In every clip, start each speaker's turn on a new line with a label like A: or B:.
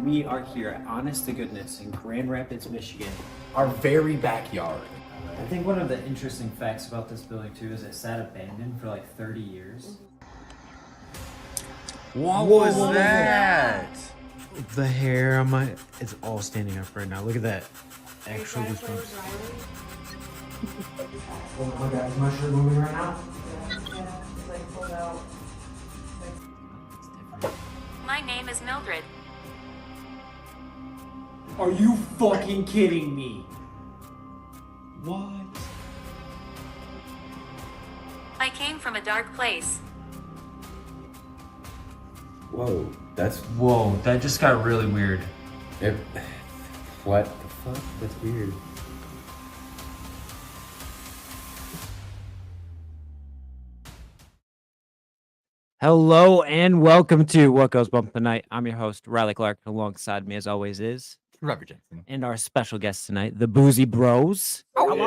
A: We are here at Honest to Goodness in Grand Rapids, Michigan.
B: Our very backyard.
A: I think one of the interesting facts about this building too is it sat abandoned for like 30 years.
B: What was that?
A: The hair on my, it's all standing up right now. Look at that. Actual goosebumps.
B: Oh my god, is my shirt moving right now?
C: Yeah, it's like pulled out.
D: My name is Mildred.
A: Are you fucking kidding me? What?
D: I came from a dark place.
B: Whoa,
A: Whoa, that just got really weird.
B: What the fuck? That's weird.
A: Hello and welcome to What Goes Bump Tonight. I'm your host, Riley Clark. Alongside me, as always, is
B: Robert Jackson.
A: and our special guest tonight, the Boozy Bros.
B: Fuck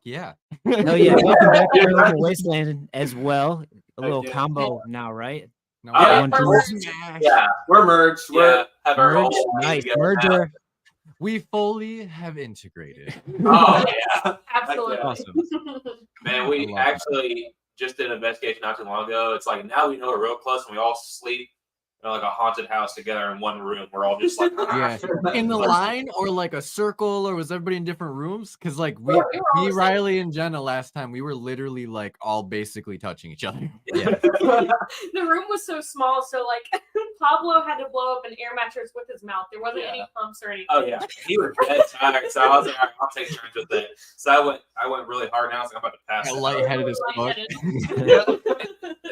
B: yeah.
A: Hell yeah! Welcome back to Paranormal Wasteland as well. A little combo now, right?
B: No,
A: One, two,
E: Yeah, we're merged. We're have our
A: merge,
E: whole
A: nice
E: together
A: merger.
B: we fully have integrated.
E: now. Oh yeah,
C: Absolutely.
A: Awesome.
E: man. We
B: I love
E: actually just did an investigation not too long ago. It's like now we know we're real close, and we all sleep in like a haunted house together in one room. We're all just like
B: Yeah. In the line or like a circle, or was everybody in different rooms? Because like
C: We were all
B: me,
C: the
B: Riley, and Jenna last time, we were literally like all basically touching each other.
A: Yeah.
C: The room was so small, so like Pablo had to blow up an air mattress with his mouth. There wasn't any pumps or anything.
E: Oh yeah, he was dead tired, so I was like, all right, I'll take turns with it. So I went really hard. Now I was like, I'm about to pass.
B: Got
E: out.
B: lightheaded as fuck.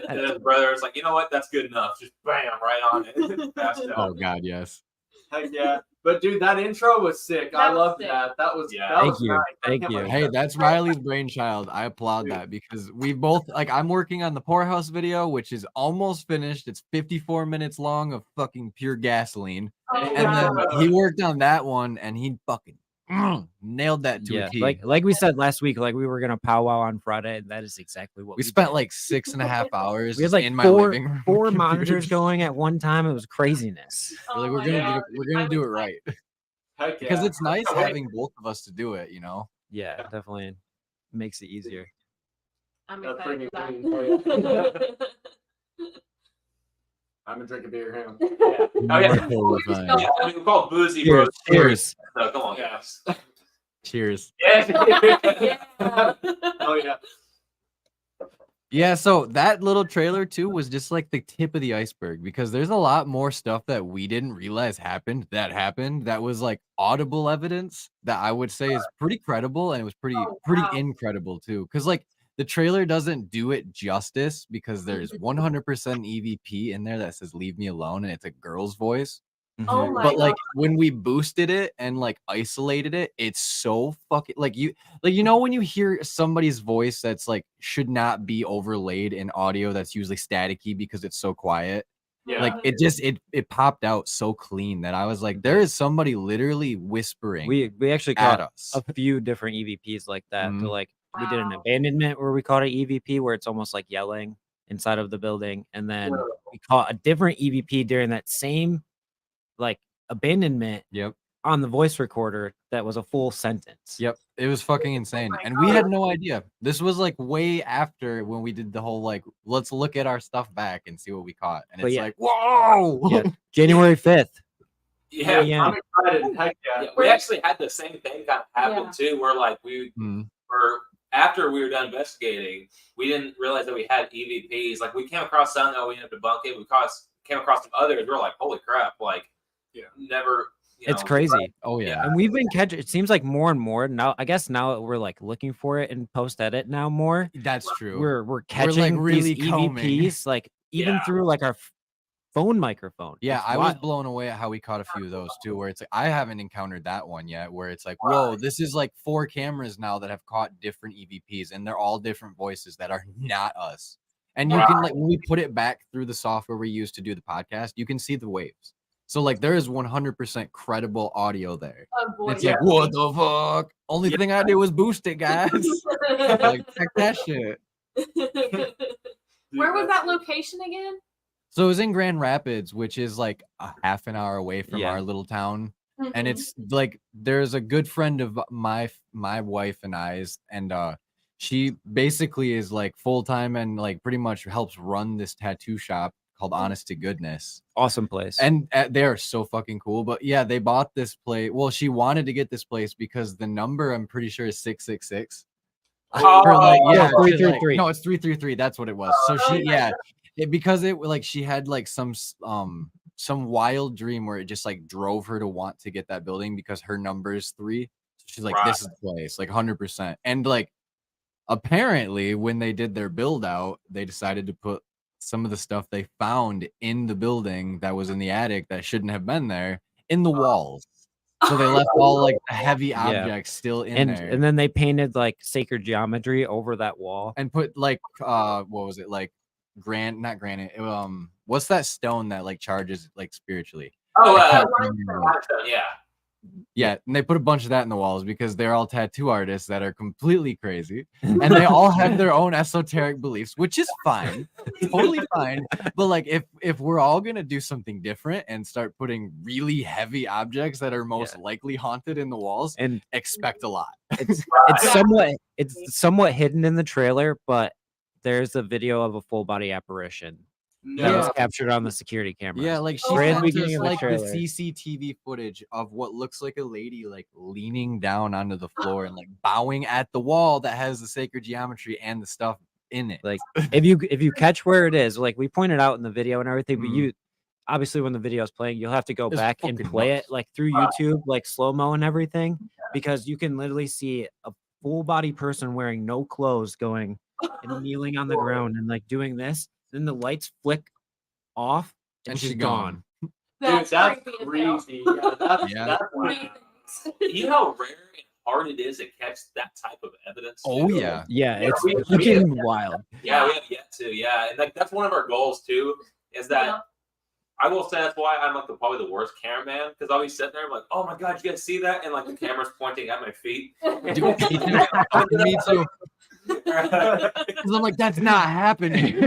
E: And his brother was like, you know what? That's good enough. Just bam, right on it. Passed out.
B: Oh god, yes.
F: Heck yeah. But dude, that intro was sick. I
C: That was
F: loved
C: sick.
F: that. That was
E: Yeah.
F: that
A: Thank
F: was
A: you.
F: nice. I
A: Thank
F: can't
A: you.
F: believe
B: Hey,
F: that.
B: that's Riley's brainchild. I applaud that because we both like I'm working on the poorhouse video, which is almost finished. It's 54 minutes long of fucking pure gasoline.
C: Oh,
B: And
C: wow.
B: then he worked on that one and he fucking nailed that to
A: Yeah,
B: a T.
A: like we said last week, like we were gonna powwow on Friday, and that is exactly what
B: we
A: did.
B: spent like 6.5 hours
A: We had like
B: in my
A: four
B: living room.
A: four monitors going at one time. It was craziness.
C: Oh
B: We're like,
C: my God.
B: we're gonna
C: I
B: do
C: was
B: it
C: like-
B: right
F: Heck
B: because
F: yeah.
B: it's nice
F: Can't wait.
B: having both of us to do it. You know.
A: Yeah, definitely makes it easier.
C: I'm
F: That's
C: excited for
F: pretty
C: that.
F: I'm gonna drink a beer him.
E: Oh yeah.
B: Totally fine.
E: Yeah, I mean, we're called Boozy Bros.
A: Cheers.
E: So come on, guys.
B: Cheers.
E: Yeah.
F: Oh yeah.
B: Yeah, so that little trailer too was just like the tip of the iceberg because there's a lot more stuff that we didn't realize happened that was like audible evidence that I would say is pretty credible, and it was pretty
C: wow.
B: incredible too. Cause like the trailer doesn't do it justice because there's 100% EVP in there that says leave me alone, and it's a girl's voice.
C: Oh my
B: But like
C: God.
B: when we boosted it and like isolated it, it's so fucking like you know when you hear somebody's voice that's like should not be overlaid in audio that's usually staticky because it's so quiet.
F: Yeah.
B: Like it just it popped out so clean that I was like, there is somebody literally whispering
A: We actually
B: at
A: caught
B: us.
A: a few different EVPs like that.
B: Mhm.
A: To like we did an
C: Wow.
A: abandonment where we caught an EVP where it's almost like yelling inside of the building, and then we caught a different EVP during that same like abandonment
B: Yep.
A: on the voice recorder that was a full sentence.
B: Yep. It was fucking insane.
C: my
B: And we had
C: God.
B: no idea. This was like way after when we did the whole like, let's look at our stuff back and see what we caught. And
A: But
B: it's
A: yeah.
B: like, whoa.
A: Yeah, January 5th.
E: Yeah.
A: Yeah.
F: I'm excited. Heck yeah.
E: Yeah, we actually had the same thing kind of happen
C: Yeah.
E: too, where like we
B: Mhm.
E: were after we were done investigating, we didn't realize that we had EVPs. Like we came across some that we ended up debunking. came across some others. We were like, holy crap! Like,
F: Yeah.
E: never. You
A: It's
E: know,
A: crazy.
B: Oh yeah.
A: And we've been catching, it seems like more and more now. I guess now we're like looking for it in post edit now more.
B: That's true.
A: We're catching
B: really
A: these
B: combing.
A: EVPs, like even
E: Yeah.
A: through like our phone microphone.
B: Yeah,
A: It's
B: I was
A: wild.
B: blown away at how we caught a few of those too, where it's like I haven't encountered that one yet, where it's like, whoa, this is like 4 cameras now that have caught different EVPs, and they're all different voices that are not us. And you can like when we put it back through the software we use to do the podcast, you can see the waves. So like there is 100% credible audio there.
C: Oh boy.
B: It's like, what the fuck? Only thing I did was boost it, guys. Like check that shit.
C: Where was that location again?
B: So it was in Grand Rapids, which is like a half an hour away from
A: Yeah.
B: our little town.
C: Mhm.
B: And it's like there's a good friend of my wife and I's, and she basically is like full time and like pretty much helps run this tattoo shop called Honest to Goodness.
A: Awesome place.
B: And they are so fucking cool. But yeah, they bought this place. Well, she wanted to get this place because the number I'm pretty sure is 666.
E: Oh,
B: Or like, yeah,
A: no,
B: she's like-
A: 333.
B: no, it's 333. That's what it was. So she, yeah, because it like she had like some wild dream where it just like drove her to want to get that building because her number is 3. So she's like, this is the place, like 100%. And like apparently when they did their build out, they decided to put some of the stuff they found in the building that was in the attic that shouldn't have been there in the walls. So they left all like the heavy objects still in there.
A: And then they painted like sacred geometry over that wall.
B: And put like what was it, like not granite, what's that stone that like charges like spiritually?
E: Oh,
B: I can't remember.
E: yeah.
B: Yeah, and they put a bunch of that in the walls because they're all tattoo artists that are completely crazy, and they all have their own esoteric beliefs, which is fine, totally fine. But like, if we're all gonna do something different and start putting really heavy objects that are most likely haunted in the walls,
A: And
B: expect a lot.
A: it's somewhat hidden in the trailer, but there's a video of a full body apparition that was captured on the security camera.
B: Yeah, like she
A: Very
B: sent
A: beginning
B: us
A: of the
B: like the
A: trailer.
B: CCTV footage of what looks like a lady like leaning down onto the floor and like bowing at the wall that has the sacred geometry and the stuff in it.
A: Like if you catch where it is, like we pointed out in the video and everything, but
B: Mhm.
A: you obviously when the video is playing, you'll have to go
B: It's
A: back and
B: fucking
A: play
B: nuts.
A: it like through YouTube, like slow-mo and everything, because you can literally see a full body person wearing no clothes going and kneeling on the ground and like doing this. Then the lights flick off and she's gone.
F: Dude,
C: That's
F: that's
C: creepy as hell.
F: crazy. Yeah, that's
B: Yeah.
F: that's
C: Three things.
E: You know how rare and hard it is to catch that type of evidence?
B: Oh yeah.
A: Yeah,
E: Yeah,
A: it's
E: we-
A: freaking wild.
E: Yeah, we have yet to. Yeah, and like that's one of our goals too. Is that
C: Yeah.
E: I will say that's why I'm like probably the worst cameraman because I'll be sitting there like, oh my god, you guys see that? And like the camera's pointing at my feet.
B: Dude, me too. Because I'm like, that's not happening.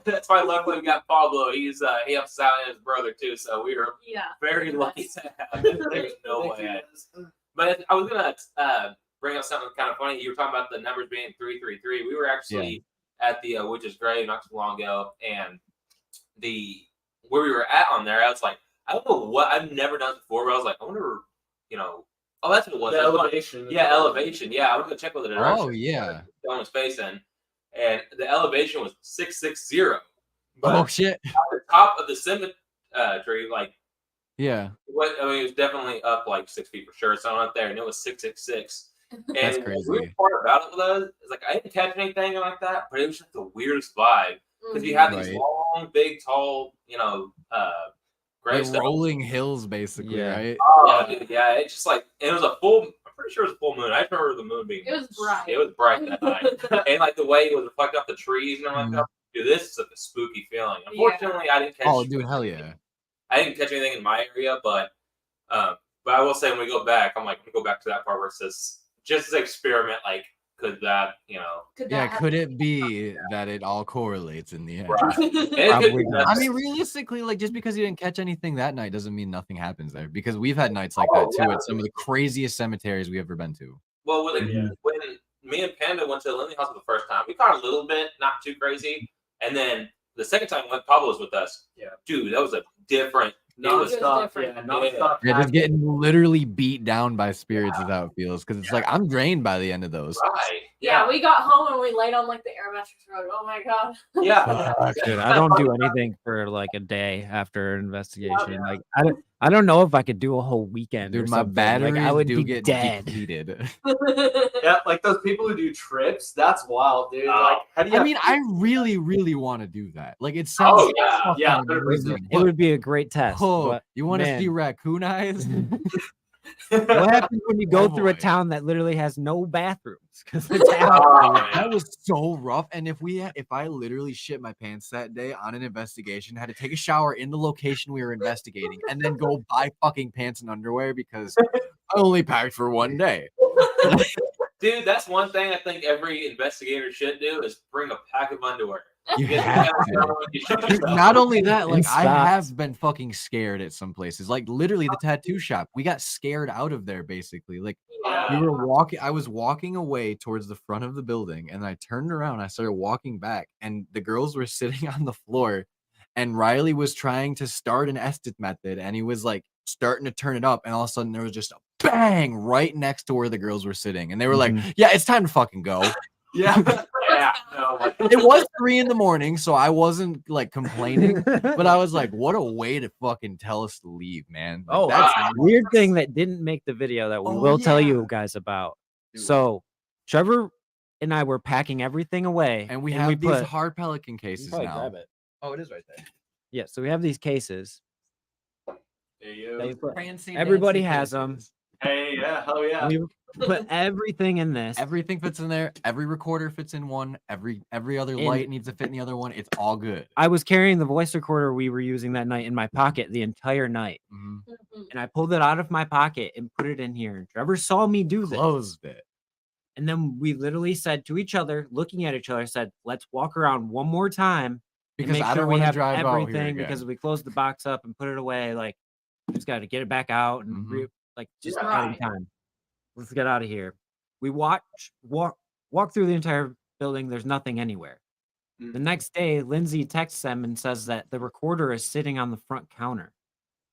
E: That's why luckily we got Pablo. He helps us out and his brother too. So we were
C: Yeah.
E: very lucky to have him. There's no way. But I was gonna bring up something kind of funny. You were talking about the numbers being 333. We were actually at the Witch's Grave not too long ago, and where we were at on there, I was like, I don't know what I've never done before, but I was like, I wonder, oh, that's what it was.
F: the
E: I was like,
F: elevation.
E: yeah, elevation. Yeah, I want to go check what the direction.
B: Oh yeah.
E: Stone was facing, and the elevation was 660. But
B: Oh shit.
E: at the top of the cemetery, like
B: Yeah.
E: it was definitely up like 6 feet for sure. So I'm up there, and it was 666.
B: That's
E: And
B: crazy.
E: the weird part about it was, is like I didn't catch anything like that, but it was just the weirdest vibe because you have these
B: Right.
E: long, big, tall,
B: Like
E: gravestones.
B: rolling hills, basically,
A: Yeah.
B: right?
E: Oh, dude, yeah, it's just like it was a full. I'm pretty sure it was a full moon. I remember the moon being.
C: It was bright.
E: It was bright that night, and like the way it was reflecting off the trees and everything. Dude, this is like a spooky feeling. Unfortunately, I didn't catch.
B: Oh, dude, hell yeah.
E: I didn't catch anything in my area, but I will say when we go back, I'm like, go back to that part where it says just as an experiment, like, could that,
C: Could
B: Yeah,
C: that
B: could it be that it all correlates in the end?
E: Right.
C: happen?
E: And it could
A: Probably
E: be
A: not.
B: I mean, realistically, like just because you didn't catch anything that night doesn't mean nothing happens there. Because we've had nights like that too at some of the craziest cemeteries we've ever been to.
E: well, when
F: Yeah.
E: me and Panda went to the Linley House for the first time, we caught a little bit, not too crazy, and then the second time when Pablo was with us,
F: Yeah.
E: dude, that was a different. It was
F: Non-stop,
C: different.
F: yeah, non-stop.
B: Yeah, just
F: action.
B: getting literally beat down by spirits is how it feels. Because it's like I'm drained by the end of those.
E: right.
C: Yeah, we got home and we laid on like the air mattress. We're like, oh my god.
E: Yeah.
A: Dude, I don't do anything for like a day after an investigation. Like I don't know if I could do a whole weekend. or
B: Dude, my
A: something.
B: batteries
A: like, I would
B: do
A: be
B: get
A: dead.
B: depleted.
F: Yeah, like those people who do trips. That's wild, dude. Like, how do you?
B: I mean, I really, really want to do that. Like, it
E: Oh,
B: sounds
E: yeah.
B: fucking
F: Yeah,
B: amazing.
A: It would be a great test.
B: Oh,
A: but
B: you want to
A: man.
B: see raccoon eyes?
A: what happens when you go
B: Oh,
A: through a
B: boy.
A: town that literally has no bathrooms? Because the town.
E: Oh,
B: That
E: man.
B: was so rough. And if I literally shit my pants that day on an investigation, had to take a shower in the location we were investigating, and then go buy fucking pants and underwear because I only packed for one day.
E: Dude, that's one thing I think every investigator should do is bring a pack of underwear.
B: You
E: You
B: have
E: never
B: to.
E: know when you should do that.
B: Not only that,
A: In
B: like I
A: stocks.
B: have been fucking scared at some places. Like literally the tattoo shop. We got scared out of there basically. Like we were walking, I was walking away towards the front of the building and I turned around, I started walking back, and the girls were sitting on the floor, and Riley was trying to start an estate method, and he was like starting to turn it up, and all of a sudden there was just a bang right next to where the girls were sitting, and they were like, yeah, it's time to fucking go.
F: Yeah. Yeah. No, like,
B: It was 3 a.m, so I wasn't like complaining, but I was like, what a way to fucking tell us to leave, man. Like,
A: Oh,
B: that's
A: weird thing that didn't make the video that we
B: Oh,
A: will tell
B: yeah.
A: you guys about.
F: Dude.
A: So Trevor and I were packing everything away,
B: and we have these
A: put,
B: hard Pelican
A: you can
B: cases
A: probably
B: now.
A: grab it.
B: Oh, it is right there.
A: Yeah, so we have these cases.
F: there you
A: that
F: go.
A: we put-
B: Fancy
A: Everybody
B: dancy
A: has 'em.
B: cases.
F: Hey, yeah, hell yeah.
A: We put everything in this.
B: Everything fits in there. Every recorder fits in one. Every other
A: And-
B: light needs to fit in the other one. It's all good.
A: I was carrying the voice recorder we were using that night in my pocket the entire night.
B: Mhm.
A: And I pulled it out of my pocket and put it in here. And Trevor saw me do this.
B: Closed it.
A: And then we literally said to each other, looking at each other, said, let's walk around one more time and
B: Because
A: make
B: I
A: sure
B: don't
A: we
B: want to
A: have
B: drive out here
A: everything,
B: again.
A: because we closed the box up and put it away. Like, we just got to get it back out and
B: Mhm.
A: just
F: Yeah.
A: adding time. Let's get out of here. We walk through the entire building. There's nothing anywhere. The next day, Lindsay texts them and says that the recorder is sitting on the front counter.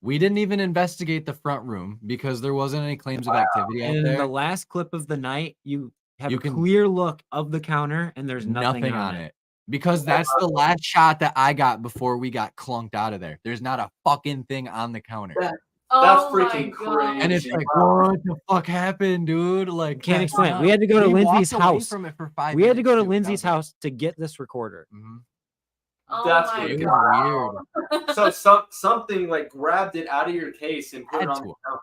B: We didn't even investigate the front room because there wasn't any claims of activity out
A: And in
B: there.
A: the last clip of the night, you have
B: You
A: a
B: can-
A: clear look of the counter and there's nothing on it.
B: Because that's the last shot that I got before we got clunked out of there. There's not a fucking thing on the counter.
F: That's
C: Oh my
F: freaking
C: God.
F: crazy.
B: And it's like, what the fuck happened, dude? Like,
A: Can't
B: that's
A: explain.
B: not-
A: We had to go to
B: we
A: Lindsay's
B: walked away
A: house.
B: From it for 5
A: We had to go to
B: minutes, dude.
A: Lindsay's
B: That was
A: house to get this recorder.
B: it. Mhm.
C: Oh
F: That's
C: my
F: what
B: It
F: it
C: God.
B: was weird.
F: So something like grabbed it out of your case and put it
B: Had
F: on
B: to.
F: the counter.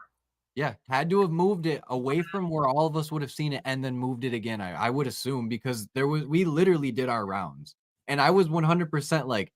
B: Yeah, had to have moved it away from where all of us would have seen it and then moved it again. I would assume, because we literally did our rounds. And I was 100% like,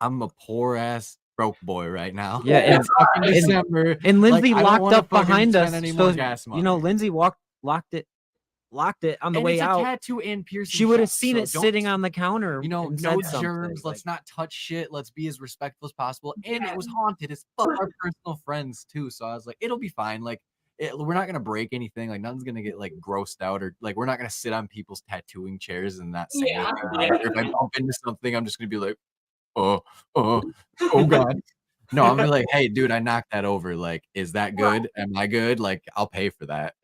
B: I'm a poor ass broke boy right now.
A: Yeah, and-
B: It's fucking
A: and-
B: December.
A: And Lindsay
B: I don't
A: locked
B: wanna
A: up
B: fucking
A: behind us.
B: spend any
A: So,
B: more gas money.
A: Lindsay locked it on the
B: And
A: way
B: it's a
A: out.
B: tattoo and piercing.
A: She would have
B: shop,
A: seen
B: so
A: it sitting
B: don't-
A: on the counter.
B: You know,
A: and
B: no
A: said something,
B: germs.
A: like-
B: Let's not touch shit. Let's be as respectful as possible. And it was haunted. It's fuck our personal friends too. So I was like, it'll be fine. Like, we're not gonna break anything. Like, nothing's gonna get like grossed out, or like we're not gonna sit on people's tattooing chairs and not say
C: Yeah.
B: anything. About it. Or if I bump into something, I'm just gonna be like, oh god. No, I'm gonna be like, hey, dude, I knocked that over. Like, is that good? Am I good? Like, I'll pay for that.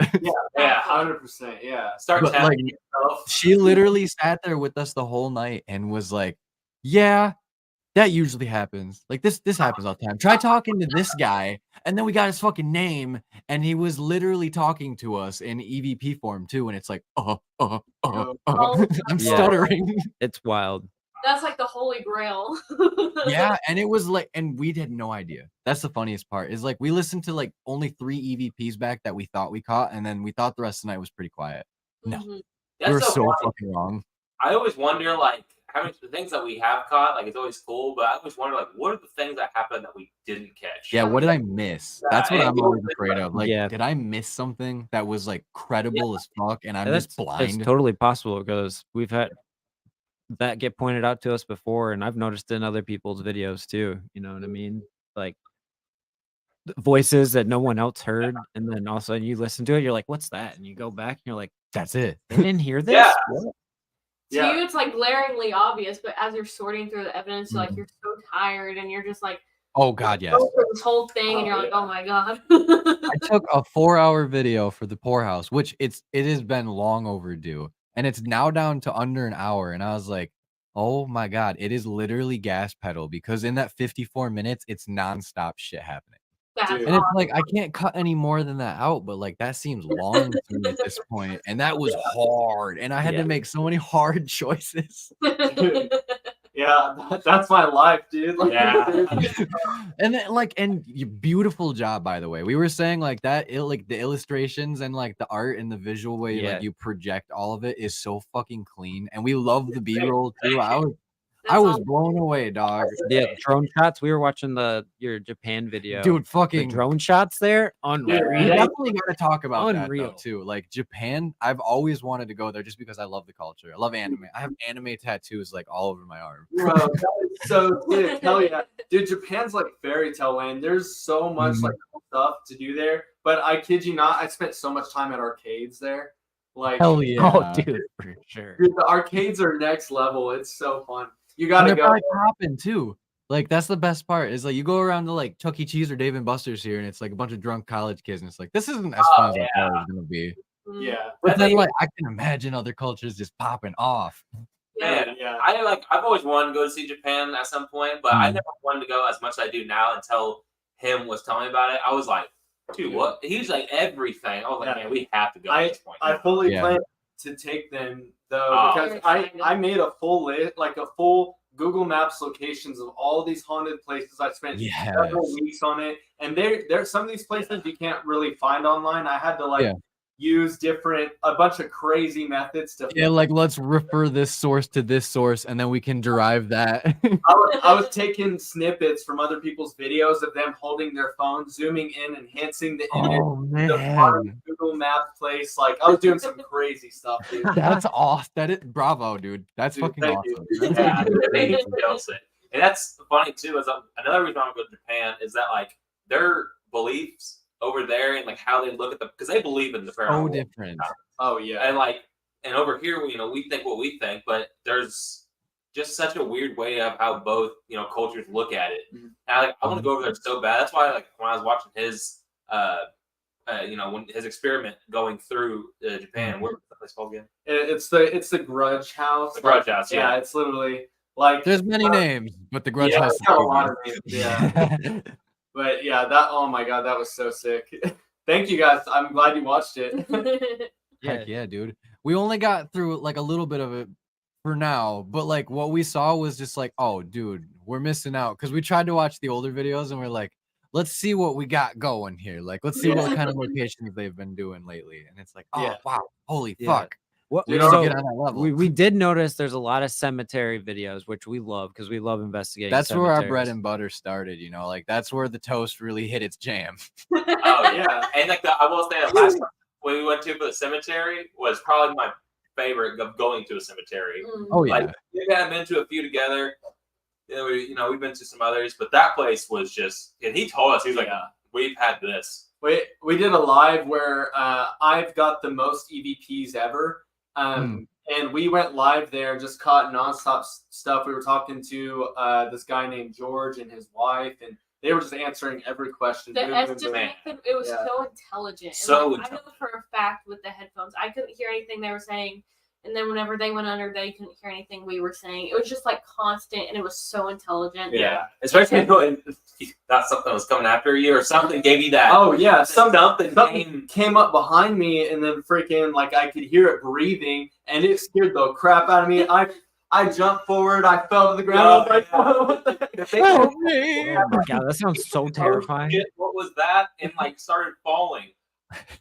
F: Yeah, 100%. Yeah.
E: Start
B: But,
E: tapping
B: like,
E: yourself.
B: She literally sat there with us the whole night and was like, yeah, that usually happens. Like, this happens all the time. Try talking to this guy. And then we got his fucking name, and he was literally talking to us in EVP form too. And it's like,
C: Oh,
B: I'm
A: Yeah.
B: stuttering.
A: It's wild.
C: That's like the holy grail.
B: Yeah, and it was like, and we had no idea. That's the funniest part, is like we listened to like only 3 EVPs back that we thought we caught, and then we thought the rest of the night was pretty quiet. No.
C: Mhm.
E: That's
B: We were so
E: funny.
B: fucking wrong.
E: I always wonder, like, how many the things that we have caught, like, it's always cool, but I always wonder, like, what are the things that happened that we didn't catch?
B: Yeah, what did I miss? That's what
E: Yeah,
B: I'm
E: it
B: always
E: was
B: afraid of. Like,
A: Yeah.
B: did I miss something that was like credible as fuck, and I'm
A: That's
B: just blind?
A: It's totally possible, because we've had that get pointed out to us before, and I've noticed in other people's videos too. You know what I mean? Like voices that no one else heard, and then all of a sudden you listen to it, you're like, "What's that?" And you go back, and you're like,
B: That's it.
A: "They didn't hear this."
F: Yeah.
A: What?
C: To
F: Yeah.
C: you, it's like glaringly obvious, but as you're sorting through the evidence,
B: Mm-hmm.
C: like you're so tired and you're just like,
B: Oh god, yes.
C: go through this whole thing, and you're like,
F: yeah.
C: oh my God.
B: I took a 4-hour video for the poorhouse, which it has been long overdue, and it's now down to under an hour. And I was like, oh my god, it is literally gas pedal, because in that 54 minutes, it's nonstop shit happening.
C: That's
F: Dude.
B: And it's like, I can't cut any more than that out, but like that seems long to me at this point. And that was hard. And I had
A: Yeah.
B: to make so many hard choices.
C: awesome.
F: Yeah, that's my life, dude. Like,
E: Yeah.
B: And then beautiful job, by the way. We were saying like that, like the illustrations and like the art and the visual way
A: Yeah.
B: like you project all of it is so fucking clean. And we love the B-roll too. I was blown away, dog.
A: Yeah, drone shots. We were watching your Japan video.
B: Dude,
A: the
B: fucking
A: drone shots there, unreal.
B: we definitely got to talk about that
A: Unreal.
B: though, too. Like Japan, I've always wanted to go there just because I love the culture. I love anime. I have anime tattoos like all over my arm.
F: Bro, that is so sick. Hell yeah. Dude, Japan's like fairy tale land. There's so much like cool stuff to do there. But I kid you not, I spent so much time at arcades there. Like,
B: Hell yeah.
A: Oh, dude, for sure.
F: dude, the arcades are next level. It's so fun. You
B: And
F: gotta
B: they're
F: go.
B: probably popping too. Like that's the best part is like you go around to like Chuck E. Cheese or Dave and Buster's here, and it's like a bunch of drunk college kids, and it's like this isn't as fun as I thought it was gonna be.
F: Yeah.
B: But then like I can imagine other cultures just popping off.
E: Man,
F: Yeah.
E: I've always wanted to go to see Japan at some point, but I never wanted to go as much as I do now until him was telling me about it. I was like, dude, what? He's like everything. I was like,
F: Yeah.
E: man, we have to go at this point.
F: I fully
B: Yeah.
F: plan to take them though
E: Oh.
F: because I made a full list, like a full Google Maps locations of all these haunted places. I spent several weeks on it, and there's some of these places you can't really find online. I had to like use a bunch of crazy methods to.
B: Yeah, like let's refer this source to this source, and then we can derive that.
F: I was taking snippets from other people's videos of them holding their phone, zooming in, enhancing the image.
B: Oh
F: The bottom
B: man,
F: Google Map place, like I was doing some crazy stuff, dude.
B: that's awesome. That is bravo, dude. That's
F: Dude,
B: fucking
F: thank
B: awesome.
F: you.
B: That's
E: Yeah,
B: fucking
E: they
B: great.
E: nailed it. And that's funny too. Is another reason I want to go to Japan is that like their beliefs over there and like how they look at because they believe in the
B: So
E: paranormal.
B: different.
F: Oh yeah.
E: And over here, we think what we think, but there's just such a weird way of how both cultures look at it.
F: Mhm.
E: And I want to go over there so bad. That's why like when I was watching his when his experiment going through Japan, what's the place called again?
F: It's the Grudge House.
E: The Grudge House.
F: Yeah,
E: Yeah.
F: it's literally like
B: There's many names, but the Grudge
F: yeah,
B: House.
F: it's got a lot of names. Yeah, but yeah, oh my god, that was so sick. Thank you guys. I'm glad you watched it.
B: Heck yeah, dude. We only got through like a little bit of it for now, but like what we saw was just like, oh, dude, we're missing out because we tried to watch the older videos and we're like, let's see what we got going here. Like, let's see what kind of locations they've been doing lately. And it's like, oh
F: Yeah.
B: wow, holy
A: Yeah.
B: fuck.
A: What
B: We
F: Dude,
B: don't
A: so
B: get on that level.
A: we did notice there's a lot of cemetery videos, which we love because we love investigating.
B: That's where our bread
A: cemeteries.
B: and butter started, like that's where the toast really hit its jam.
E: Oh yeah. And like I will say that last time when we went to for the cemetery was probably my favorite of going to a cemetery.
B: Oh yeah.
E: Like we've had been to a few together. We've been to some others, but that place was just. And he told us he was like, "We've had this."
F: We did a live where I've got the most EVPs ever. And we went live there, just caught nonstop stuff. We were talking to this guy named George and his wife, and they were just answering every question.
C: The
F: Boom, boom,
C: estimate,
F: boom.
C: it was
F: Yeah.
C: so intelligent.
E: So
C: I know for a fact with the headphones, I couldn't hear anything they were saying. And then whenever they went under, they couldn't hear anything we were saying. It was just like constant, and it was so intelligent.
E: Yeah, especially when that's something that was coming after you, or something gave you that.
F: Oh yeah,
E: something
F: something came up behind me, and then freaking like I could hear it breathing, and it scared the crap out of me. I jumped forward, I fell to the ground. I was like, what the
A: Oh my god, that sounds so terrifying.
E: What was that? And like started falling.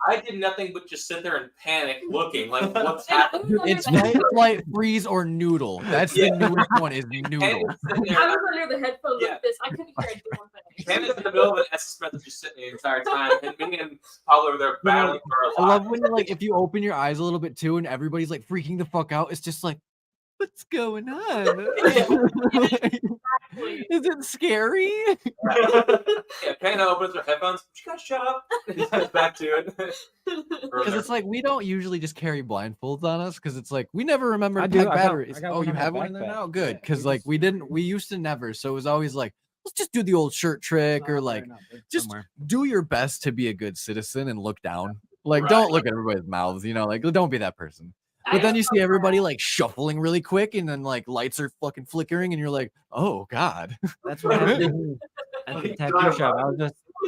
E: I did nothing but just sit there and panic, looking like what's happening.
B: It's fight, flight, freeze, or noodle. That's the newest one is
E: And
B: noodle.
E: it's sitting
C: I
E: there,
C: was under the headphones
E: Yeah.
C: like this. I couldn't hear anything one thing.
E: and it's in the middle of an SS method just sitting the entire time, and me and Paul over there battling for
B: I
E: our
B: love
E: lives.
B: when like if you open your eyes a little bit too and everybody's like freaking the fuck out, it's just like, what's going on? Is it scary?
E: Yeah, Panda opens her headphones. You guys shut up. Back to it.
B: Because it's like we don't usually just carry blindfolds on us because it's like we never remember
A: I
B: to
A: do.
B: pack
A: I got-
B: batteries.
A: I got
B: Oh,
A: one
B: you
A: on my
B: have one
A: backpack.
B: now? Good.
A: Yeah,
B: Because
A: we
B: like
A: just-
B: we used to never. So it was always like, let's just do the old shirt trick or like just
A: somewhere.
B: do your best to be a good citizen and look down. Like
E: Right.
B: don't look at everybody's mouths, like don't be that person. But then you see everybody like shuffling really quick and then like lights are fucking flickering and you're like, oh God.
A: That's what happened at the tattoo shop. I was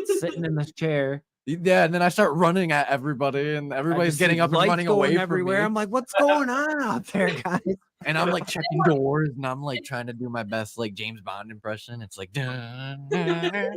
A: just sitting in this chair.
B: Yeah, and then I start running at everybody and
A: I
B: everybody's
A: just
B: getting
A: see
B: up and
A: lights
B: running
A: going
B: away
A: everywhere.
B: from me.
A: I'm like, what's going on out there, guys?
B: And I'm like checking doors and I'm like trying to do my best like James Bond impression. It's like dun, dun.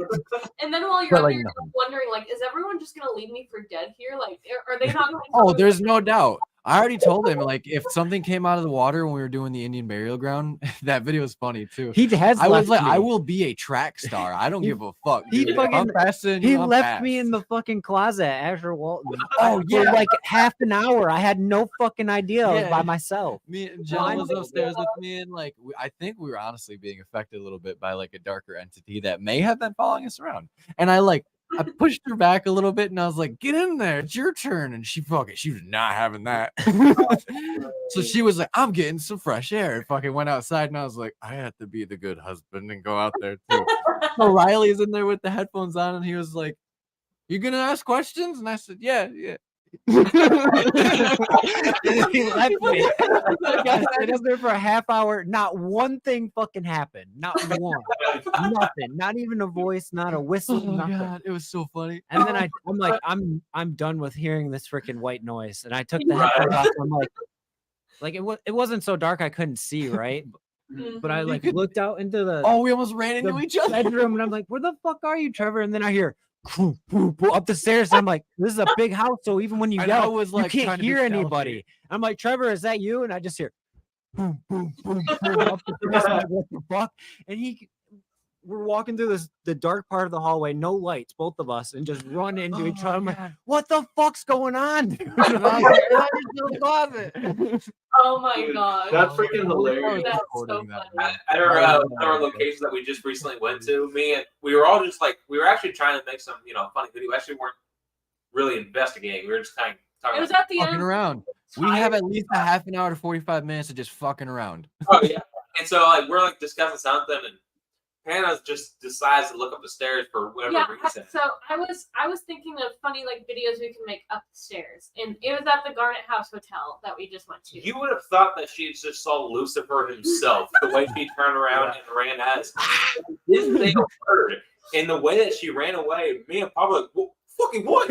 C: And then while you're
B: But,
C: up
B: like,
C: there,
B: no.
C: you're wondering, like, is everyone just gonna leave me for dead here? Like, are they not going to
B: Oh, there's no doubt. I already told him, like, if something came out of the water when we were doing the Indian burial ground, that video is funny too.
A: He has
B: I was
A: left
B: like, I
A: me.
B: will be a track star. I don't
A: He-
B: give a fuck.
A: he
B: Dude.
A: fucking-
B: I'm faster than you.
A: He
B: I'm
A: left me
B: fast.
A: in the fucking closet at Asher Walton.
B: Oh,
A: For
B: yeah.
A: like half an hour. I had no fucking idea. I was
B: Yeah.
A: by myself.
B: Me and Jen
C: Well,
B: was upstairs with me, and like I think we were honestly being affected a little bit by like a darker entity that may have been following us around. And I pushed her back a little bit, and I was like, "Get in there, it's your turn." And she was not having that. So she was like, "I'm getting some fresh air," and fucking went outside. And I was like, "I have to be the good husband and go out there too." So Riley's in there with the headphones on, and he was like, "You gonna ask questions?" And I said, "Yeah."
A: He left me. I stayed up there for a half hour. Not one thing fucking happened. Not one. Nothing. Not even a voice. Not a whistle.
B: Oh
A: nothing.
B: God, it was so funny.
A: And then I'm like, I'm done with hearing this freaking white noise. And I took the headphones off. I'm like it wasn't so dark I couldn't see, right? But I like looked out into the
B: Oh, we almost ran into each other.
A: bedroom, and I'm like, where the fuck are you, Trevor? And then I hear up the stairs. And I'm like, this is a big house, so even when you
B: And I
A: yell,
B: was,
A: you
B: like,
A: can't
B: trying to be
A: hear
B: stealthy.
A: anybody. I'm like, Trevor, is that you? And I just hear boom, boom, boom, boom, up the stairs. I'm like, what the fuck? And we're walking through the dark part of the hallway, no lights, both of us, and just run into each other. I'm like, what the fuck's going on? Dude? And I was like, "I'm just in the closet."
C: Oh my god.
F: That's freaking hilarious.
C: That's so
B: Recording that
C: funny.
E: At our locations that we just recently went to, we were all just like, we were actually trying to make some, funny video. We actually weren't really investigating. We were just kind of talking
C: It was
E: about,
C: at the
B: Fucking
C: end.
B: around. We have at least a half an hour to 45 minutes of just fucking around.
E: oh yeah. And so like we're like discussing something, and Hannah just decides to look up the stairs for whatever reason.
C: So I was thinking of funny like videos we can make up the stairs, and it was at the Garnet House Hotel that we just went to.
E: You would have thought that she just saw Lucifer himself, the way she turned around and ran at us. Didn't say a word. And the way that she ran away, me and Pablo like, well, fucking what?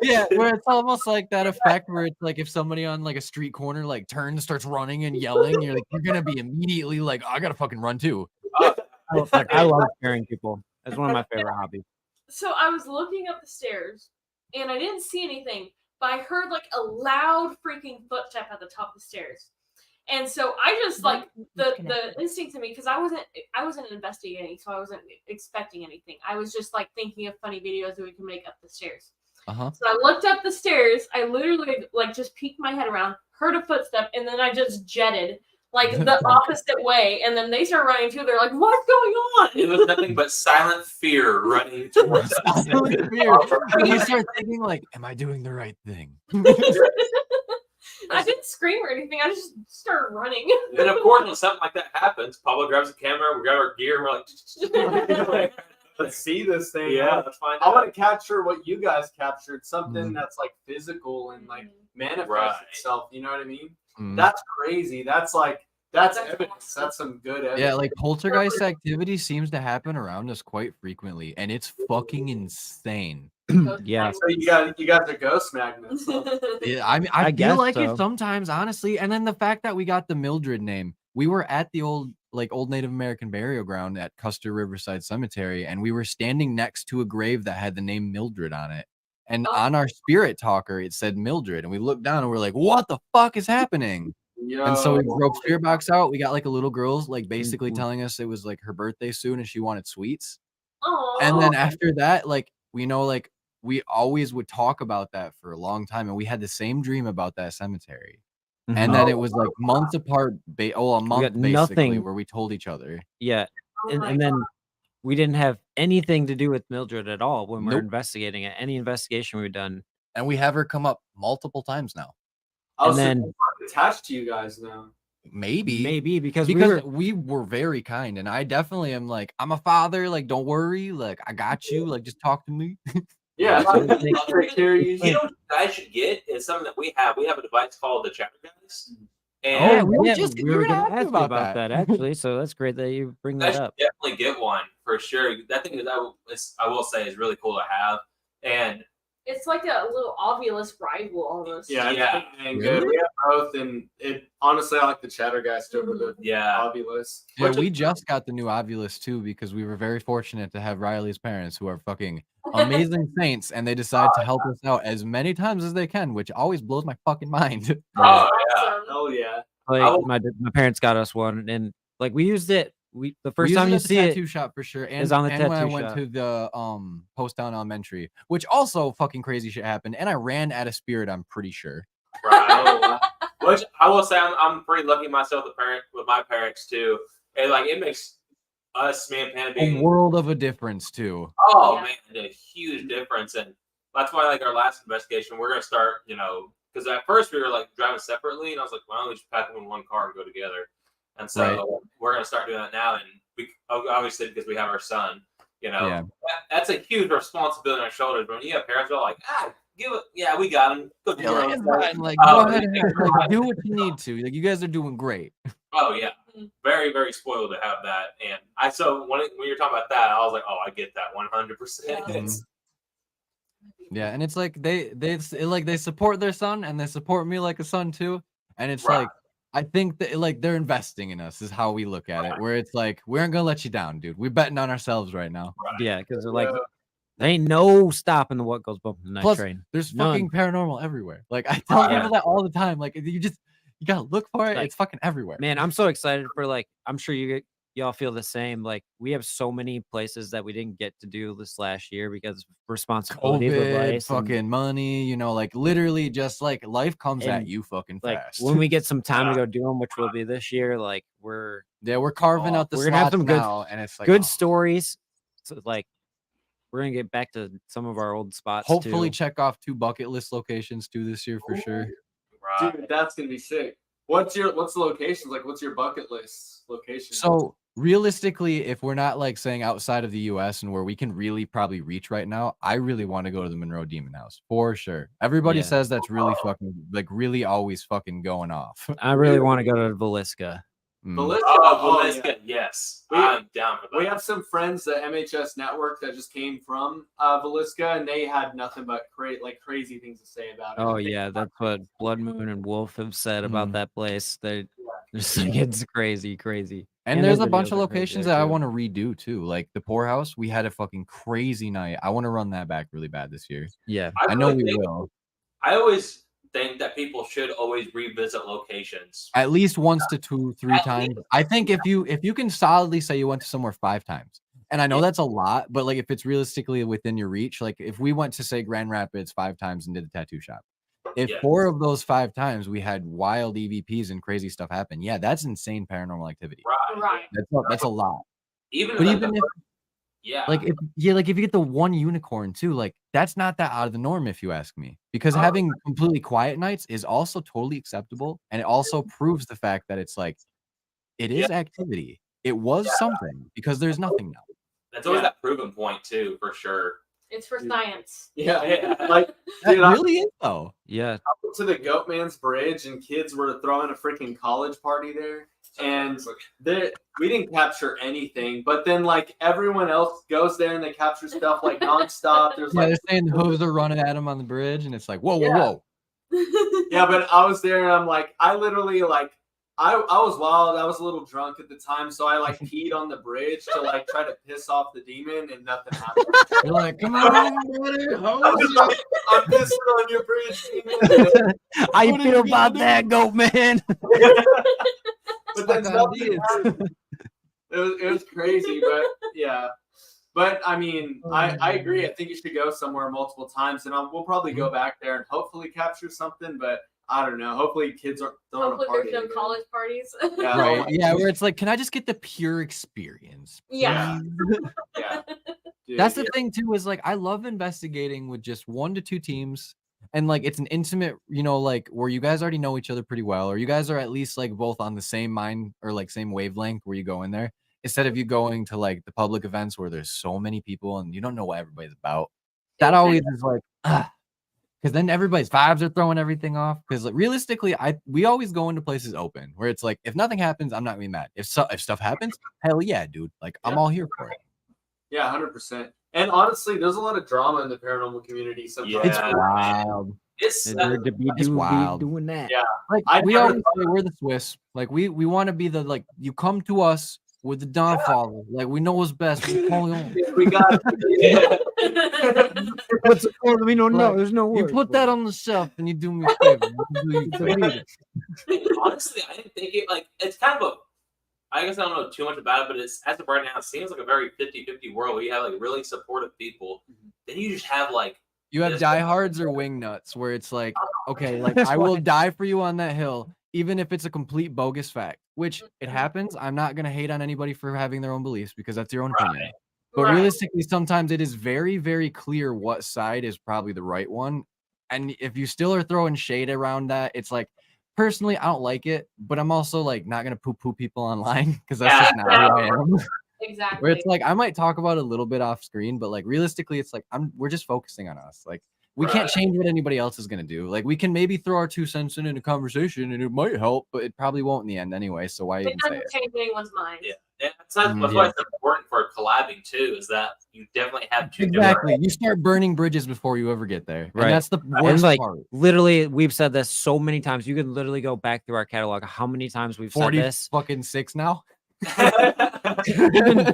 B: Yeah, where it's almost like that effect where it's like if somebody on like a street corner like turns, starts running and yelling, you're like, you're gonna be immediately like, I gotta fucking run too.
A: I love scaring people. That's one of my favorite hobbies.
C: So I was looking up the stairs, and I didn't see anything, but I heard like a loud freaking footstep at the top of the stairs. And so I just like the instinct to me, because I wasn't investigating, so I wasn't expecting anything. I was just like thinking of funny videos that we can make up the stairs.
B: Uh-huh.
C: So I looked up the stairs. I literally like just peeked my head around, heard a footstep, and then I just jetted like the opposite way. And then they start running too. They're like, "What's going on?"
E: It was nothing but silent fear running towards us.
B: You start thinking like, am I doing the right thing?
C: I didn't scream or anything. I just started running.
E: And of course, when something like that happens, Pablo grabs the camera, we grab our gear, and we're like,
F: Let's see this thing.
E: yeah, let's find
F: I
E: out.
F: want to capture what you guys captured, something
B: Mhm.
F: that's like physical and like manifest
E: Right.
F: itself. You know what I mean?
B: Mhm.
F: That's crazy. That's
C: That's
F: evidence.
C: awesome.
F: That's some good evidence.
B: Yeah, like poltergeist activity seems to happen around us quite frequently, and it's fucking insane.
A: Yeah.
F: So you guys are ghost magnets. Huh?
B: Yeah, I mean,
A: I
B: I feel
A: guess
B: like
A: so.
B: it sometimes, honestly. And then the fact that we got the Mildred name, we were at the old Native American burial ground at Custer Riverside Cemetery, and we were standing next to a grave that had the name Mildred on it. And
C: Oh.
B: on our spirit talker, it said Mildred, and we looked down and we're like, "What the fuck is happening?" And so we broke spirit box out. We got like a little girl's like basically
A: Mhm.
B: telling us it was like her birthday soon and she wanted sweets.
C: Aw.
B: And then after that, like we know, like we always would talk about that for a long time, and we had the same dream about that cemetery. And then it was like months apart, a month
A: got
B: basically,
A: nothing.
B: where we told each other.
A: Yeah.
C: Oh
A: And,
C: my
A: and then we didn't have anything to do with Mildred at all when we we're
B: Nope.
A: investigating it. Any investigation we've done.
B: And we have her come up multiple times now.
F: I was
A: and then-
F: attached to you guys now.
B: Maybe
A: because
B: we were very kind, and I definitely am like, I'm a father, like don't worry, like I got you, like just talk to me.
F: Yeah, I'll take care of you.
E: You know what you guys should get is something that we have. We have a device called the Chattergeist. And
B: Yeah, we were
A: yeah,
B: just
A: we were
B: gonna
A: gonna
B: ask you
A: ask you
B: about
A: about
B: that.
A: that actually. So that's great that you bring
E: I
A: that
E: should
A: up.
E: definitely get one for sure. That thing is, I will say, is really cool to have. And
C: It's like a little Ovilus rival almost.
F: Yeah,
E: Yeah.
F: and good.
B: Really?
F: We have both, and it honestly, I like the Chattergeist over the
E: Yeah.
F: Ovilus.
B: Yeah,
E: Which
B: we
E: is-
B: just got the new Ovilus too because we were very fortunate to have Riley's parents who are fucking amazing saints, and they decide to help us out as many times as they can, which always blows my fucking mind.
E: Oh, yeah.
C: Awesome.
F: Oh yeah.
A: Like my parents got us one, and like we used it. The first
B: We
A: time you
B: used it at
A: see
B: the
A: it,
B: tattoo shop for sure, and
A: is on the
B: and when I
A: tattoo
B: went
A: shop.
B: to the Post Town Elementary, which also fucking crazy shit happened, and I ran out of spirit. I'm pretty sure.
E: Right. Which I will say, I'm pretty lucky myself with my parents too, and like it makes us, me and Panda
B: A
E: being
B: world of a difference too.
E: oh
C: Yeah.
E: man, a huge difference, and that's why like our last investigation, we're gonna start, because at first we were like driving separately, and I was like, why don't we just pack them in one car and go together? And so
B: Right.
E: we're gonna start doing that now, and we obviously because we have our son,
B: Yeah.
E: that's a huge responsibility on our shoulders. But when you have parents who are like, we got him. Go do your own
B: It's
E: thing.
B: fine, like,
E: Oh,
B: go ahead
E: yeah.
B: and like, do what you need to. Like, you guys are doing great.
E: Oh yeah, very very spoiled to have that. And so when you're talking about that, I was like, oh, I get that 100%.
B: Mhm. Yeah, and it's like they support their son and they support me like a son too. And it's
E: Right.
B: like I think that like they're investing in us is how we look at it. Where it's like we aren't gonna let you down, dude. We're betting on ourselves right now.
A: Yeah, because like there ain't no stopping the What Goes Bump Night
B: Plus,
A: Train.
B: there's
A: None.
B: fucking paranormal everywhere. Like I tell
A: Yeah.
B: people that all the time. Like you gotta look for it.
A: Like,
B: It's fucking everywhere.
A: Man, I'm so excited for like I'm sure y'all feel the same. Like we have so many places that we didn't get to do this last year because of responsibility of
B: COVID,
A: life.
B: fucking money, like literally just like life comes at
A: And,
B: you fucking
A: like
B: fast.
A: when we get some time to go do them, which will be this year, like we're
B: carving out the
A: we're gonna have
B: slots
A: some good-
B: now, and it's like
A: good
B: oh.
A: stories. So like we're gonna get back to some of our old spots.
B: Hopefully
A: too.
B: check off 2 bucket list locations too this year for sure.
E: Right.
F: Dude, that's gonna be sick. What's the locations? Like, what's your bucket list location?
B: So realistically, if we're not like saying outside of the US and where we can really probably reach right now, I really want to go to the Monroe Demon House for sure. Everybody
A: Yeah.
B: says that's really fucking like really always fucking going off.
A: I really want to go to Villisca.
F: Velisca.
E: Oh,
F: yeah.
E: Velisca, yes.
F: We-
E: I'm down for that.
F: We have some friends, the MHS network, that just came from Velisca, and they had nothing but crazy things to say about it.
A: Oh yeah, that's what Blood Moon and Wolf have said about
B: Mhm.
A: that place. They're just like it's crazy.
B: And
A: And
B: there's
A: their
B: a bunch
A: videos
B: of
A: are crazy
B: locations
A: there,
B: that I
A: too.
B: want to redo too. Like the Poorhouse, we had a fucking crazy night. I want to run that back really bad this year.
A: Yeah.
B: I know
E: really
B: we
E: think-
B: will.
E: I always think that people should always revisit locations.
B: At least once to 2, 3
E: At
B: times. I think if you can solidly say you went to somewhere 5 times, and I know that's a lot, but like if it's realistically within your reach, like if we went to say Grand Rapids 5 times and did the tattoo shop, if
E: Yes.
B: 4 of those 5 times we had wild EVPs and crazy stuff happen, yeah, that's insane paranormal activity.
E: Right.
C: Right.
B: That's a lot.
E: Even
B: But
E: like
B: even
E: the-
B: if
E: yeah.
B: like if you get the one unicorn too, like that's not that out of the norm if you ask me. Because
E: Oh.
B: having completely quiet nights is also totally acceptable, and it also proves the fact that it's like it is activity. It was something because there's nothing now.
E: That's always that proven point too, for sure.
C: It's for science.
F: Yeah,
E: Yeah.
F: like
B: That
F: dude, I
B: really is though.
A: Yeah.
F: went to the Goatman's Bridge, and kids were throwing a freaking college party there, and we didn't capture anything. But then like everyone else goes there and they capture stuff like nonstop. There's
B: Yeah,
F: like
B: they're saying the hooves are running at him on the bridge, and it's like, whoa, whoa,
F: Yeah.
B: whoa.
F: yeah, but I was there and I'm like, I literally like I was wild. I was a little drunk at the time, so I like peed on the bridge to like try to piss off the demon, and nothing happened.
B: They're like, come on, everybody,
F: I
B: hose
F: was
B: ya."
F: like, I'm pissing on your bridge, demon.
A: How you
B: What are
A: feel
B: you
A: about
B: gonna
A: that, goat man?
F: But then
B: Stuck on
F: nothing
B: ideas.
F: happened. It was crazy, but yeah. But I mean, I agree. I think you should go somewhere multiple times, and we'll probably go back there and hopefully capture something. But I don't know. Hopefully, kids aren't throwing
C: Hopefully
F: a party.
C: there's no
F: again.
C: college parties.
F: Yeah,
B: Right.
F: oh my
B: Yeah,
F: gosh.
B: where it's like, can I just get the pure experience?
C: Yeah.
B: please?"
F: Yeah. Dude,
B: That's the
F: yeah.
B: thing too, is like I love investigating with just 1 to 2 teams. And like it's an intimate, like where you guys already know each other pretty well, or you guys are at least like both on the same mind or like same wavelength where you go in there. Instead of you going to like the public events where there's so many people and you don't know what everybody's about. That always is like, because then everybody's vibes are throwing everything off. Because like, realistically, we always go into places open where it's like, if nothing happens, I'm not gonna be mad. If stuff happens, hell yeah, dude. Like I'm all here for it.
F: Yeah, 100%. And honestly, there's a lot of drama in the paranormal community sometimes.
B: It's
E: Yeah.
B: wild.
E: It's
B: It's wild.
A: doing that.
F: Yeah.
B: Like
F: I
B: we
F: never
B: always say, we're the Swiss. Like we want to be the like you come to us with the downfall. Like we know what's best. We
F: We got
A: What's the code? We don't know.
B: Like,
A: There's no
B: you
A: word.
B: put that on the shelf and you do me a favor. You delete it.
E: honestly, I didn't think it like it's kind of a. I guess I don't know too much about it, but it's as of right now, it seems like a very 50-50 world where you have like really supportive people. Then you just have like
B: You have
E: Yes.
B: diehards or wingnuts where it's like, okay, like I will die for you on that hill, even if it's a complete bogus fact, which it happens. I'm not gonna hate on anybody for having their own beliefs because that's your own opinion. But
C: Right.
B: realistically, sometimes it is very, very clear what side is probably the right one. And if you still are throwing shade around that, it's like personally, I don't like it, but I'm also like not gonna poo-poo people online because that's just not who I am.
C: Exactly.
B: Where it's like I might talk about it a little bit off screen, but like realistically, it's like we're just focusing on us. Like we can't change what anybody else is gonna do. Like we can maybe throw our 2 cents in a conversation and it might help, but it probably won't in the end anyway. So why
C: It
B: even say
C: doesn't
B: it?
C: change anyone's mind.
E: Yeah. That's why it's important for collabing too. Is that you definitely have two
B: Exactly. You start burning bridges before you ever get there.
A: Right.
B: And that's the
A: And
B: worst
A: like
B: part.
A: literally, we've said this so many times. You can literally go back through our catalog. How many times we've said
B: 40
A: this?
B: fucking 6 now.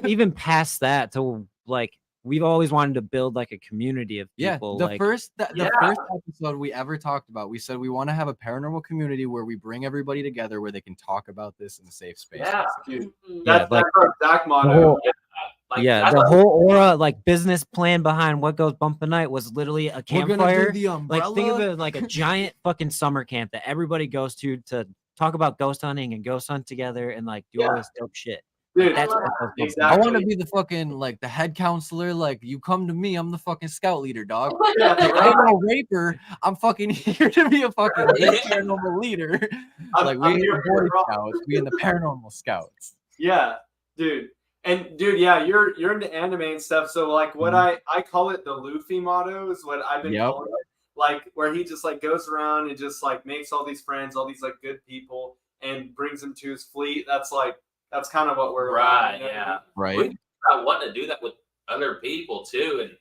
A: even past that, to like we've always wanted to build like a community of
B: Yeah,
A: people.
B: the
A: like
B: first
E: Yeah.
B: episode we ever talked about, we said we want to have a paranormal community where we bring everybody together where they can talk about this in a safe space.
E: Yeah.
F: Dude,
C: Mhm.
A: Yeah,
F: that's
A: like
F: our exact motto.
A: whole-
E: Like,
A: yeah,
E: that's
A: the
E: why-
A: whole aura, like business plan behind What Goes Bump Tonight was literally a
B: We're gonna
A: campfire.
B: do the umbrella.
A: Like think of it like a giant fucking summer camp that everybody goes to talk about ghost hunting and ghost hunt together and like do all this dope shit.
F: Dude,
A: That's
C: love
A: what What Goes Bump
F: exactly.
B: I
A: Tonight
B: want to
A: is.
B: be the fucking like the head counselor. Like you come to me, I'm the fucking scout leader, dog.
F: Yeah,
B: Like,
F: right.
B: I'm no raper. I'm fucking here to be a fucking
E: Yeah.
B: paranormal leader.
F: I'm
B: We ain't
F: here
B: the
F: for
B: Boy
F: the rock.
B: Scouts. We in the paranormal scouts.
F: Yeah, dude. And dude, yeah, you're into anime and stuff. So like what I call it the Luffy motto is what I've been
B: Yep.
F: calling it. Like where he just like goes around and just like makes all these friends, all these like good people and brings them to his fleet. That's kind of what we're
E: Right,
F: about, you know?
E: yeah.
B: Right.
E: We want to do that with other people too, and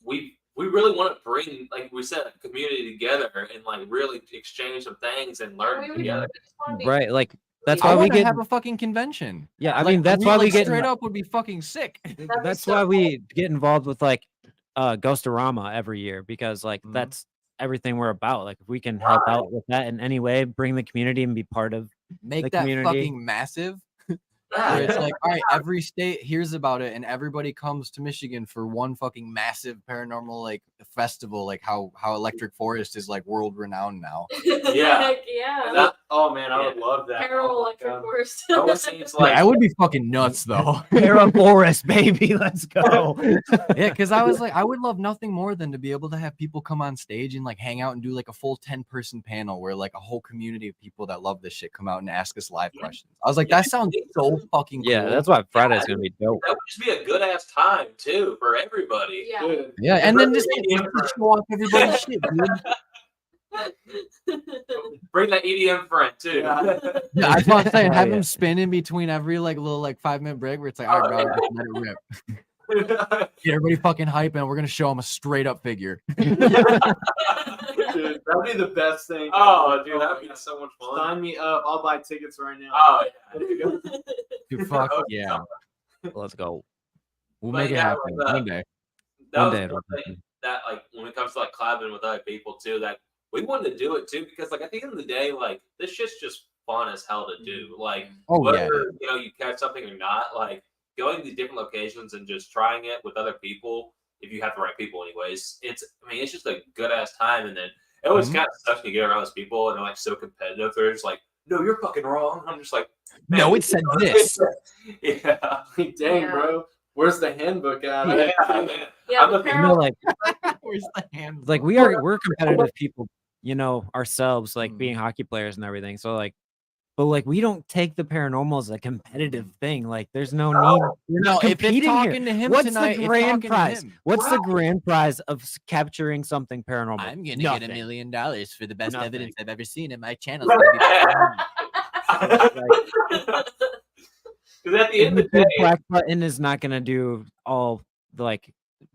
E: we really want to bring, like we said, a community together and like really exchange some things and learn
C: We
E: together.
C: just wanna be-
A: Right, like that's
B: I
A: why we
B: want to
A: get.
B: have a fucking convention.
A: Yeah, I
B: Like,
A: mean that's why we
B: like,
A: get.
B: straight up would be fucking sick.
A: That's
C: so
A: why we get involved with like Ghostorama every year because like
B: Mhm.
A: that's everything we're about. Like if we can help out with that in any way, bring the community and be part of
B: Make
A: the
B: that
A: community.
B: fucking massive. Where it's like, all right, every state hears about it, and everybody comes to Michigan for one fucking massive paranormal like festival, like how Electric Forest is like world renowned now.
E: Yeah.
C: Heck yeah.
F: That, oh man, I would love that.
C: Paranormal
F: Oh my
C: electric
F: God.
C: forest.
E: It almost seems
B: Like,
E: like
B: I would be fucking nuts though.
A: Para Forest, baby, let's go.
B: Yeah, because I was like, I would love nothing more than to be able to have people come on stage and like hang out and do like a full 10-person panel where like a whole community of people that love this shit come out and ask us live questions. I was like, that sounds so fucking cool.
A: Yeah, that's why Friday's gonna be dope.
E: that would just be a good ass time too for everybody.
C: Yeah.
F: Dude.
B: Yeah, and then just
E: EDM
B: show off everybody's shit, dude.
E: Bring that EDM friend too.
F: Yeah.
B: Yeah, I was about to say,
A: Hell
B: have
A: yeah.
B: him spin in between every like little like 5-minute break where it's like, all right, bro, just let it rip. Get everybody fucking hype, and we're gonna show him a straight up figure.
F: Dude, that'd be the best thing.
E: Oh, dude, that'd be so much fun.
F: Sign me up. I'll buy tickets right now.
E: Oh, yeah.
B: Dude, fuck
E: Oh,
B: yeah,
A: Let's go.
B: we'll
E: But
B: make it
E: yeah,
B: happen
E: like,
B: one day.
E: That
A: One
E: was
A: day
E: one
A: it'll
E: thing that like when it comes to like collabing with other people too, that we wanted to do it too because like at the end of the day, like this shit's just fun as hell to do. Like
B: Oh
E: whether
B: yeah,
E: you catch something or not, like going to these different locations and just trying it with other people, if you have the right people anyways, it's just a good ass time. And then it always
B: Mhm.
E: kind of sucks when you get around those people and they're like so competitive. They're just like, no, you're fucking wrong. I'm just like,
B: No, it said this.
E: Yeah.
F: Like, dang,
C: Yeah.
F: bro. Where's the handbook at?
E: Yeah, man.
C: Yeah,
E: I'm
C: the
E: looking-
A: You know, like
B: Where's the hand?
A: we're competitive people, you know, ourselves, like
B: Mm.
A: being hockey players and everything. So like, but like we don't take the paranormal as a competitive thing. Like there's no need. We're
B: No,
A: not
B: if it's
A: competing here.
B: talking to him
A: What's
B: tonight,
A: the
B: it's
A: grand
B: talking to
A: prize?
B: him.
A: What's the grand prize of capturing something paranormal?
B: I'm gonna
A: Nothing.
B: get $1 million for the best
A: Nothing.
B: evidence I've ever seen, and my channel's gonna be.
E: Because at the end of the
A: YouTube
E: day,
A: black button is not gonna do all the like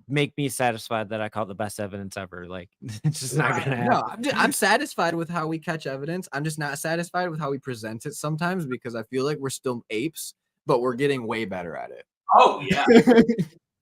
A: make me satisfied that I caught the best evidence ever. Like it's just not gonna happen.
B: No, I'm satisfied with how we catch evidence. I'm just not satisfied with how we present it sometimes because I feel like we're still apes, but we're getting way better at it.
E: Oh yeah.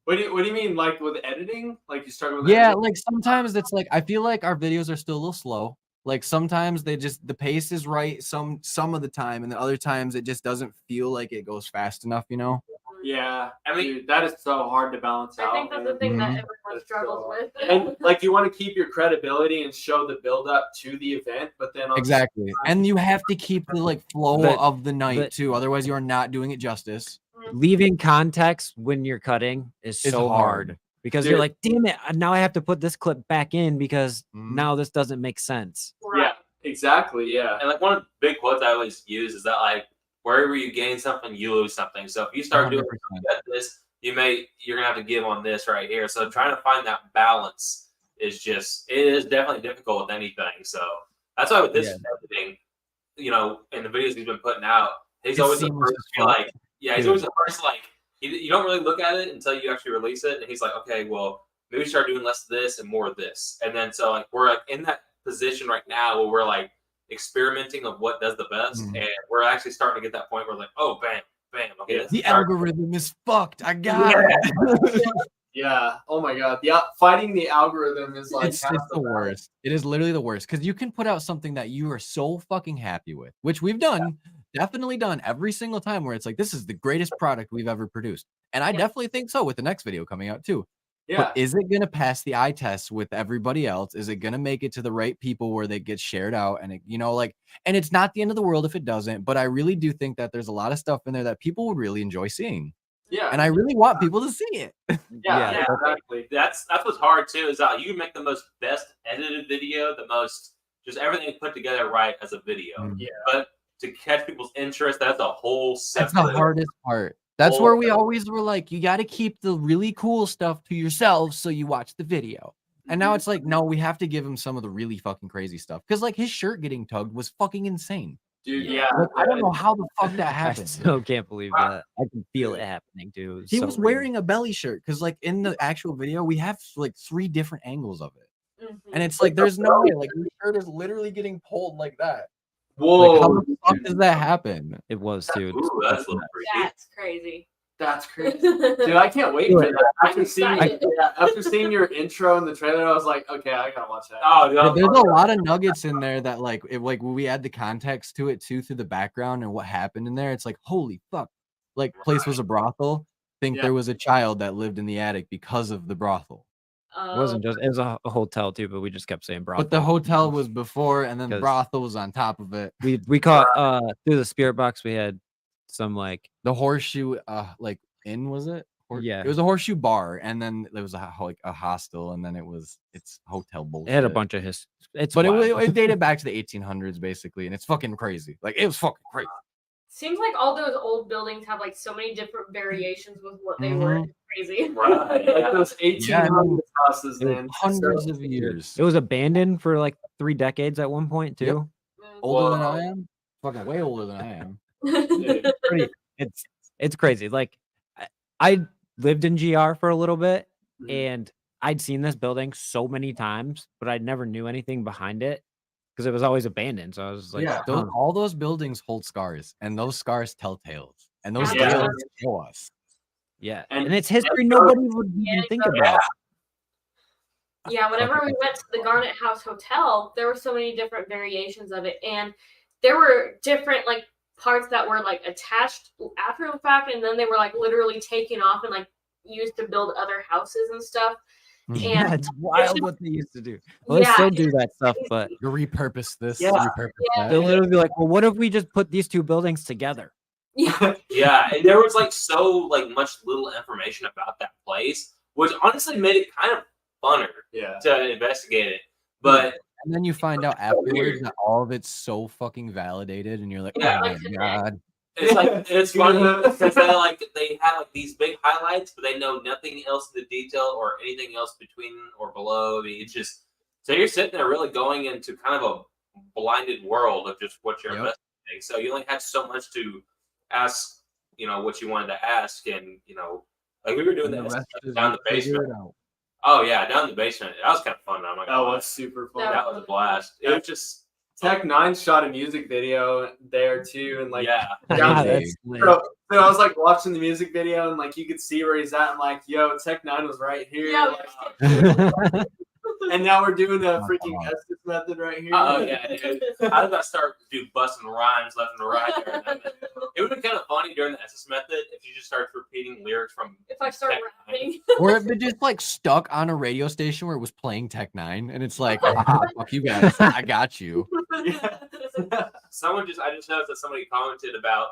F: What do you mean, like with editing? Like you struggle with
B: Yeah,
F: editing?
B: like sometimes it's like I feel like our videos are still a little slow. Like sometimes the pace is right some of the time, and then other times it just doesn't feel like it goes fast enough, you know?
F: Yeah,
E: I mean,
F: dude, that is so hard to balance out.
C: I think that's the
F: man.
C: thing that
B: Mhm.
C: everyone
F: That's
C: struggles
F: so-
C: with.
F: And like you want to keep your credibility and show the build up to the event, but then on
B: Exactly. And you have to keep the like flow
A: But-
B: of the night
A: but-
B: too. Otherwise you are not doing it justice.
A: Leaving context when you're cutting is
B: It's
A: so hard.
B: hard.
A: Because
F: Dude.
A: you're like, damn it, now I have to put this clip back in because
B: Mhm.
A: now this doesn't make sense.
F: Yeah, exactly. Yeah.
E: and like one of the big quotes I always use is that like wherever you gain something, you lose something. So if you start doing
B: 100%.
E: this, you're gonna have to give on this right here. So trying to find that balance it is definitely difficult with anything. So that's why with this editing, you know, in the videos he's been putting out, he's
B: It's
E: always the
B: seamless
E: first
B: as
E: to be
B: fuck.
E: like, yeah, he's always the first like you don't really look at it until you actually release it, and he's like, okay, well maybe start doing less of this and more of this, and then so like we're like in that position right now where we're like experimenting of what does the best, and we're actually starting to get that point where like, oh, bam, okay, this
B: The
E: is our-
B: algorithm is fucked. I got it.
F: Yeah. Oh my god. Yeah. Fighting the algorithm is like
B: It's the worst. It is literally the worst because you can put out something that you are so fucking happy with, which we've done, definitely done every single time where it's like, this is the greatest product we've ever produced. And I definitely think so with the next video coming out too.
F: Yeah.
B: But is it going to pass the eye test with everybody else? Is it going to make it to the right people where they get shared out? And, it, you know, like, and it's not the end of the world if it doesn't, but I really do think that there's a lot of stuff in there that people would really enjoy seeing.
F: Yeah.
B: And I really want people to see it.
F: Yeah. Exactly.
E: That's what's hard too, is that you can make the most best edited video, the most just everything put together right as a video.
F: Yeah.
E: But to catch people's interest, that's a whole
B: That's
E: separate.
B: the hardest part. That's where we always were like, you got to keep the really cool stuff to yourself so you watch the video. And now it's like, no, we have to give him some of the really fucking crazy stuff. Because like his shirt getting tugged was fucking insane.
F: Dude, yeah.
B: Like, I don't know how the fuck that
A: I
B: happened.
A: still can't believe that. I can feel it happening too. It's
B: He
A: so
B: was
A: real.
B: wearing a belly shirt because like in the actual video, we have like 3 different angles of it. And it's like, there's no way. Like your shirt is literally getting pulled like that.
F: Whoa.
B: Like, how the fuck does that happen?
A: It was, dude.
E: Ooh, that's a little freaky.
C: That's crazy.
F: That's crazy. Dude, I can't wait for that.
C: I'm excited.
F: After seeing your intro in the trailer, I was like, okay, I gotta watch that.
E: Oh, no,
B: There's a lot of nuggets in there that like when we add the context to it too through the background and what happened in there, it's like holy fuck. Like place was a brothel. Think
F: Yeah.
B: there was a child that lived in the attic because of the brothel.
A: It wasn't just, it was a hotel too, but we just kept saying brothel.
B: But the hotel was before and then the
A: 'Cause-
B: brothel was on top of it.
A: we caught through the spirit box, we had some like
B: The horseshoe like inn was it?
A: Yeah.
B: It was a horseshoe bar and then there was a hostel and then it's hotel bullshit.
A: it had a bunch of it's
B: But
A: wild.
B: it dated back to the 1800s basically and it's fucking crazy. Like it was fucking crazy.
C: Seems like all those old buildings have like so many different variations with what they were. It's crazy.
E: Right.
F: Like those 1800s houses,
A: It was
F: man.
B: Hundreds
F: So-
B: of years.
A: It was abandoned for like 3 decades at one point too.
B: Yep. Older than
F: Whoa.
B: I am? Fucking way older than I am.
A: Pretty, it's crazy. Like I lived in GR for a little bit and I'd seen this building so many times, but I never knew anything behind it because it was always abandoned. So I was like,
F: Yeah,
A: huh.
B: All those buildings hold scars, and those scars tell tales, and those
C: Yeah.
B: tales show us.
A: Yeah,
F: And-
A: and it's history nobody would even think about.
C: Yeah, whenever we went to the Garnet House Hotel, there were so many different variations of it, and there were different like parts that were like attached after the fact, and then they were like literally taken off and like used to build other houses and stuff.
A: Yeah,
C: And
A: it's wild what they used to do. Well, they
C: Yeah,
A: still do that stuff, but
B: You repurpose this,
F: Yeah.
B: repurpose
C: Yeah.
A: they'll
B: that.
A: literally be like, well, what if we just put these 2 buildings together?
C: yeah,
E: Yeah, and there was like so like much little information about that place, which honestly made it kind of funner
F: Yeah.
E: to investigate it. But
B: And then you find out afterwards that all of it's so fucking validated, and you're like,
E: Yeah.
B: oh my god.
E: it's like it's funny
F: Yeah.
E: because they have like these big highlights, but they know nothing else in the detail or anything else between or below. I mean, it's just so you're sitting there really going into kind of a blinded world of just what you're
B: Yep.
E: investigating. So you only had so much to ask, you know, what you wanted to ask, and you know, Like we were doing
B: And the
E: that
B: rest is
E: down the
B: you figure
E: basement.
B: it out.
E: Oh yeah, down in the basement. That was kind of fun. I'm like,
F: That was super fun.
C: That
E: that was a blast. It was just
F: Tech Nine shot a music video there too, and like
E: yeah.
F: Yeah,
A: That's lit.
F: so I was like watching the music video and like you could see where he's at. I'm like, yo, Tech Nine was right here.
C: Yeah,
F: like, and now we're doing a
B: Oh,
F: freaking
B: wow.
F: Estes method right here.
E: Oh yeah, dude. I was about to start busting rhymes left and right. It would be kind of funny during the SS method if you just started repeating lyrics from.
C: If I start
E: Tech Nine.
C: rapping.
B: Or if it just like stuck on a radio station where it was playing Tech Nine, and it's like, fuck you guys, I got you.
F: Yeah.
E: I just noticed that somebody commented about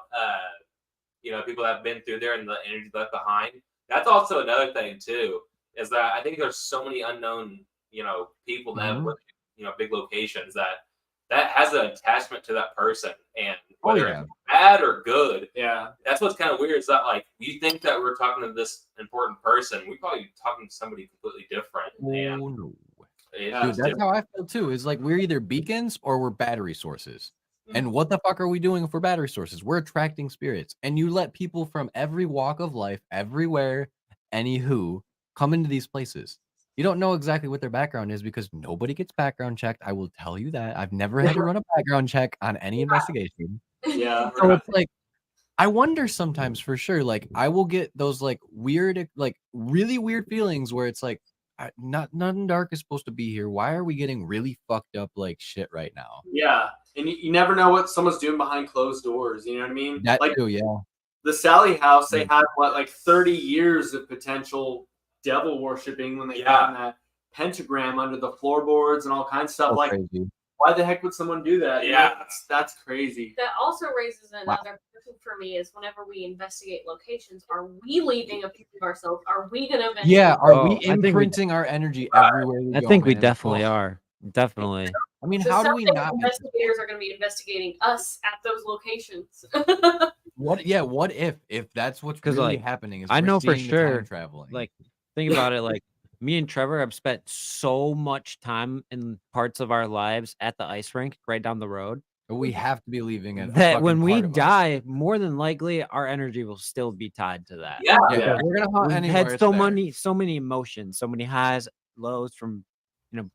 E: people that have been through there and the energy left behind. That's also another thing too, is that I think there's so many unknown people that have big locations that has an attachment to that person, and whether it's bad or good,
F: Yeah.
E: that's what's kind of weird. Is that like you think that we're talking to this important person, we probably talking to somebody completely different. And
B: Oh no.
E: it's
F: Dude,
E: just
B: That's
E: different.
B: how I feel too. Is like we're either beacons or we're battery sources. And what the fuck are we doing if we're battery sources? We're attracting spirits. And you let people from every walk of life, everywhere, anywho, come into these places. You don't know exactly what their background is because nobody gets background checked. I will tell you that. I've never had to run a background check on any investigation.
F: Yeah.
B: So it's like, I wonder sometimes for sure, like I will get those like weird, like really weird feelings where it's like, nothing dark is supposed to be here. Why are we getting really fucked up like shit right now?
F: Yeah. And you never know what someone's doing behind closed doors. You know what I mean?
B: That
F: like
B: too, yeah.
F: the Sally House, they had like 30 years of potential devil worshipping when they got in that pentagram under the floorboards and all kinds of stuff.
B: So
F: like,
B: crazy.
F: why the heck would someone do that? You know, that's crazy.
C: That also raises another question for me: is whenever we investigate locations, are we leaving a piece of ourselves? Are we gonna?
B: Yeah, are
A: Oh,
B: we
A: I think we-
B: imprinting our energy everywhere we
A: I
B: go,
A: think we
B: man?
A: definitely
B: Ugh.
A: are. Definitely.
B: I mean,
C: So
B: how do we
C: someday
B: not?
C: investigators are going to be investigating us at those locations.
B: What? Yeah. What if that's what's
A: 'Cause,
B: really
A: like,
B: happening? Is
A: I
B: we're
A: know for
B: seeing the time
A: sure,
B: traveling.
A: like, think about it. Like, me and Trevor have spent so much time in parts of our lives at the ice rink right down the road
B: we have to be leaving it.
A: that when we die, more than likely our energy will still be tied to that.
E: Yeah.
B: Yeah, we're gonna hunt
A: We've
B: anywhere.
A: had
B: it's
A: so
B: there.
A: many emotions, so many highs, lows from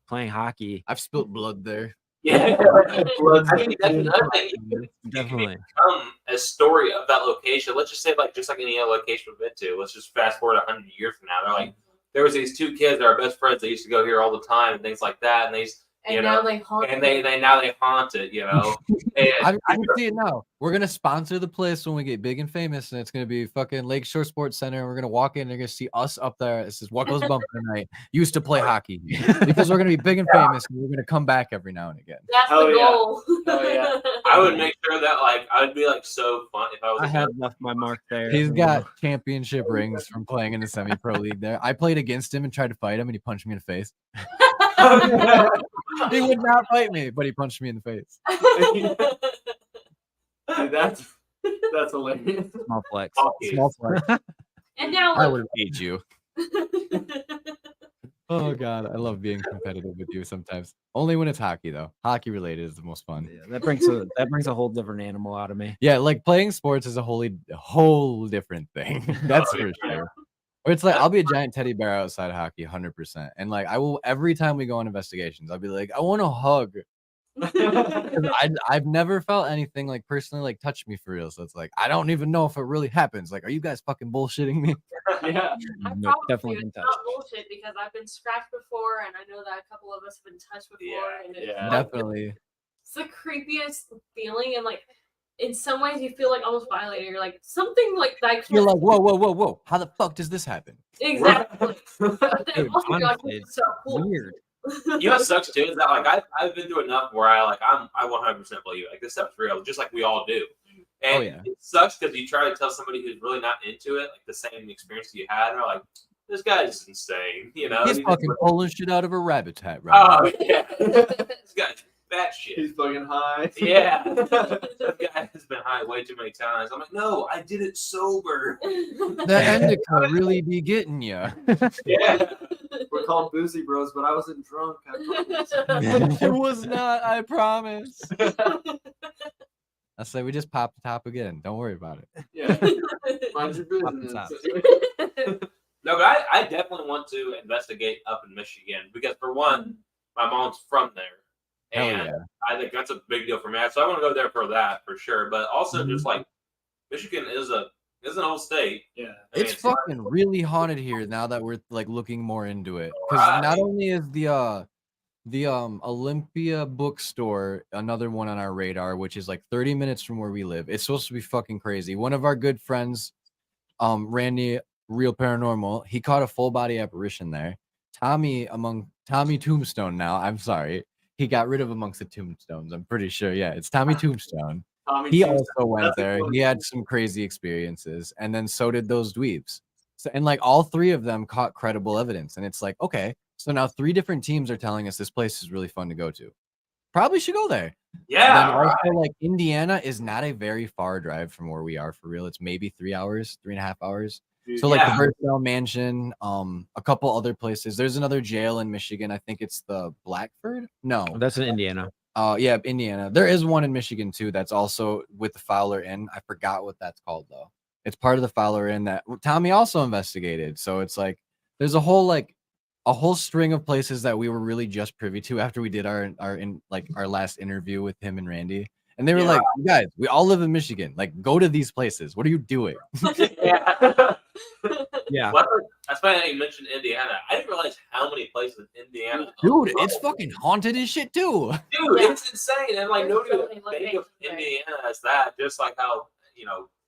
A: playing hockey.
B: I've spilt blood there.
E: Yeah. I think that's another thing. It can
A: Definitely.
E: become a story of that location. Let's just say, like, just like any other location we've been to. Let's just fast forward 100 years from now. They're like, there was these two kids that are best friends. They used to go here all the time and things like that. And they,
C: And now they haunt.
E: and they haunt it. And
B: I can see it now. We're gonna sponsor the place when we get big and famous, and it's gonna be fucking Lakeshore Sports Center. And we're gonna walk in, and they're gonna see us up there. It says "What Goes Bump tonight." Used to play hockey because we're gonna be big and famous, and we're gonna come back every now and again.
C: That's
F: Hell
C: the
F: yeah.
C: goal.
F: Hell yeah.
E: I would make sure that, like, I would be like so fun if I was.
A: I have left my mark there.
B: He's got championship rings from playing in the semi-pro league. There, I played against him and tried to fight him, and he punched me in the face. He would not fight me, but he punched me in the face.
F: Dude, that's hilarious.
A: Small flex.
B: Small fight.
C: And now
B: I would beat you. Oh god, I love being competitive with you sometimes. Only when it's hockey though. Hockey related is the most fun.
A: Yeah, that brings a whole different animal out of me.
B: Yeah, like playing sports is a whole different thing. That's for sure. Or it's like I'll be a giant teddy bear outside of hockey 100%. And like I will every time we go on investigations, I'll be like, I want a hug. 'Cause I've never felt anything like personally like touch me for real. So it's like I don't even know if it really happens. Like, are you guys fucking bullshitting me?
F: Yeah.
C: I
A: No,
C: probably
A: definitely
C: it's
A: been
C: not
A: touched.
C: bullshit because I've been scratched before, and I know that a couple of us have been touched before.
E: Yeah,
C: and it's
F: yeah.
C: like
B: Definitely.
C: it's the creepiest feeling, and like in some ways you feel like almost violated. You're like something like that.
B: You're like, whoa. How the fuck does this happen?
C: Exactly. But then
A: Dude,
C: also you're like,
A: honestly,
C: this is so cool.
A: Weird.
E: You know what sucks too is that, like, I've been through enough where I 100% believe it. Like, this stuff's real, just like we all do. And
B: Oh, yeah.
E: it sucks because you try to tell somebody who's really not into it, like the same experience you had, and they're like, this guy's insane,
B: He's
E: He
B: fucking
E: just-
B: pulling shit out of a rabbit's hat right now.
E: Oh yeah, this guy's fat shit.
F: He's fucking high.
E: Yeah, that guy has been high way too many times. I'm like, no, I did it sober.
B: That indica really be getting you.
E: Yeah,
F: We're called Boozy Bros, but I wasn't drunk. I promise.
B: It was not, I promise. I say we just pop the top again. Don't worry about it.
F: Yeah. Mind your
A: Pop the
F: business.
A: top.
E: No, but I definitely want to investigate up in Michigan because for one, my mom's from there,
B: Hell
E: and
B: yeah.
E: I think that's a big deal for me. So I want to go there for that for sure. But also just like Michigan is an old state.
F: Yeah.
E: I mean,
B: It's fucking really haunted here now that we're like looking more into it. Because
E: Right.
B: not only is the Olympia bookstore another one on our radar, which is like 30 minutes from where we live. It's supposed to be fucking crazy. One of our good friends, Randy Real Paranormal, he caught a full body apparition there. Tommy Tombstone now. I'm sorry. He got rid of amongst the tombstones. I'm pretty sure. Yeah, it's Tommy Tombstone. He also went there. He had some crazy experiences, and then so did those dweebs. So, and like all three of them caught credible evidence, and it's like, okay, so now 3 different teams are telling us this place is really fun to go to. Probably should go there.
E: yeah,
B: Then also, like Indiana is not a very far drive from where we are for real. It's maybe 3 hours, 3.5 hours. So like the Birdsdale Mansion, a couple other places. There's another jail in Michigan. I think it's the Blackford. No,
A: That's in Indiana.
B: yeah, Indiana. There is one in Michigan too. That's also with the Fowler Inn. I forgot what that's called though. It's part of the Fowler Inn that Tommy also investigated. So it's like there's a whole string of places that we were really just privy to after we did our last interview with him and Randy. And they were like, "You guys, we all live in Michigan. Like, go to these places. What are you doing?"
E: yeah.
A: Yeah.
E: That's why you mentioned Indiana. I didn't realize how many places in Indiana.
B: Dude, it's fucking haunted as shit too.
E: Dude,
C: Yeah.
E: it's insane. And like
C: There's
E: nobody
C: so
E: would
C: many
E: think of
C: locations, right?
E: Indiana as that. Just like how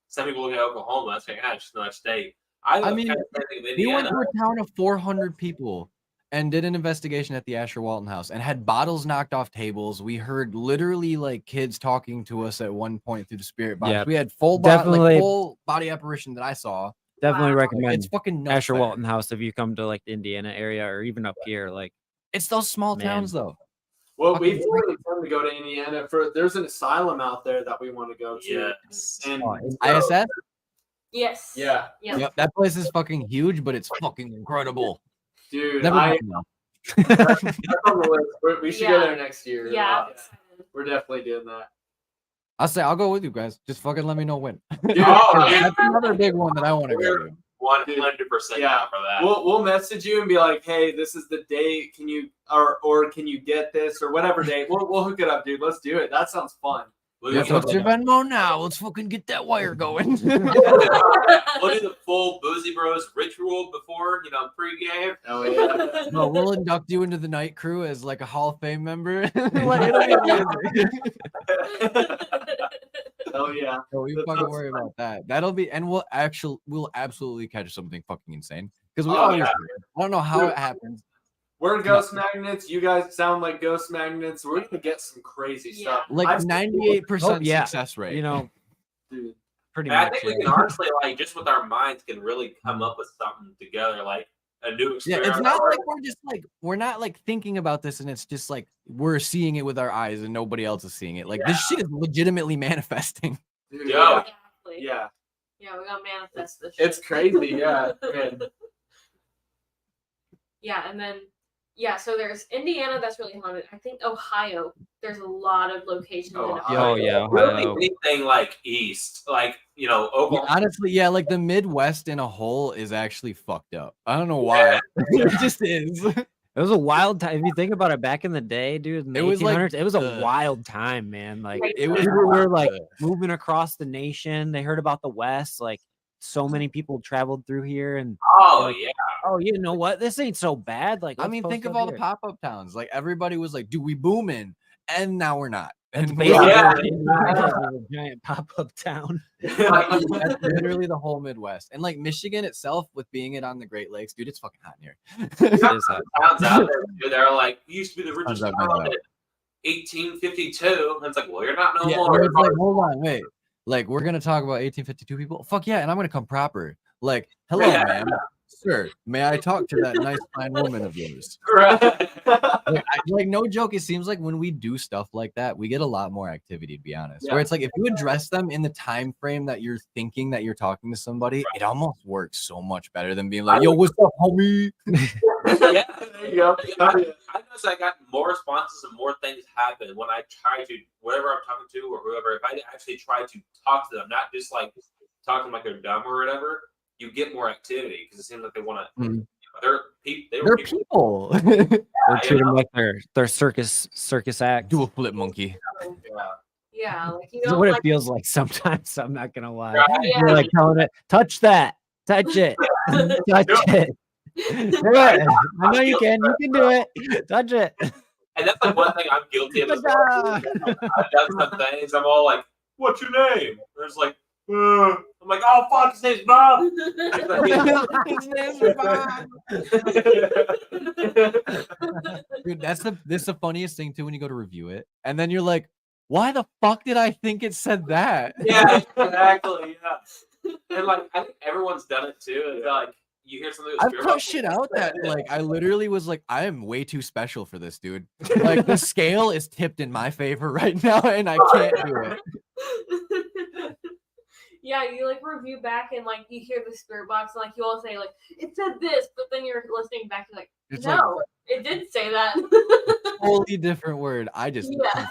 E: some people look at Oklahoma. That's like it's just another state.
B: I mean,
E: kind of think of
B: We
E: Indiana.
B: went to a town of 400 people and did an investigation at the Asher Walton house and had bottles knocked off tables. We heard literally like kids talking to us at one point through the spirit box.
A: Yeah,
B: We had full body apparition that I saw.
A: Definitely
C: Wow.
A: recommend
B: It's fucking nuts
A: Asher
B: there.
A: Walton House if you come to like the Indiana area or even up here. Like,
B: It's those small
A: Man.
B: towns though.
F: Well, we
B: Fucking
F: fully intend to go to Indiana. There's an asylum out there that we want to go to.
E: Yes.
F: And
B: ISS?
C: Yes.
F: yeah,
C: Yeah.
B: Yep, that place is fucking huge, but it's fucking incredible.
F: dude,
B: Never
F: I
B: been, though.
F: that's on the list. We should go
C: Yeah.
F: there next year.
C: Yeah.
F: We're definitely doing that.
B: I'll say I'll go with you guys. Just fucking let me know when.
F: Dude,
B: That's another big one that I want to go to.
E: 100%
F: Yeah.
E: down for that.
F: we'll message you and be like, hey, this is the date. Can you or can you get this or whatever date? We'll hook it up, dude. Let's do it. That sounds fun.
E: We'll
B: Yeah,
E: do
B: what's your Venmo now? Let's fucking get that wire going.
E: we'll do the full Boozy Bros ritual before, pregame.
F: Oh yeah.
B: No, we'll induct you into the night crew as like a Hall of Fame member. Like, it'll be amazing.
F: Oh yeah.
B: No, we
F: That
B: fucking
F: sounds
B: worry
F: fun.
B: about that. That'll be, and we'll absolutely catch something fucking insane because we
E: Oh,
B: always
E: yeah.
B: do. I don't know how it happens.
F: We're ghost magnets. You guys sound like ghost magnets. We're gonna get some crazy
C: Yeah.
F: stuff.
B: Like
F: I've seen
B: 98%
A: yeah.
B: success rate.
A: you know,
F: dude.
A: pretty
E: And I
A: much.
E: think we
A: yeah.
E: can honestly, like, just with our minds, can really come up with something together, like a new
B: Yeah,
E: experience.
B: it's not like we're not like thinking about this and it's just like we're seeing it with our eyes and nobody else is seeing it. Like this shit is legitimately manifesting.
F: Dude,
E: Yo.
C: Exactly.
F: yeah.
C: Yeah, we gotta manifest this.
F: It's
C: shit.
F: crazy. Yeah. Man.
C: Yeah, and then so there's Indiana that's really haunted. I think Ohio, there's a lot of locations in Ohio.
A: Oh, yeah,
E: Really
A: Ohio.
E: anything like East, like
B: Yeah,
E: Oklahoma.
B: honestly, yeah, like the Midwest in a whole is actually fucked up. I don't know why. It just is.
A: It was a wild time. If you think about it, back in the day, dude, in the
B: It was like
A: 1800s, it was a
B: the-
A: wild time, man. Like,
C: Right.
B: It was
A: people were like
B: wild.
A: moving across the nation. They heard about the West. Like, so many people traveled through here, and
E: Oh
A: like,
E: yeah,
A: oh, you know what? This ain't so bad. Like,
B: I
A: let's
B: mean,
A: post
B: think of
A: up
B: all the
A: here.
B: pop-up towns. Like everybody was like, "Dude, we booming," and now we're not.
A: That's
B: And
A: basically
E: Yeah.
A: what Indiana is, a giant pop-up town.
B: that's literally the whole Midwest. And like Michigan itself, with being it on the Great Lakes, dude, it's fucking hot in here.
A: It is hot.
E: towns out there, dude, they're like, you used to be the richest
B: Towns
E: town
B: out
E: in 1852. And it's like, well, you're not no
B: Yeah,
E: more.
B: where it's like, hold on, wait. Like, we're gonna talk about 1852 people? Fuck yeah, and I'm gonna come proper. Like, hello,
E: Yeah.
B: ma'am. Sir, may I talk to that nice fine woman of yours?
E: Right.
B: Like, no joke, it seems like when we do stuff like that, we get a lot more activity, to be honest.
F: Yeah.
B: Where it's like if you address them in the time frame that you're thinking that you're talking to somebody, it almost works so much better than being like, yo, what's up, homie?
E: Yeah,
F: There you go.
E: I noticed I got more responses and more things happen when I try to, whatever I'm talking to or whoever, if I actually try to talk to them, not just like talk to them like they're dumb or whatever, you get more activity because it seems like they want to.
B: Mhm.
E: They're
B: They're people.
A: They treat them like their circus act.
B: Do a flip monkey.
C: Yeah, like you
A: This is
C: know,
A: what
C: like
A: it feels like sometimes. I'm not gonna lie.
E: Right.
C: Yeah.
A: You're like telling it, touch that, touch it, touch it. Do it. I know you can. You can do it. Touch it.
E: And that's like one thing I'm guilty of. As well.
A: Ta-da.
E: I've done some things. I'm all like, "What's your name?" There's like, I'm like, "Oh fuck, his name's Bob."
B: His name's Bob. Dude, this is the funniest thing too when you go to review it, and then you're like, why the fuck did I think it said that?
E: Yeah, exactly. Yeah, and like I think everyone's done it too. It's like you hear something.
B: I've put shit out that like I literally was like, I am way too special for this, dude. Like the scale is tipped in my favor right now, and I can't do it.
C: Yeah, you like review back and like you hear the spirit box and like you all say like it said this, but then you're listening back and like
B: It's
C: no, it did say that.
B: Totally different word. I just
C: Yeah.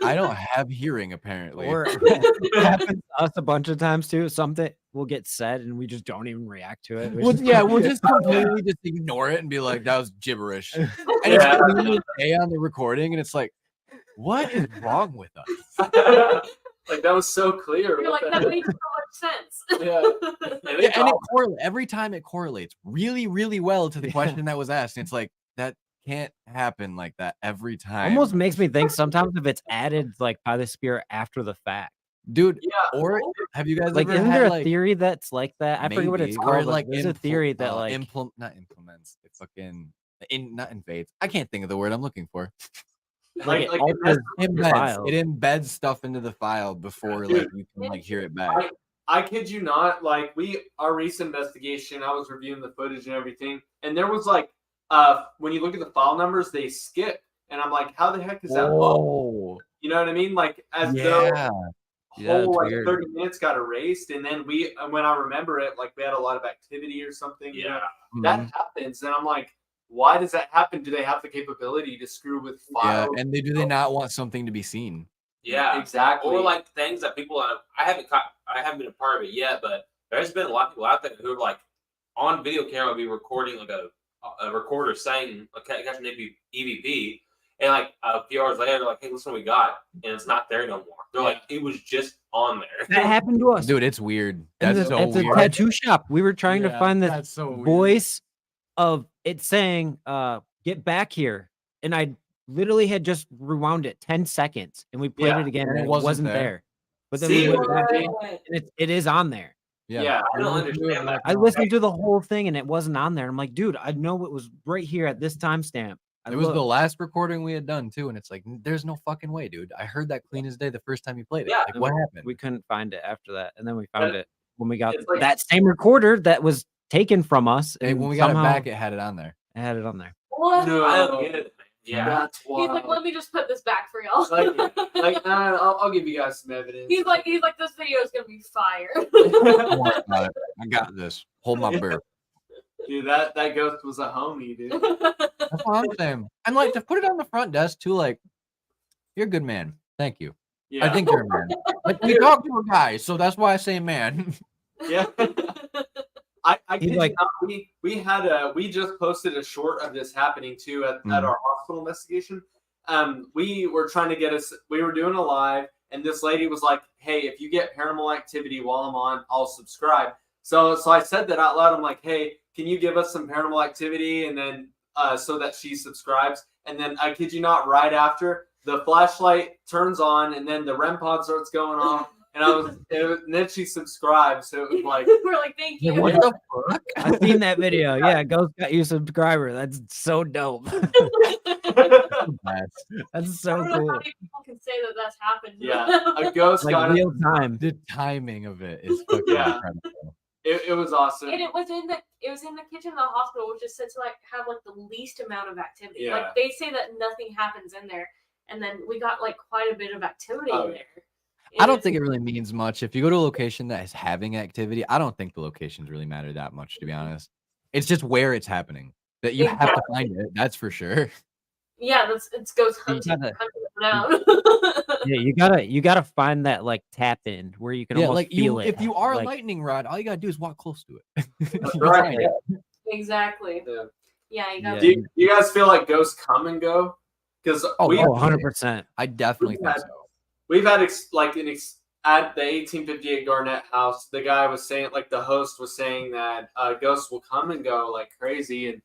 B: I don't have hearing apparently.
A: Or it happens to us a bunch of times too. Something will get said and we just don't even react to it. We
B: Well,
A: just-
B: yeah, we'll just completely just ignore it and be like, that was gibberish. And
E: Yeah.
B: it's clearly say on the recording, and it's like, what is wrong with us?
F: Like that was so clear.
C: You're
F: What
C: like
F: the
C: that makes so much sense.
F: Yeah.
E: And
B: Yeah, and it every time it correlates really, really well to the
A: Yeah.
B: question that was asked. It's like that can't happen like that every time.
A: almost makes me think sometimes if it's added like by the spirit after the fact.
B: dude.
F: Yeah.
B: Or have you guys
A: Like,
B: ever
A: isn't
B: had
A: there a
B: like
A: theory that's like that? I forget what it's
B: maybe, or
A: called. Like, there's a theory that like
B: not implements. It fucking not invades. I can't think of the word I'm looking for.
A: like it
F: like
A: alters your
B: Embeds.
A: file.
B: It embeds stuff into the file before like you can like hear it back.
F: I kid you not, like our recent investigation, I was reviewing the footage and everything, and there was like when you look at the file numbers, they skip. And I'm like, how the heck is that possible?
B: Oh,
F: You know what I mean? Like as
B: yeah.
F: though
A: Yeah, it's
F: whole like
A: weird.
F: 30 minutes got erased, and then when I remember it, like we had a lot of activity or something. you know,
E: yeah,
F: that
B: Mhm.
F: happens, and I'm like, why does that happen? Do they have the capability to screw with
B: Yeah,
F: files?
B: and do they not want something to be seen?
E: yeah.
F: Exactly.
E: Or like things that people I haven't been a part of it yet, but there's been a lot of people out there who are like on video camera be recording like a recorder saying catch an EVP, and like a few hours later they're like, hey, listen what we got, and it's not there no more. They're like, it was just on there.
A: That happened to us.
B: Dude, it's weird.
A: And
B: That's so
A: at the
B: weird.
A: tattoo shop. We were trying to
B: Yeah,
A: find this
B: that's so weird.
A: voice of it saying, get back here. And I literally had just rewound it 10 seconds and we played
F: Yeah,
A: it again
B: and
A: and
B: it
A: it
B: wasn't
A: wasn't
B: there.
A: there. But then
F: See,
A: we went back
C: Right.
A: and it is on there.
F: Yeah.
E: I don't understand that.
A: I listened to the whole thing and it wasn't on there. I'm like, dude, I know it was right here at this timestamp.
B: It was the last recording we had done too, and it's like, there's no fucking way, dude. I heard that clean as day the first time you played it.
E: Yeah.
B: Like, what happened?
A: We couldn't find it after that. And then we found it when we got
F: It's like-
A: that same recorder that was taken from us.
B: Hey,
A: And
B: when we got it
A: somehow
B: back, it had it on there.
A: I had it on there.
C: What?
F: No.
E: I don't get it. Yeah.
F: That's
C: He's
F: wild.
C: like, let me just put this back for y'all.
F: like I'll give you guys some evidence.
C: he's like, this video is gonna be fire.
B: Don't worry about it. I got this. Hold my beer.
F: Dude, that ghost was a homie, dude.
B: That's what I'm saying. And like to put it on the front desk too, like, you're a good man. Thank you.
F: Yeah.
B: I think you're a man. Like we talk to a guy, so that's why I say man.
F: Yeah. I
A: He's
F: kid
A: like-
F: you not, we just posted a short of this happening too at
B: Mhm.
F: our hospital investigation. We were trying to get we were doing a live, and this lady was like, hey, if you get paranormal activity while I'm on, I'll subscribe. So I said that out loud. I'm like, hey, can you give us some paranormal activity? And then so that she subscribes. And then I kid you not, right after the flashlight turns on and then the REM pod starts going off. And and then she subscribed. So it was like,
C: We're like, thank
A: Like,
C: you.
A: what the fuck? I've seen that video. Yeah, Ghost got you a subscriber. That's so dope. That's so
C: I don't know
A: cool.
C: how many people can say that that's happened.
F: yeah, a ghost
A: Like
F: got
A: real time.
B: The timing of it is fucking
F: Yeah.
B: incredible.
F: It was awesome.
C: And it was in the kitchen of the hospital, which is said to like have like the least amount of activity.
F: Yeah.
C: Like they say that nothing happens in there, and then we got like quite a bit of activity in there.
B: I don't think it really means much. If you go to a location that is having activity, I don't think the locations really matter that much, to be honest. It's just where it's happening that you have to find it. That's for sure.
C: Yeah, it's ghost hunting.
A: Yeah, you gotta find that like tap in where you can almost
B: like
A: feel it.
B: If you are
A: like,
B: a lightning rod, all you gotta do is walk close to it.
F: Right.
C: Exactly.
F: Yeah.
C: You got.
F: Do you guys feel like ghosts come and go? Because
A: 100%.
B: I definitely think so.
F: We've had at the 1858 Garnett House, the guy was saying, like the host was saying that ghosts will come and go like crazy, and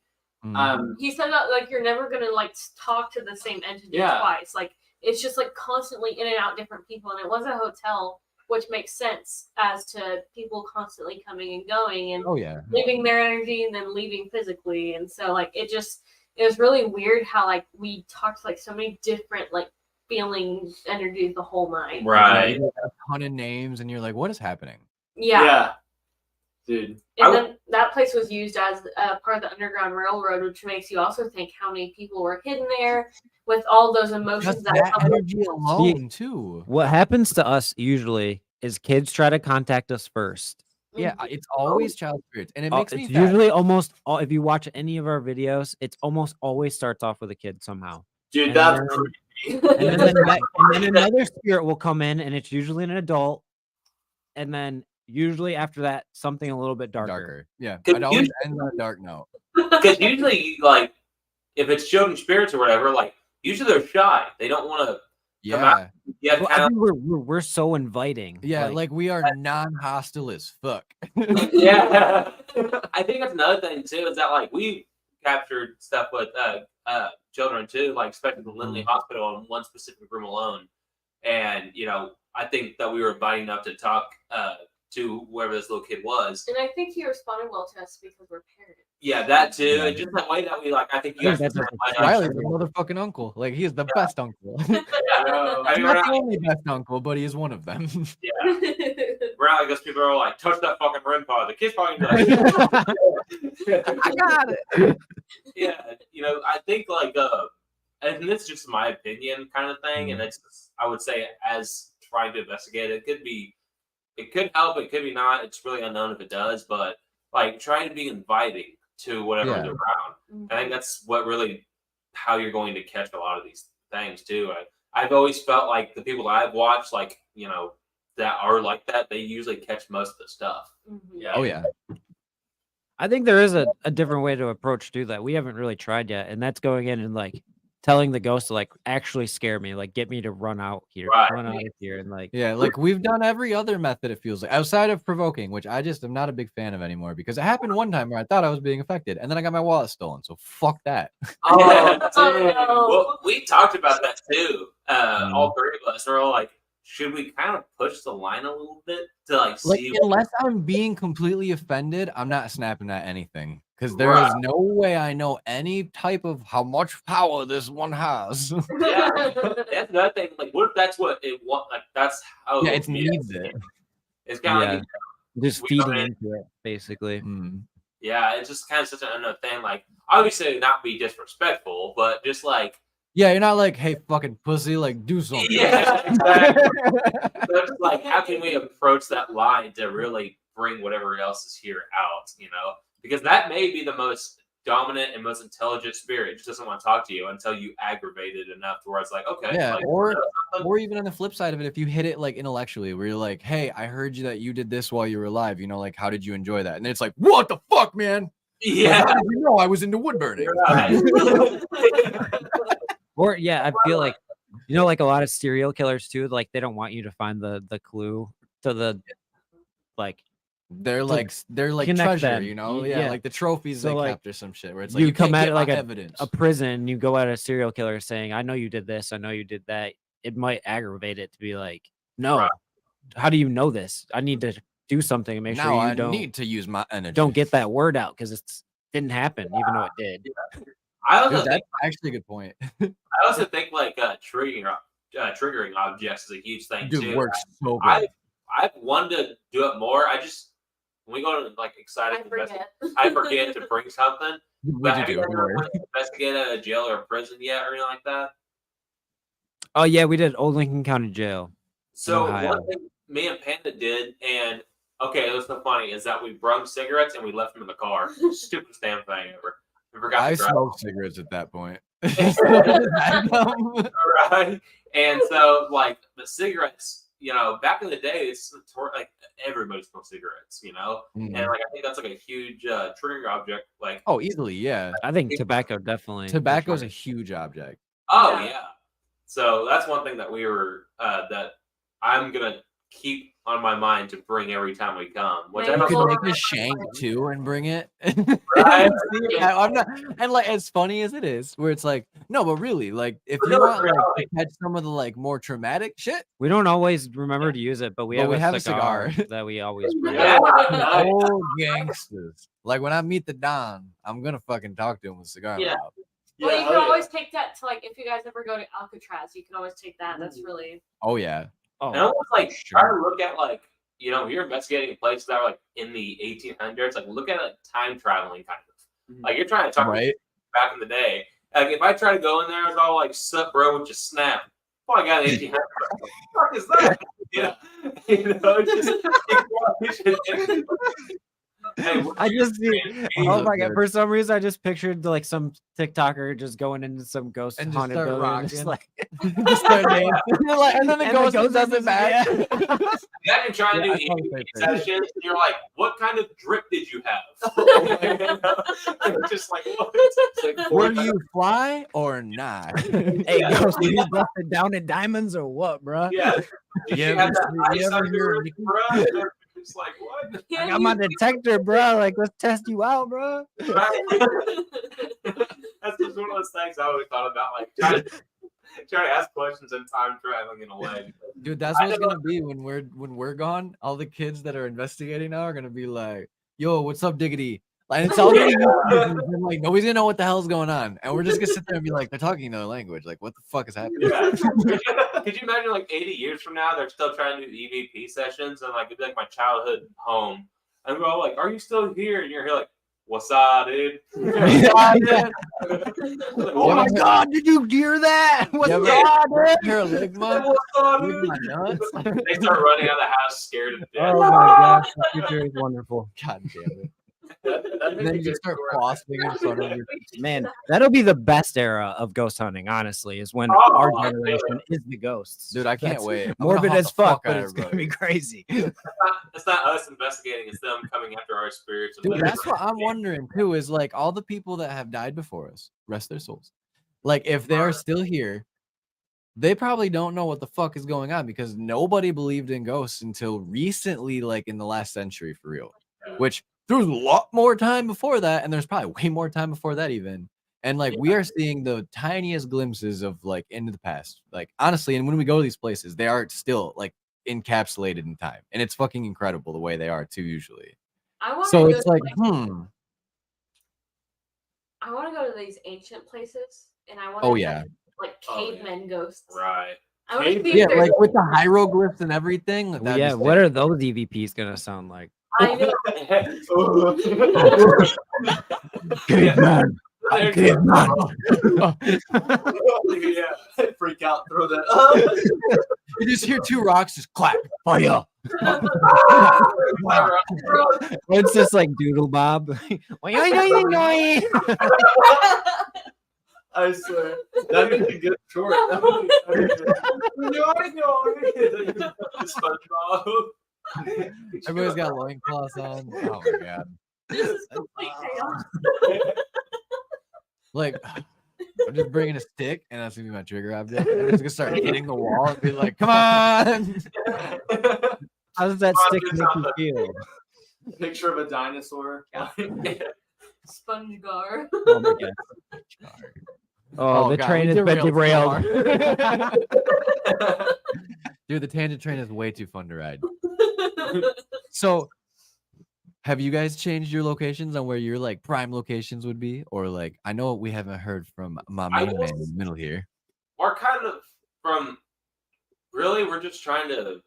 C: he said that like you're never gonna like talk to the same entity twice. Like it's just like constantly in and out different people, and it was a hotel, which makes sense as to people constantly coming and going and leaving their energy and then leaving physically, and so like it was really weird how like we talked to like so many different like feelings, energies, the whole night.
E: Right.
B: You got a ton of names, and you're like, what is happening?
F: Yeah. Dude.
C: And then that place was used as part of the Underground Railroad, which makes you also think how many people were hidden there with all those emotions
B: that energy alone, too.
A: What happens to us usually is kids try to contact us first.
B: Yeah, it's always child spirits, and it makes me
A: usually almost all. If you watch any of our videos, it's almost always starts off with a kid somehow.
F: Dude,
A: and
F: that's
A: and then another spirit will come in, and it's usually an adult, and then usually after that something a little bit darker.
B: Yeah, it always ends on a dark note.
E: Because usually, like, if it's children's spirits or whatever, like usually they're shy. They don't want to.
B: Yeah.
E: Yeah.
A: I think we're so inviting.
B: Yeah, like we are non-hostile as fuck.
E: Yeah. I think that's another thing too, is that like we captured stuff with children too, like especially the Lindley Hospital in one specific room alone. And I think that we were inviting enough to talk to whoever this little kid was.
C: And I think he responded well to us because we're parents.
E: Yeah, that too. And just that way that we like, I think you guys.
B: Riley's a motherfucking uncle. Like he is the best uncle. He's not the only best uncle, but he is one of them.
E: Yeah. We're not like those people are like, touch that fucking REM pod. The kid's probably like,
B: I got it.
E: Yeah, I think like and this is just my opinion kind of thing, and it's I would say as trying to investigate it could help, it could be not. It's really unknown if it does, but like trying to be inviting to whatever's around. I think that's what really how you're going to catch a lot of these things too. I've always felt like the people that I've watched, like that are like that, they usually catch most of the stuff.
F: Yeah.
B: Oh yeah.
A: I think there is a different way to approach do that. We haven't really tried yet, and that's going in and like telling the ghost to like actually scare me, like get me to run out here, run out of here, and like
B: like we've done every other method. It feels like outside of provoking, which I just am not a big fan of anymore because it happened one time where I thought I was being affected, and then I got my wallet stolen. So fuck that.
E: Well, we talked about that too. All three of us are all like, should we kind of push the line a little bit to like see?
B: Unless I'm being completely offended, I'm not snapping at anything because there is no way I know any type of how much power this one has.
E: Yeah, that's another thing. Like, what if that's what it wants? Like, that's how
B: it needs it.
E: It's kind of like
A: just feeding into it, basically.
E: Yeah, it's just kind of such another thing. Like, obviously, not be disrespectful, but just like.
B: Yeah, you're not like, hey, fucking pussy, like, do something.
E: Yeah, exactly. So it's like, how can we approach that line to really bring whatever else is here out, Because that may be the most dominant and most intelligent spirit. It just doesn't want to talk to you until you aggravate it enough to where it's like, okay.
B: Yeah,
E: like,
B: or even on the flip side of it, if you hit it like intellectually, where you're like, hey, I heard you that you did this while you were alive, like, how did you enjoy that? And then it's like, what the fuck, man?
E: Yeah.
B: Like, how did you know I was into wood burning?
E: Right.
A: Or I feel like like a lot of serial killers too, like they don't want you to find the clue to the like
B: they're like
A: connect
B: treasure,
A: them.
B: like the trophies
A: So,
B: they
A: like,
B: capture some shit where it's like
A: you come
B: can't
A: at
B: get
A: it like
B: my
A: a
B: evidence.
A: prison, you go at a serial killer saying, I know you did this, I know you did that. It might aggravate it to be like, no, how do you know this? I need to do something and make sure you don't
B: need to use my energy.
A: Don't get that word out because it didn't happen, even though it did.
E: I also
B: that's actually a good point.
E: I also think like triggering objects is a huge thing too.
B: Works so good.
E: I've wanted to do it more. I just when we go to like excited
C: I
E: to investigate,
C: forget.
E: I forget to bring something.
B: We
E: But have
B: do.
E: you ever like, investigated a jail or a prison yet, or anything like that?
A: Oh yeah, we did Old Lincoln County Jail.
E: So
A: Ohio.
E: one thing me and Panda did, and okay, it was so funny, is that we brung cigarettes and we left them in the car. Stupidest damn thing ever. We forgot
B: I
E: to drive.
B: smoked cigarettes at that point.
E: Right? And so, like, the cigarettes, you know, back in the day, it's like everybody smoked cigarettes, you know? And, like, I think that's like a huge triggering object. Like,
B: Oh, easily, yeah.
A: I think tobacco definitely.
B: Tobacco's a huge object.
E: oh,
C: Yeah.
E: yeah. So that's one thing that we were, that I'm going to keep on my mind to bring every time we come. Which I
B: You
E: don't
B: could
E: know.
B: make a shank too and bring it.
E: Right?
B: I'm not, and like as funny as it is, where it's like, no, but really, like if
E: But
B: you
E: no,
B: want
E: it's
B: like to catch some of the like more traumatic shit,
A: We don't always remember to use it, but we
B: But
A: have a cigar that we always bring.
E: Yeah.
B: old gangsters. Like when I meet the Don, I'm gonna fucking talk to him with a cigar in my
E: Yeah.
B: mouth.
C: Well, you
F: hell
C: can
F: yeah.
C: always take that to like if you guys ever go to Alcatraz, you can always take that. That's really
B: Oh yeah.
A: Oh,
E: And almost like
B: sure.
E: try to look at like, you know, you're investigating places that are like in the 1800s, like look at like time traveling kind of. Like you're trying to talk to
B: Right.
E: back in the day. Like if I try to go in there, it's all like, sup, bro, with just snap. Oh, I got 1800s. What the fuck is that? Yeah. You know, it's just, hey,
A: I just see.
E: Jesus,
A: Oh my god!
B: dude.
A: For some reason, I just pictured like some TikToker just going into some ghost
B: And just
A: haunted
B: start
A: building and just
B: rocking.
A: like
B: Just start dancing. Like, and then the
A: and
B: ghost
A: ghost
B: does it
A: just-
B: back.
E: yeah, you're trying
B: Yeah,
E: to
B: I saw the
E: do
B: same
E: EVP
B: thing.
E: sessions, and you're like, what kind of drip did you have? It's just like, what? It's like,
B: Will you fly or not?
A: Hey,
E: Yeah.
A: ghost, are you busted down in diamonds or what, bro?
E: yeah. Did
B: You
E: you
B: ever
E: have that
B: see- you
E: ice
B: ever
E: on
B: hear
E: your
B: Nicky-
E: wrist, bro? It's like, what?
A: I got my detector, bro. Like, let's test you out, bro.
E: Right? That's just one of those things I always thought about, like trying to ask questions and time traveling in a way.
B: Dude, that's
E: I
B: what's
E: know-
B: gonna be when we're gone. All the kids that are investigating now are gonna be like, "Yo, what's up, Diggity?" Like it's all gonna be like nobody's gonna know what the hell's going on, and we're just gonna sit there and be like, "They're talking another language. Like, what the fuck is happening?"
E: Yeah. Could you imagine like 80 years from now they're still trying to do EVP sessions and like it'd be like my childhood home. And we're all like, "Are you still here?" And you're here like, "What's up, dude?"
B: Yeah.
A: Oh my god, did you hear that? What's
B: Yeah,
A: up, dude?
B: Paraligma,
E: What's up,
B: with
E: dude?
B: my nuts.
E: They start running out of the house scared to death.
A: Oh my gosh, the future is wonderful.
B: God damn it!
E: That'd
B: And
E: be
B: then
E: a
B: you
E: good
B: just start
E: story.
B: flossing in front of your.
A: Man, that'll be the best era of ghost hunting, honestly, is when
E: Oh,
A: our
E: I
A: generation is the ghosts.
B: Dude, I can't
A: That's
B: wait. I'm gonna
A: Morbid
B: haunt
A: as
B: the
A: fuck, but
B: out of
A: it's gonna
B: everybody.
A: be crazy.
E: It's not us investigating, it's them coming after our spirits. And
B: Dude,
E: letting
B: that's
E: us
B: what I'm
E: escape.
B: wondering too. Is like all the people that have died before us, rest their souls. Like if they're still here, they probably don't know what the fuck is going on because nobody believed in ghosts until recently, like in the last century, for real. Which there was a lot more time before that, and there's probably way more time before that even. And like we are seeing the tiniest glimpses of like into the past. Like honestly, and when we go to these places, they are still like encapsulated in time, and it's fucking incredible the way they are too. Usually,
C: I want
B: so
C: to
B: it's
C: go
B: like,
C: to, I want to go to these ancient places, and I want.
B: Oh, yeah.
C: Like
E: Oh, yeah.
C: cavemen ghosts.
E: Right.
C: I want to see
B: yeah,
C: if there's.
B: like with the hieroglyphs and everything.
A: Well,
B: that'd
A: yeah,
B: be
A: what
B: sick.
A: are those EVPs gonna sound like?
C: I know.
A: Caveman,
E: There
A: caveman.
E: yeah.
F: Freak out, throw that up.
B: You just hear two rocks just clap.
A: Fire. It's just like Doodle Bob.
F: I swear. That makes a good short.
E: SpongeBob.
B: Everybody's got loincloths on. Oh my god.
C: This is complete chaos.
B: Like I'm just bringing a stick and that's gonna be my trigger object. I'm just gonna start hitting the wall and be like, come on.
A: How does that stick make you feel?
F: Picture of a dinosaur.
C: SpongeGar.
A: Oh my god. Oh, the
B: God,
A: train
B: we
A: has been
B: derailed
A: derailed.
B: Dude, the tangent train is way too fun to ride. So have you guys changed your locations on where your like prime locations would be? Or like I know we haven't heard from my
E: I
B: main
E: will
B: man in the middle here.
E: We're kind of from really, we're just trying to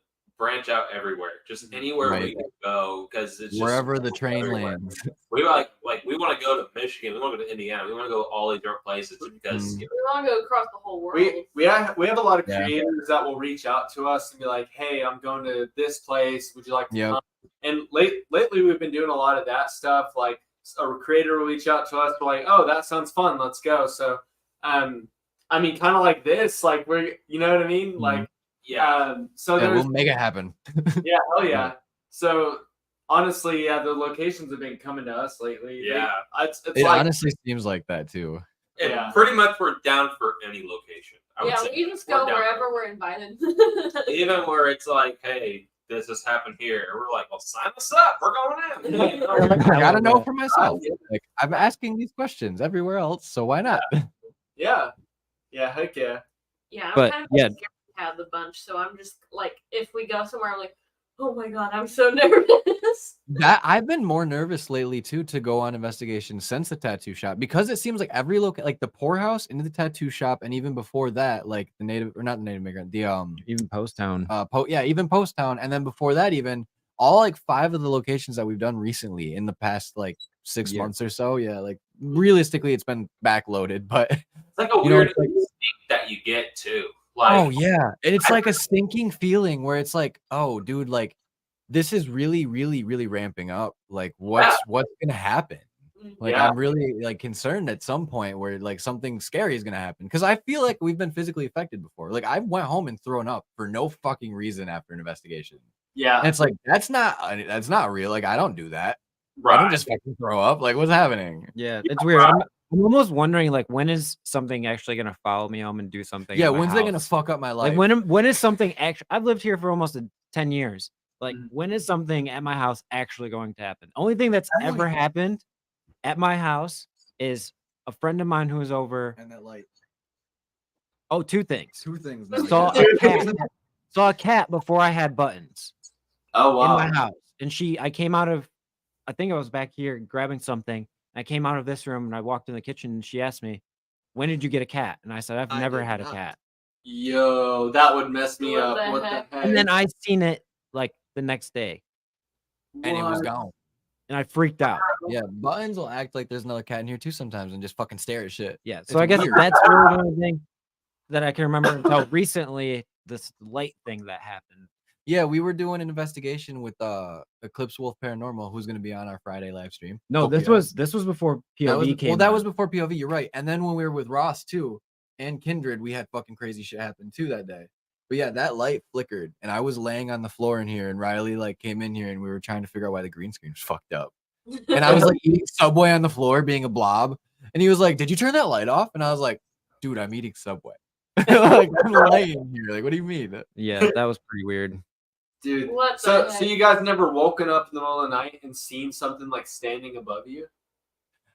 E: branch out everywhere, just anywhere we
B: Right.
E: can go, because it's
B: Wherever
E: just
B: the train
E: everywhere.
B: lands.
E: We like we want to go to Michigan, we want to go to Indiana, we want to go all these different places because
C: We want to go across the whole world.
F: We have a lot of
B: Yeah.
F: creators that will reach out to us and be like, "Hey, I'm going to this place. Would you like to
B: Yep.
F: come?" And lately, we've been doing a lot of that stuff. Like a creator will reach out to us, we're like, "Oh, that sounds fun. Let's go." So, I mean, kind of like this, like we're, you know what I mean? Like, so
B: Yeah,
F: there's,
B: we'll make it happen.
F: yeah, hell yeah. So honestly, yeah, the locations have been coming to us lately.
E: Yeah.
F: It's
B: It
F: like,
B: honestly seems like that too.
E: and
F: Yeah.
E: pretty much we're down for any location. I would
C: Yeah,
E: say
C: we just
E: we're
C: go
E: down
C: wherever
E: for
C: we're invited.
E: it. Even where it's like, hey, this has happened here. We're like, well, sign us up. We're going in. You know?
B: I gotta know for myself. Like I'm asking these questions everywhere else, so why not?
F: yeah, heck yeah.
C: Yeah, I'm
A: But,
C: kind of
A: yeah.
C: scared to have the bunch, so I'm just like, if we go somewhere, I'm like, oh my god, I'm so nervous.
B: That I've been more nervous lately too to go on investigation since the tattoo shop, because it seems like every like the poorhouse into the tattoo shop, and even before that, like the native, or not the native migrant, the
A: Even Post Town.
B: even Post Town, and then before that, even all like 5 of the locations that we've done recently in the past like 6
A: Yeah.
B: months or so. Yeah, like realistically, it's been backloaded, but
E: It's like a
B: You know,
E: weird
B: it's like-
E: instinct that you get too. Like,
B: oh yeah, it's like a stinking feeling where it's like, oh dude, like this is really, really, really ramping up. Like what's gonna happen? Like
F: Yeah.
B: I'm really like concerned at some point where like something scary is gonna happen, because I feel like we've been physically affected before. Like I went home and thrown up for no fucking reason after an investigation.
F: Yeah.
B: And it's like that's not real. Like I don't do that. I
E: right.
B: don't just fucking throw up. Like what's happening?
A: Yeah, it's weird. I'm almost wondering, like, when is something actually gonna follow me home and do something?
B: Yeah,
A: at my
B: when's they gonna
A: house?
B: fuck up my life?
A: Like, when is something actually? I've lived here for almost 10 years. Like,
F: Mhm.
A: when is something at my house actually going to happen? Only thing that's ever happened at my house is a friend of mine who was over.
B: And that light.
A: Oh, 2 things.
B: 2 things.
A: Saw a cat. Saw a cat before I had buttons
F: Oh wow.
A: in my house, and I came out of, I think I was back here grabbing something. I came out of this room and I walked in the kitchen and she asked me, "When did you get a cat?" And I said, "I've
B: I
A: never
B: did
A: had a
B: not.
A: cat."
F: Yo, that would mess me
C: What
F: up.
C: the
F: What
C: heck?
F: the heck?
A: And then I seen it like the next day,
B: And it was
F: What?
B: gone.
A: and I freaked out.
B: Yeah, Buttons will act like there's another cat in here too sometimes and just fucking stare at shit.
A: Yeah,
B: It's
A: so I guess
B: weird.
A: that's really the only thing that I can remember until recently. This light thing that happened.
B: Yeah, we were doing an investigation with Eclipse Wolf Paranormal, who's going to be on our Friday live stream.
A: No,
B: Hope
A: this
B: you
A: was before POV came.
B: that
A: on.
B: was before POV. You're right. And then when we were with Ross too and Kindred, we had fucking crazy shit happen too that day. But yeah, that light flickered, and I was laying on the floor in here, and Riley like came in here, and we were trying to figure out why the green screen was fucked up. And I was like eating Subway on the floor, being a blob, and he was like, "Did you turn that light off?" And I was like, "Dude, I'm eating Subway." Like I'm laying here. Like, what do you mean?
A: Yeah, that was pretty weird.
F: Dude.
C: What
F: So
C: the
F: so
C: heck?
F: you guys never woken up in the middle of the night and seen something like standing above you?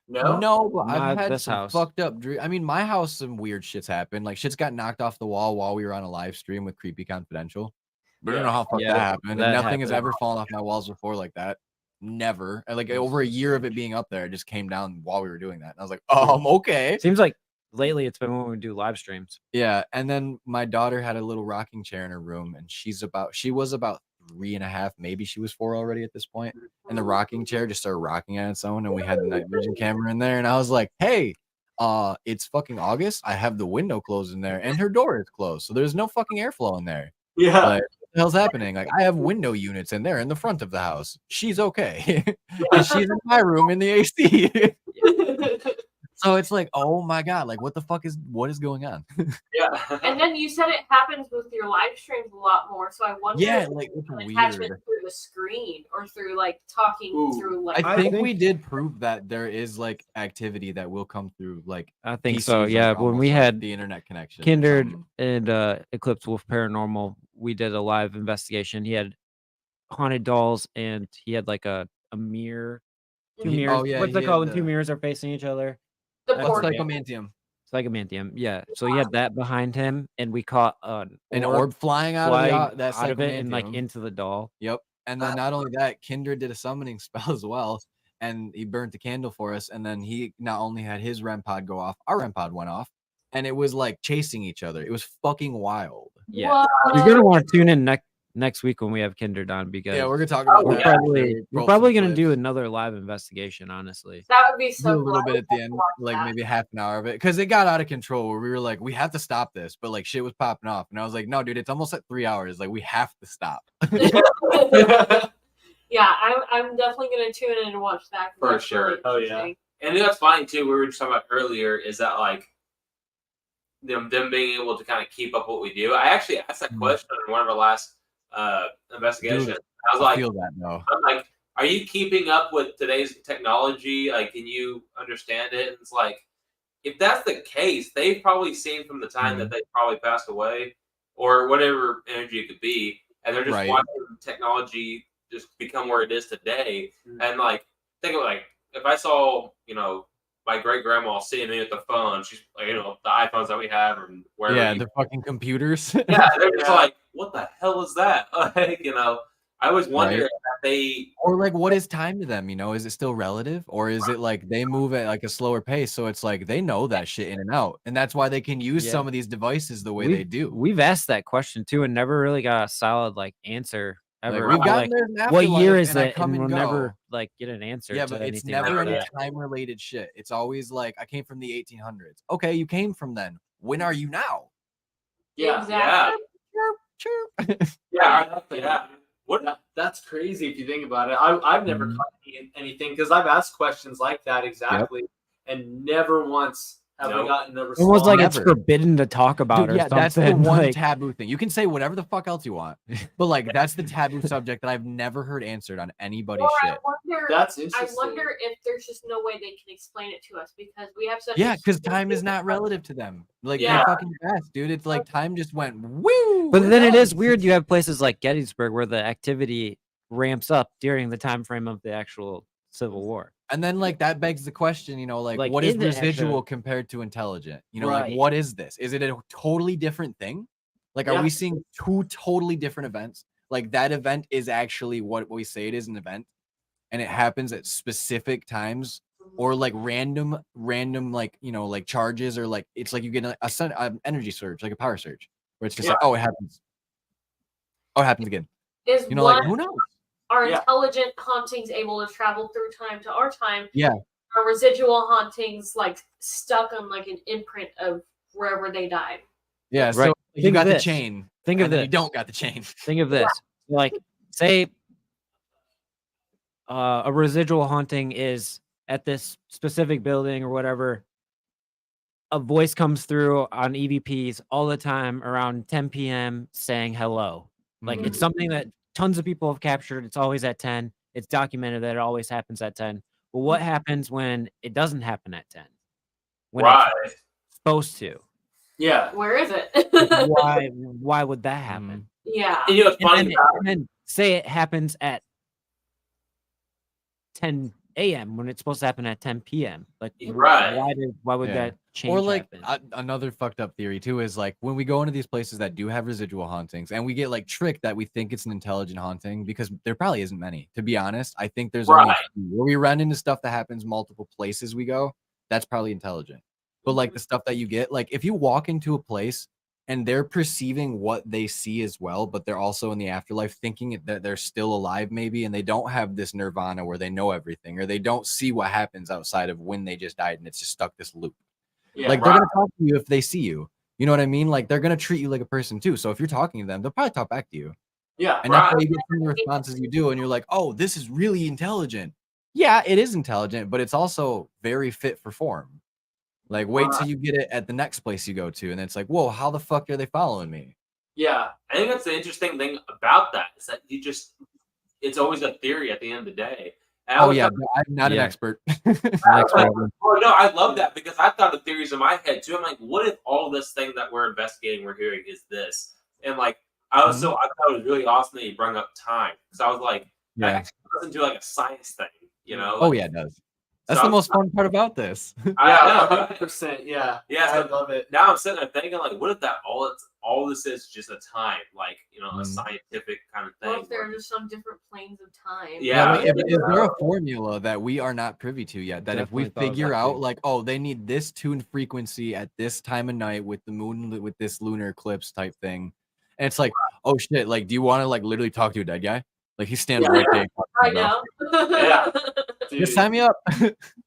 F: No?
B: No, but
A: Not
B: I've had
A: this
B: some
A: house.
B: fucked up dreams. I mean, my house, some weird shit's happened. Like shit's got knocked off the wall while we were on a live stream with Creepy Confidential. But I don't know how fuck
A: Yeah,
B: that happened. And
A: that
B: nothing has
A: happened.
B: ever fallen off my walls before like that. Never. And like over a year of it being up there, it just came down while we were doing that. And I was like, okay.
A: Seems like lately it's been when we do live streams.
B: Yeah. And then my daughter had a little rocking chair in her room, and she was about 3.5, maybe she was 4 already at this point. And the rocking chair just started rocking on its own, and we had the night vision camera in there, and I was like, hey, it's fucking August. I have the window closed in there, and her door is closed, so there's no fucking airflow in there.
F: Yeah.
B: Like, what the hell's happening? Like, I have window units in there in the front of the house. She's okay. And she's in my room in the AC. So it's like, oh my god, like what is going on?
F: Yeah.
C: And then you said it happens with your live streams a lot more, so I wonder
B: Yeah,
C: if
B: like it's
C: an
B: weird.
C: attachment through the screen or through like talking
F: Ooh.
C: through like.
B: I
A: I
B: think
A: think-
B: we did prove that there is like activity that will come through like
A: I think
B: PCs,
A: so.
B: like,
A: Yeah, when
B: almost
A: we
B: like
A: had
B: the internet connection. or
A: Kindred
B: something.
A: and Eclipse Wolf Paranormal, we did a live investigation. He had haunted dolls, and he had like a mirror. Two
C: Mhm.
A: mirrors.
B: Oh, yeah,
A: What's
B: he
A: it called
B: had
A: when 2
B: the-
A: mirrors are facing each other?
C: the
A: That's
C: board
A: like
C: game.
B: Psychomantium.
A: Psychomantium. Yeah. So he had that behind him, and we caught an
B: Orb flying out
A: flying
B: of that
A: out of it and like
B: Psychomantium.
A: into the doll.
B: Yep. And then not only that, Kindred did a summoning spell as well, and he burnt the candle for us. And then he not only had his REM pod go off, our REM pod went off, and it was like chasing each other. It was fucking wild.
A: Yeah. You're gonna want to tune in next week when we have Kindred on, because
B: Yeah, we're gonna talk about
A: we're
B: that.
A: probably gonna do another live investigation. Honestly,
C: That would be
B: do
C: so
B: a little
C: cool.
B: bit at the end, like maybe half an hour of it, because it got out of control where we were like, we have to stop this, but like shit was popping off, and I was like, no, dude, it's almost at 3 hours. Like we have to stop.
C: Yeah, I'm definitely gonna tune in and watch that. 'cause
E: For
C: that's
E: sure.
C: really
F: Oh, yeah.
C: interesting.
E: And that's funny too. We were just talking about earlier is that like them being able to kind of keep up what we do. I actually asked that question in one of our last investigations.
B: Dude,
E: I was
B: I
E: like,
B: feel that though.
E: I'm like, are you keeping up with today's technology? Like, can you understand it? And it's like, if that's the case, they've probably seen from the time that they probably passed away or whatever energy it could be, and they're just
B: Right.
E: watching technology just become where it is today. And like, think of like, if I saw, my great grandma seeing me with the phone, she's like, the iPhones that we have and wherever.
B: Yeah, the fucking computers.
E: Yeah, they're just like, what the hell is that? Like, I always wonder
B: Right.
E: if they
B: Or like, what is time to them? Is it still relative, or is it like they move at like a slower pace? So it's like they know that shit in and out, and that's why they can use
A: Yeah.
B: some of these devices the way they do.
A: We've asked that question too, and never really got a solid answer ever.
B: Like, we've gotten
A: Like,
B: there in
A: what year
B: afterlife,
A: is
B: and I
A: it?
B: come
A: And
B: and
A: we'll
B: go.
A: never get an answer.
B: Yeah,
A: to
B: but it's
A: anything
B: never
A: like
B: any
A: that.
B: time-related shit. It's always like, I came from the 1800s. Okay, you came from then. When are you now?
F: Yeah.
C: Exactly.
E: yeah.
F: That's crazy if you think about it. I've never caught anything because I've asked questions like that exactly, and never once have we gotten a response.
A: Almost like it's
B: Never.
A: forbidden to talk about
B: Dude,
A: or
B: yeah,
A: something.
B: that's the one
A: like,
B: taboo thing. You can say whatever the fuck else you want, but like that's the taboo subject that I've never heard answered on anybody's
C: Or
B: shit.
F: That's
C: I
F: interesting.
C: wonder if there's just no way they can explain it to us because we have such.
B: Yeah,
C: a
B: because time is not relative to them. Like
E: Yeah.
B: they're fucking fast, dude. It's like time just went woo.
A: but
B: we're
A: then it
B: done.
A: is weird. You have places like Gettysburg where the activity ramps up during the time frame of the actual Civil War.
B: And then like that begs the question, like
A: Like,
B: what is
A: is it
B: residual
A: actual-
B: compared to intelligent? Like
A: Right.
B: what is this? Is it a totally different thing? Like, are
F: Yeah.
B: we seeing two totally different events? Like that event is actually what we say it is an event, and it happens at specific times, or like random like like charges, or like it's like you get an energy surge, like a power surge, where it's just like, oh, it happens. Oh, it happens again.
C: Is
B: Like who knows?
C: Are
F: Yeah.
C: intelligent hauntings able to travel through time to our time?
B: Yeah.
C: Are residual hauntings like stuck on like an imprint of wherever they died?
B: Yeah,
A: Right.
B: so you
A: Think
B: got
A: of
B: the
A: this.
B: chain.
A: Think of
B: and then
A: this.
B: you don't got the chain.
A: Think of this. Like, say a residual haunting is at this specific building or whatever. A voice comes through on EVPs all the time around 10 p.m. saying hello. Like, it's something that tons of people have captured. It's always at 10. It's documented that it always happens at 10. But what happens when it doesn't happen at 10? When
E: Right.
A: it's supposed to.
F: Yeah.
C: Where is it?
A: Why would that happen?
C: Yeah.
E: And what's funny
A: And
E: about
A: then say it happens at 10 a.m. when it's supposed to happen at 10 p.m. Like,
E: Right.
A: why would
B: Yeah.
A: that change?
B: Or like
A: happen?
B: another fucked up theory too is like when we go into these places that do have residual hauntings and we get like tricked that we think it's an intelligent haunting, because there probably isn't many, to be honest. I think there's only a
E: Right.
B: few. Where we run into stuff that happens multiple places we go, that's probably intelligent. But like the stuff that you get, like if you walk into a place and they're perceiving what they see as well, but they're also in the afterlife thinking that they're still alive maybe, and they don't have this nirvana where they know everything, or they don't see what happens outside of when they just died and it's just stuck this loop.
F: Yeah.
B: Like they're gonna talk to you if they see you. You know what I mean? Like they're gonna treat you like a person too. So if you're talking to them, they'll probably talk back to you.
F: Yeah.
B: And that's why you get some of the responses you do, and you're like, oh, this is really intelligent. Yeah, it is intelligent, but it's also very fit for form. Like, wait till you get it at the next place you go to, and it's like, whoa, how the fuck are they following me?
F: Yeah.
E: I think that's the interesting thing about that is that it's always a theory at the end of the day. And I
B: Oh
E: always
B: yeah,
E: thought-
B: I'm not an
A: Yeah.
B: expert.
E: Oh no, I love that because I thought of theories in my head too. I'm like, what if all this thing that we're investigating, we're hearing is this? And like, I thought it was really awesome that you brought up time because I was like,
B: Yeah.
E: I actually listen to like a science thing,
B: Oh yeah, it does. That's
E: So
B: the most fun part about this.
F: Yeah.
E: I know.
F: 100%. Yeah.
E: Yeah,
F: I
E: so
F: love it.
E: now I'm sitting there thinking like, what if that all this is just a time, like a scientific kind of
C: Or
E: thing?
C: if there are just some different planes of time.
E: Yeah.
B: Like, is there a formula that we are not privy to yet? That if we
A: Definitely thought of
B: figure
A: that
B: out,
A: too.
B: like, oh, they need this tuned frequency at this time of night with the moon, with this lunar eclipse type thing, And it's like, oh shit, like, do you want to like literally talk to a dead guy? Like he's standing right there.
C: I know.
E: Yeah.
B: Just sign me up.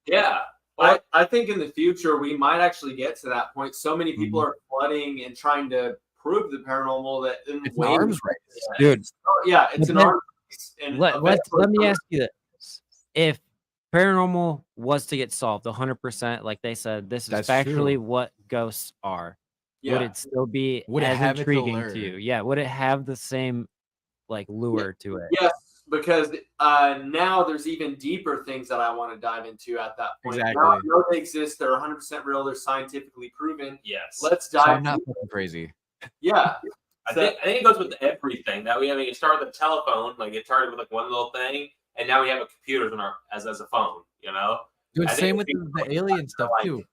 E: Yeah.
F: I think in the future we might actually get to that point. So many people are flooding and trying to prove the paranormal that in
B: It's an arms race.
A: Dude.
F: Yeah, it's an arms race. And
A: Let me ask you this: if paranormal was to get solved 100%, like they said, this is
B: That's
A: factually
B: true.
A: what ghosts are.
F: Yeah.
A: Would it still be
B: Would it
A: as
B: have its
A: intriguing
B: allure?
A: to you? Yeah. Would it have the same like lure to it?
F: Yes, because now there's even deeper things that I want to dive into at that point.
B: Exactly.
F: Now I know they exist. They're 100% real. They're scientifically proven.
E: Yes.
F: Let's
B: So
F: dive.
B: I'm not fucking crazy.
F: Yeah.
E: I think it goes with everything. That we, I mean, it started with the telephone, like it started with like one little thing, and now we have a computer as a phone. You know.
B: Dude,
E: I
B: same
E: think
B: with the alien stuff
E: like-
B: too.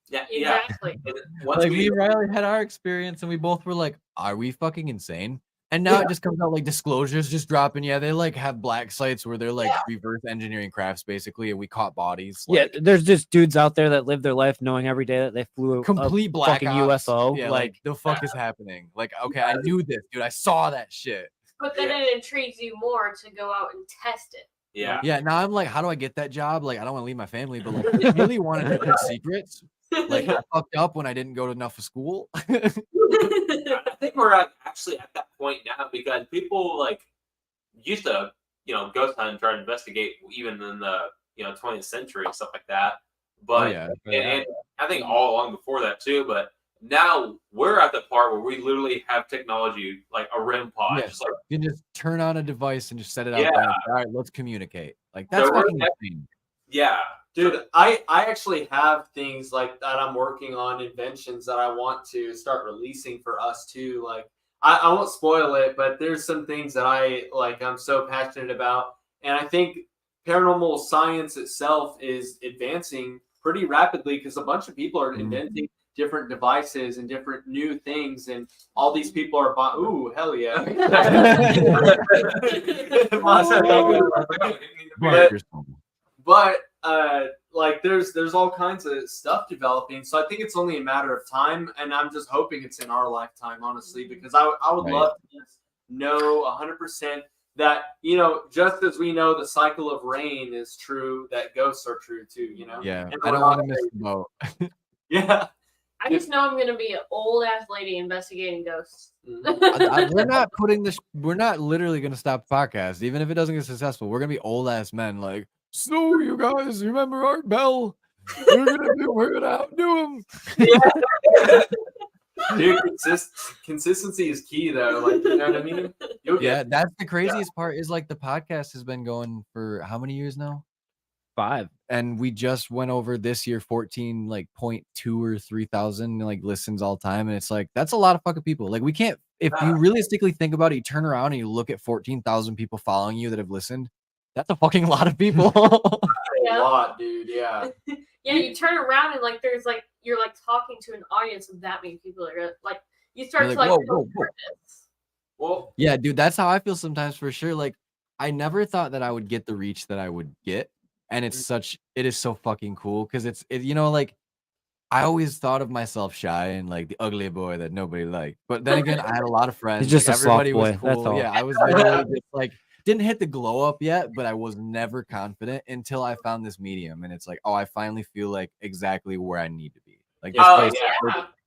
E: Yeah.
C: Exactly.
E: Yeah. Once
B: Like me and Riley had our experience, and we both were like, "Are we fucking insane?" And now it just comes out like disclosures just dropping. Yeah, they like have black sites where they're like reverse engineering crafts basically, and we caught bodies. Like,
A: Yeah, there's just dudes out there that live their life knowing every day that they flew
B: complete
A: a
B: black
A: fucking
B: ops.
A: UFO.
B: Yeah,
A: like
B: the fuck is happening? Like, okay, I knew this, dude. I saw that shit.
C: But then it intrigues you more to go out and test it.
E: Yeah.
B: Yeah, now I'm like, how do I get that job? Like, I don't want to leave my family, but like, I really wanted to keep secrets. Like, I fucked up when I didn't go to enough of school.
E: I think we're actually at that point now because people like used to, ghost hunt and try to investigate even in the 20th century and stuff like that. But and I think all along before that too. But now we're at the part where we literally have technology like a REM pod.
B: Yeah.
E: Just like,
B: You can just turn on a device and just set it out
E: Yeah.
B: there. All right, let's communicate. Like, that's
E: So we're
B: fucking
E: at-
B: insane.
E: yeah.
F: Dude, I actually have things like that I'm working on, inventions that I want to start releasing for us too. Like I won't spoil it, but there's some things that I'm so passionate about. And I think paranormal science itself is advancing pretty rapidly because a bunch of people are inventing different devices and different new things, and all these people are buying. Ooh, hell yeah! But like there's all kinds of stuff developing, so I think it's only a matter of time, and I'm just hoping it's in our lifetime, honestly, because I would love to just know 100% that just as we know the cycle of rain is true, that ghosts are true too.
B: Yeah,
F: And
B: I don't want to miss the boat.
F: Yeah.
C: I just know I'm gonna be an old ass lady investigating ghosts.
B: We're not putting this. We're not literally gonna stop the podcast, even if it doesn't get successful. We're gonna be old ass men, like, so you guys remember Art Bell? We're gonna outdo him.
F: Dude, consistency is key, though. Like, you know what I mean?
B: Yeah, that's the craziest part. Is like the podcast has been going for how many years now?
A: 5.
B: And we just went over this year 14 like 0.2 or 3,000 like listens all time, and it's like that's a lot of fucking people. Like, we can't, if you realistically think about it, you turn around and you look at 14,000 people following you that have listened. That's a fucking lot of people.
F: A lot, dude. Yeah.
C: Yeah, you turn around and like there's like you're like talking to an audience of that many people. Like you start
B: You're
C: to
B: like,
C: like
B: whoa, whoa, whoa.
E: Well,
B: Yeah, dude, that's how I feel sometimes for sure. Like, I never thought that I would get the reach that I would get, and it is so fucking cool because it's like I always thought of myself shy and like the ugly boy that nobody liked. But then again, I had a lot of friends.
A: He's just
B: like,
A: a soft
B: everybody was
A: boy,
B: cool.
A: that's all.
B: Yeah, I was literally just like didn't hit the glow up yet, but I was never confident until I found this medium, and it's like, oh, I finally feel like exactly where I need to be. Like this place,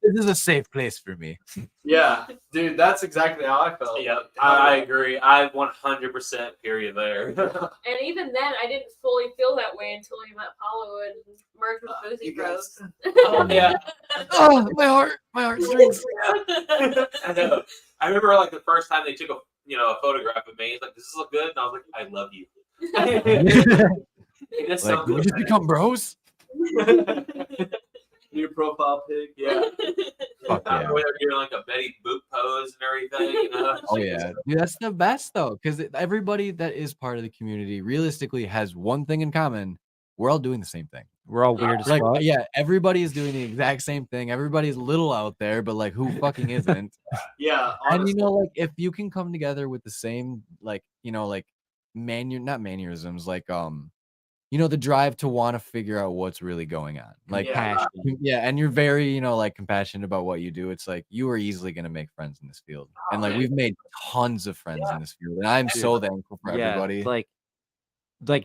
B: this is a safe place for me.
F: Yeah, dude, that's exactly how I felt.
E: Yeah, I agree. I 100% period there.
C: And even then, I didn't fully feel that way until I met Paulo and merged with Boozy Bros.
E: Yeah.
B: Oh, my heartstrings.
E: I know. I remember like the first time they took a photograph of me. He's like, "Does this look good?" And I was like, "I love you." It
B: Like, we just become bros.
F: New profile pic.
E: Yeah.
B: Fuck yeah.
E: Where they're doing like a Betty Boop pose and everything.
B: Oh yeah, dude, that's the best though, because everybody that is part of the community realistically has one thing in common: we're all doing the same thing.
A: We're all weird as
B: Like,
A: fuck.
B: yeah, everybody is doing the exact same thing. Everybody's little out there, but like, who fucking isn't?
F: Yeah,
B: And
F: honestly.
B: like, if you can come together with the same, like, not mannerisms, like you know, the drive to want to figure out what's really going on. Like,
A: Passion.
B: yeah, and you're very, you know, like compassionate about what you do. It's like you are easily gonna make friends in this field, and like
E: man.
B: we've made tons of friends in this field, and I'm so thankful for everybody.
A: Like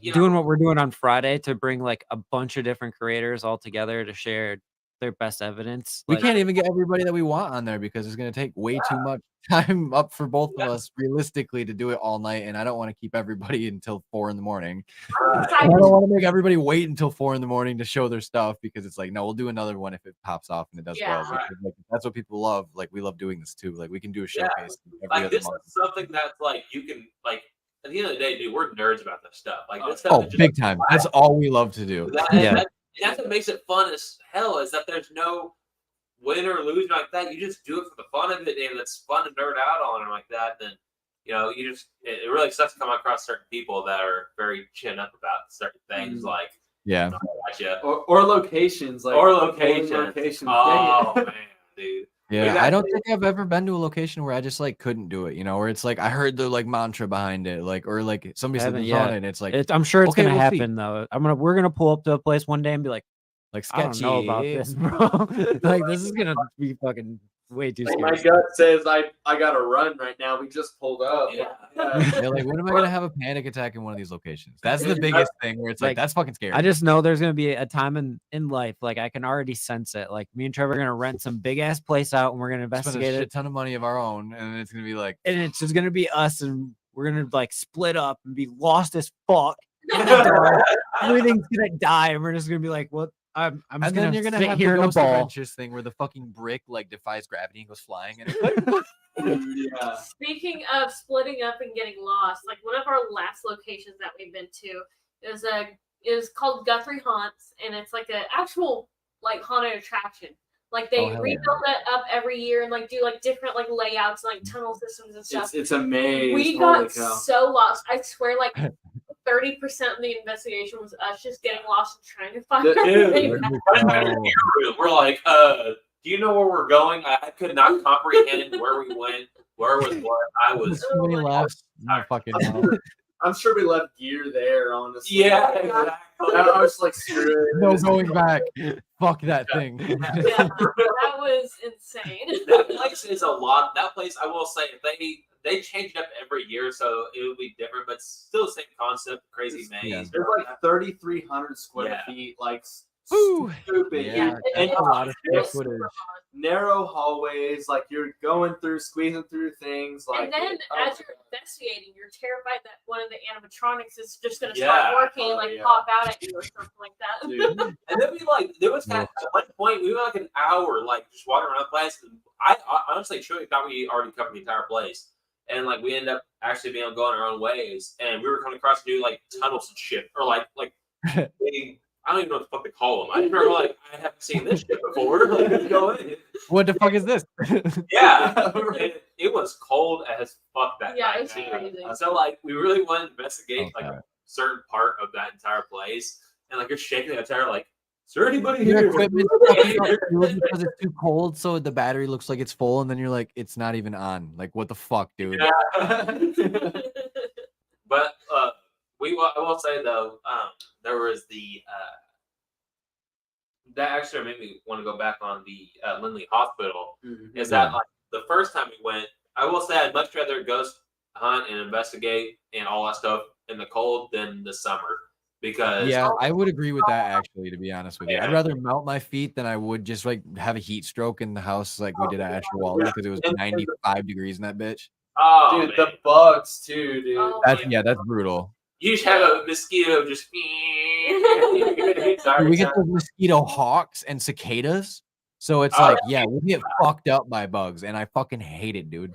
E: You
A: doing
E: know-
A: what we're doing on Friday to bring like a bunch of different creators all together to share their best evidence.
B: We
A: Like,
B: can't even get everybody that we want on there because it's gonna take way too much time up for both of us realistically to do it all night, and I don't want to keep everybody until 4 in the morning. I don't want to make everybody wait until 4 in the morning to show their stuff because it's like, no, we'll do another one if it pops off and it does well.
C: Yeah.
B: Because, like, that's what people love. Like, we love doing this too. Like, we can do a
E: Yeah.
B: showcase every
E: Like
B: other
E: this
B: month.
E: is something that's like you can like at the end of the day, dude, we're nerds about this stuff. Like this stuff
B: Oh,
E: is just
B: big time. That's all we love to do.
E: That's what makes it fun as hell is that there's no win or lose like that. You just do it for the fun of it, and it's fun to nerd out on and like that. Then you know, you just it really sucks to come across certain people that are very chin up about certain things. Like
B: Yeah.
E: gotcha.
F: Or locations, like
E: Or locations.
F: locations.
E: Oh
F: Dang it.
E: man, dude.
B: Yeah, I don't think I've ever been to a location where I just like couldn't do it, you know, where it's like I heard the like mantra behind it, like or like somebody said
A: haven't
B: this
A: yet.
B: on it, and it's like
A: I'm sure it's
B: okay,
A: gonna
B: we'll see.
A: happen though. We're gonna pull up to a place one day and be like, I don't know about
B: sketchy.
A: this, bro. Like this is gonna be fucking way too
F: Like, my
A: scary.
F: gut says I gotta run right now. We just pulled up.
E: Yeah.
B: Yeah, like when am I gonna have a panic attack in one of these locations? That's the biggest thing where it's like that's fucking scary.
A: I just know there's gonna be a time in life, like I can already sense it. Like me and Trevor are gonna rent some big ass place out and we're gonna
B: spend a
A: investigate
B: shit
A: it,
B: ton of money of our own, and it's gonna be like
A: and it's just gonna be us, and we're gonna like split up and be lost as fuck. in the dark. Everything's gonna die, and we're just gonna be like, "What? I'm just
B: and
A: gonna
B: then you're gonna
A: sit
B: have
A: here
B: the
A: in a
B: Ghost
A: ball."
B: Adventures thing where the fucking brick like defies gravity and goes flying, and
F: Yeah.
C: Speaking of splitting up and getting lost, like one of our last locations that we've been to is called Guthrie Haunts, and it's like an actual like haunted attraction. Like they
B: Oh, hell yeah.
C: rebuild it up every year and like do like different like layouts and like tunnel systems and stuff.
F: It's a maze.
C: We
F: Holy
C: got
F: cow.
C: so lost. I swear, like 30% of the investigation was us just getting lost and trying to find our way
E: Dude,
C: back.
E: we're like, do you know where we're going? I could not comprehend where we went, where was what. I was
B: so many laughs. No fucking
F: I'm sure we left gear there, honestly.
E: yeah, exactly.
F: I was like, screw it.
B: no going back. Fuck that thing.
C: Yeah, that was insane.
E: That place is a lot. That place, I will say, they change it up every year, so it would be different, but still the same concept. Crazy maze.
B: Yeah.
F: There's like 3,300 square
E: Yeah.
F: feet, like
B: Ooh.
F: stupid.
B: Yeah,
F: And
B: that's a lot of
C: It was
B: square footage.
C: super fun.
F: narrow hallways, like you're going through, squeezing through things. Like,
C: And then
F: oh,
C: as you're investigating, you're terrified that one of the animatronics is just going to
E: Yeah.
C: start working and like
F: yeah.
C: pop out at you or something like that.
F: dude.
E: And then we like there was at one point we were like an hour like just walking around the place. And I honestly truly thought we already covered the entire place, and like we ended up actually being able to go on our own ways, and we were coming across new like tunnels and shit, or like I don't even know what the fuck to call them. I remember like I haven't seen this shit before. Like, let's go in.
B: What the fuck is this?
E: Yeah, it was cold as fuck that
C: Yeah,
E: night.
C: it's
E: too.
C: crazy.
E: So like we really wanted to investigate like
B: Okay.
E: a certain part of that entire place, and like you're shaking the entire like. Is there anybody
B: Your
E: here?
B: equipment's fucking up too because it's too cold, so the battery looks like it's full, and then you're like, it's not even on. Like, what the fuck, dude?
E: Yeah. But I will say though, there was the that actually made me want to go back on the Lindley Hospital. Is that like the first time we went? I will say I'd much rather ghost hunt and investigate and all that stuff in the cold than the summer because
B: Yeah, I would agree with that actually, to be honest with you. I'd
E: Yeah.
B: rather melt my feet than I would just like have a heat stroke in the house like we did at Asher Walden because it was 95 degrees in that bitch.
E: oh
F: Dude,
E: man.
F: the bugs too, dude.
C: Oh,
B: That's brutal.
E: You just have a mosquito just.
B: Dude, we get those mosquito hawks and cicadas. So it's
E: Oh,
B: like, yeah, we get fucked up by bugs, and I fucking hate it, dude.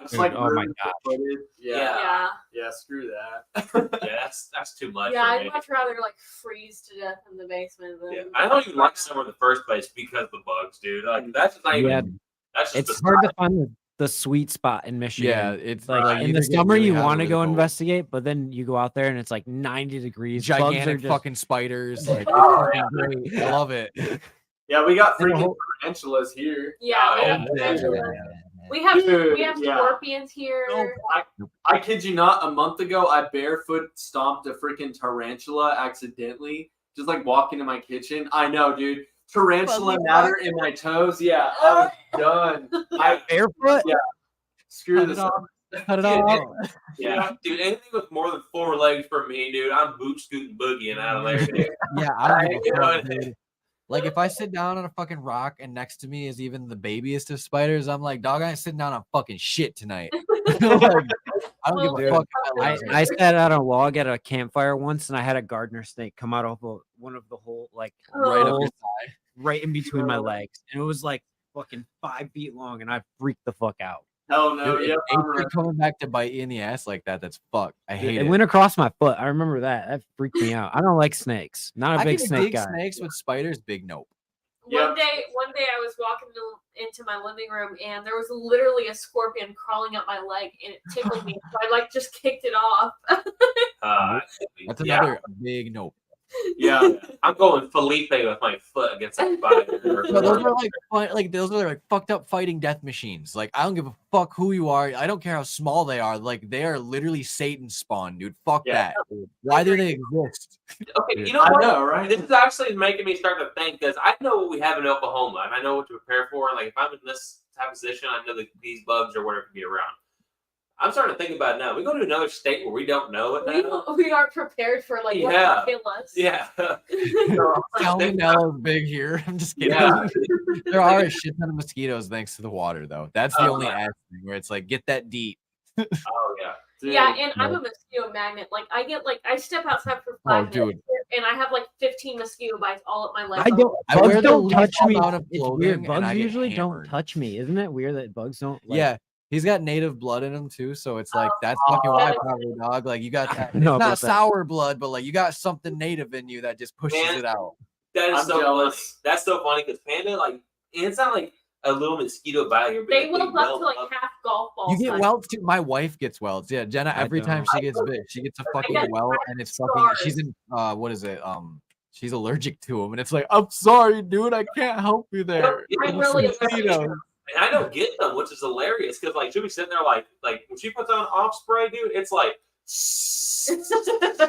F: It's
A: Dude,
F: like
A: oh my
F: really
A: gosh.
F: footed.
E: Yeah.
C: Yeah.
F: Yeah, screw that.
E: Yeah, that's too much.
C: Yeah,
E: for
C: I'd
E: me.
C: much rather like freeze to death in the basement than
E: Yeah, I don't even like summer in the first place because of the bugs, dude. Like that's not even.
A: Yeah,
E: That's just
A: it's
E: the
A: hard to find the sweet spot in Michigan.
B: Yeah, it's
A: Like
E: Right.
A: in
B: either
A: the
B: get
A: summer,
B: really
A: you
B: hot or
A: want to
B: really
A: go
B: cold.
A: investigate, but then you go out there and it's like 90 degrees. Bugs are
B: Gigantic
A: just-
B: fucking spiders. Like, it's
E: Oh,
B: fucking great. I love it.
F: Yeah, we got
A: And the
F: freaking
A: whole-
F: tarantulas here.
C: yeah.
E: Oh, yeah.
C: Angela. We have
F: Dude, yeah.
C: scorpions here.
F: I kid you not, a month ago I barefoot stomped a freaking tarantula accidentally, just like walking in my kitchen. I know, dude. Tarantula matter in my toes. Yeah, I was done.
A: Barefoot?
F: Yeah. Screw this up.
B: Cut it all out.
E: Yeah, dude. Anything with more than 4 legs for me, dude. I'm boot scooting boogieing out of there, dude.
B: Yeah, I don't give a
E: I-
B: fuck, dude. Like if I sit down on a fucking rock and next to me is even the babiest of spiders, I'm like, dog, I ain't sitting down on fucking shit tonight. Like, I don't give a fuck.
A: I sat out on a log at a campfire once, and I had a gardener snake come out of one of the whole like
B: right up your
A: holes
B: thigh.
A: right in between my legs, and it was like fucking 5 feet long, and I freaked the fuck out.
F: Hell no.
B: Dude,
F: Yeah.
B: if it's coming back to bite you in the ass like that, that's fuck. I hate
A: It
B: it.
A: went across my foot. I remember that. That freaked me out. I don't like snakes. Not a
B: I
A: big
B: can
A: snake
B: dig
A: guy.
B: snakes with spiders, big nope.
C: One day I was walking into my living room and there was literally a scorpion crawling up my leg and it tickled me. So I like just kicked it off.
B: That's another big nope.
F: Yeah.
E: I'm going Felipe with my foot against that spider.
B: No, those are those are like fucked up fighting death machines. Like I don't give a fuck who you are. I don't care how small they are. Like they are literally Satan spawn, dude. Fuck that. Why do they exist?
E: Okay, you know
F: I
E: what?
F: know, right?
E: This is actually making me start to think because I know what we have in Oklahoma and I know what to prepare for. Like if I'm in this type of position, I know that these bugs or whatever can be around. I'm starting to think about it now. We go to another state where we don't know it now.
C: We aren't prepared for like what
E: Yeah.
C: could kill us.
E: Yeah.
B: Salmonella is big here. I'm just kidding.
F: Yeah.
B: There are a shit ton of mosquitoes thanks to the water, though. That's the only ass thing where it's like get that deep.
E: Oh yeah.
F: Dude.
C: Yeah, and I'm a mosquito magnet. Like I step outside for 5 minutes and I have like 15 mosquito bites all up my leg.
B: I wear
A: Bugs
B: the
A: don't
B: least
A: touch me.
B: amount of
A: It's
B: clothing
A: weird.
B: and
A: Bugs
B: I get
A: usually don't
B: hammered.
A: touch me. Isn't it weird that bugs don't? Like,
B: Yeah. He's got native blood in him too, so it's like that's fucking why, probably, dog. Like you got that. It's
A: know
B: not
A: about that.
B: sour blood, but like you got something native in you that just pushes
E: Man.
B: it out.
E: That is
F: I'm
E: so
F: jealous.
E: funny. That's so funny because Panda, like, and it's not like a little mosquito bite here.
C: They welt up to like half golf balls.
B: You get welts too. My wife gets welts. Yeah, Jenna.
A: I
B: Every time
A: don't.
B: she gets bit, she gets a fucking
C: get
B: welt, and it's fucking.
C: scars.
B: She's in. What is it? She's allergic to them, and it's like, I'm sorry, dude. I can't help you there.
C: I'm really
B: Mosquitoes.
E: And I don't get them, which is hilarious because like she'll be sitting there like when she puts on off spray, dude, it's like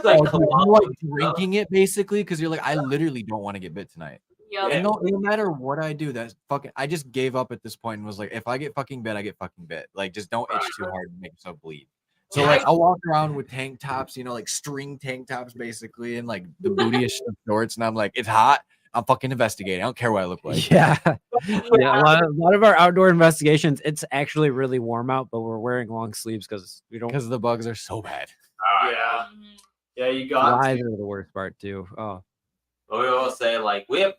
B: Like, you're like drinking it basically because you're like, I literally don't want to get bit tonight.
C: Yep.
B: And no matter what I do, that's fucking. I just gave up at this point and was like, if I get fucking bit, I get fucking bit. Like, just don't itch too hard and make yourself bleed. So
C: Yeah,
B: like, I'll walk around with tank tops, like string tank tops, basically, and like the bootyish shorts, and I'm like, it's hot. I'm fucking investigating. I don't care what I look like.
A: Yeah. Yeah. A lot of our outdoor investigations, it's actually really warm out, but we're wearing long sleeves because we don't.
B: Because the bugs are so bad.
F: Yeah. Yeah, you got
A: Flies are the worst part too. Oh.
E: But we will say like we have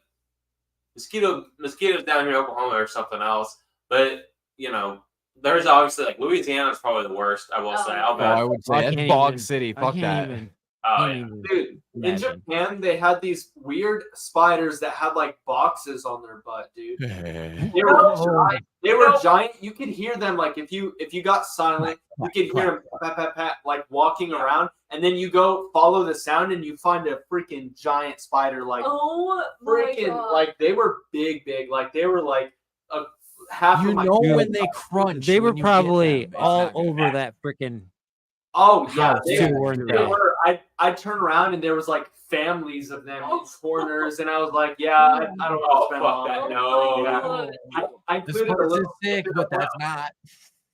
E: mosquitoes down here in Oklahoma or something else, but there's obviously like Louisiana is probably the worst. I will say. I'll
B: I
E: bet.
B: would
A: I
B: say that's
A: can't
B: Bog
A: even-
B: City.
A: I
B: Fuck
A: can't
B: that.
A: even-
E: Oh,
A: can't
E: yeah.
A: even
F: Dude, in
A: imagine.
F: Japan, they had these weird spiders that had like boxes on their butt, dude. They were giant. They were giant. You could hear them like if you got silent, you could hear them pat pat pat like walking around, and then you go follow the sound and you find a freaking giant spider like
C: Oh my
F: freaking
C: God.
F: like they were big, like they were like a half
B: You
F: of my
B: know
A: Dude,
B: when they crunch.
A: They were
B: when you get
A: probably
B: them. It's
A: all
B: not good.
A: over that freaking.
F: Oh yeah,
A: house,
F: they,
A: too, weren't
F: they
A: they?
F: were. I'd turn around and there was like families of them in
C: Oh.
F: corners, and I was like, yeah, I don't want to
E: Oh
F: spend
E: fuck
F: long.
E: that!
C: Oh
E: No.
C: my
F: Yeah.
C: God.
F: I
B: This
F: included a
B: place is
F: little
B: sick, but that's not.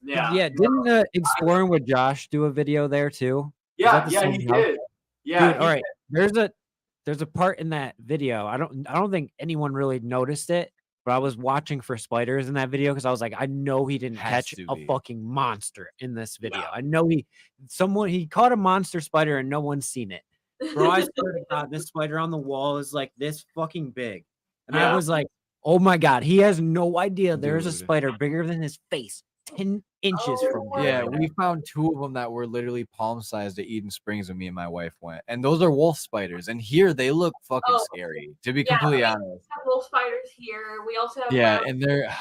F: Yeah,
A: Yeah. Didn't Exploring with Josh do a video there too?
F: yeah,
A: that the
F: yeah,
A: same
F: he
A: house?
F: did. Yeah,
A: Dude, all right. There's a part in that video. I don't think anyone really noticed it, but I was watching for spiders in that video because I was like, I know he didn't
B: Has
A: catch
B: to
A: a
B: be.
A: fucking monster in this video.
E: Yeah.
A: I know he caught a monster spider and no one's seen it. Bro, I swear to God, this spider on the wall is like this fucking big. And I
F: Yeah.
A: was like, oh my God, he has no idea there's a
B: Dude.
A: spider bigger than his face, 10 inches from
C: Oh
A: him.
B: Yeah,
A: right now.
B: we found 2 of them that were literally palm sized at Eden Springs when me and my wife went. And those are wolf spiders. And here they look fucking
C: Oh.
B: scary, to be
C: Yeah,
B: completely
C: we
B: honest.
C: have wolf spiders here. We also have
B: Yeah,
C: brown-
B: and they're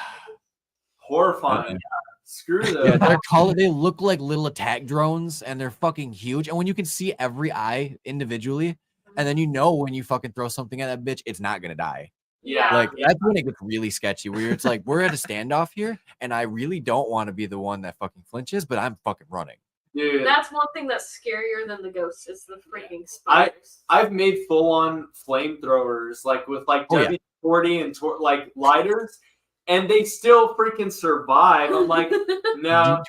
F: horrifying. Screw
B: yeah,
F: the.
B: they're color. They look like little attack drones, and they're fucking huge. And when you can see every eye individually, and then when you fucking throw something at that bitch, it's not gonna die.
F: Yeah.
B: Like that's when it gets really sketchy. Where it's like we're at a standoff here, and I really don't want to be the one that fucking flinches, but I'm fucking running.
F: Dude,
C: That's one thing that's scarier than the ghosts is the freaking spiders.
F: I've made full on flamethrowers like with like
B: Oh, yeah.
F: WD-40 and like lighters, and they still freaking survive. I'm like, no.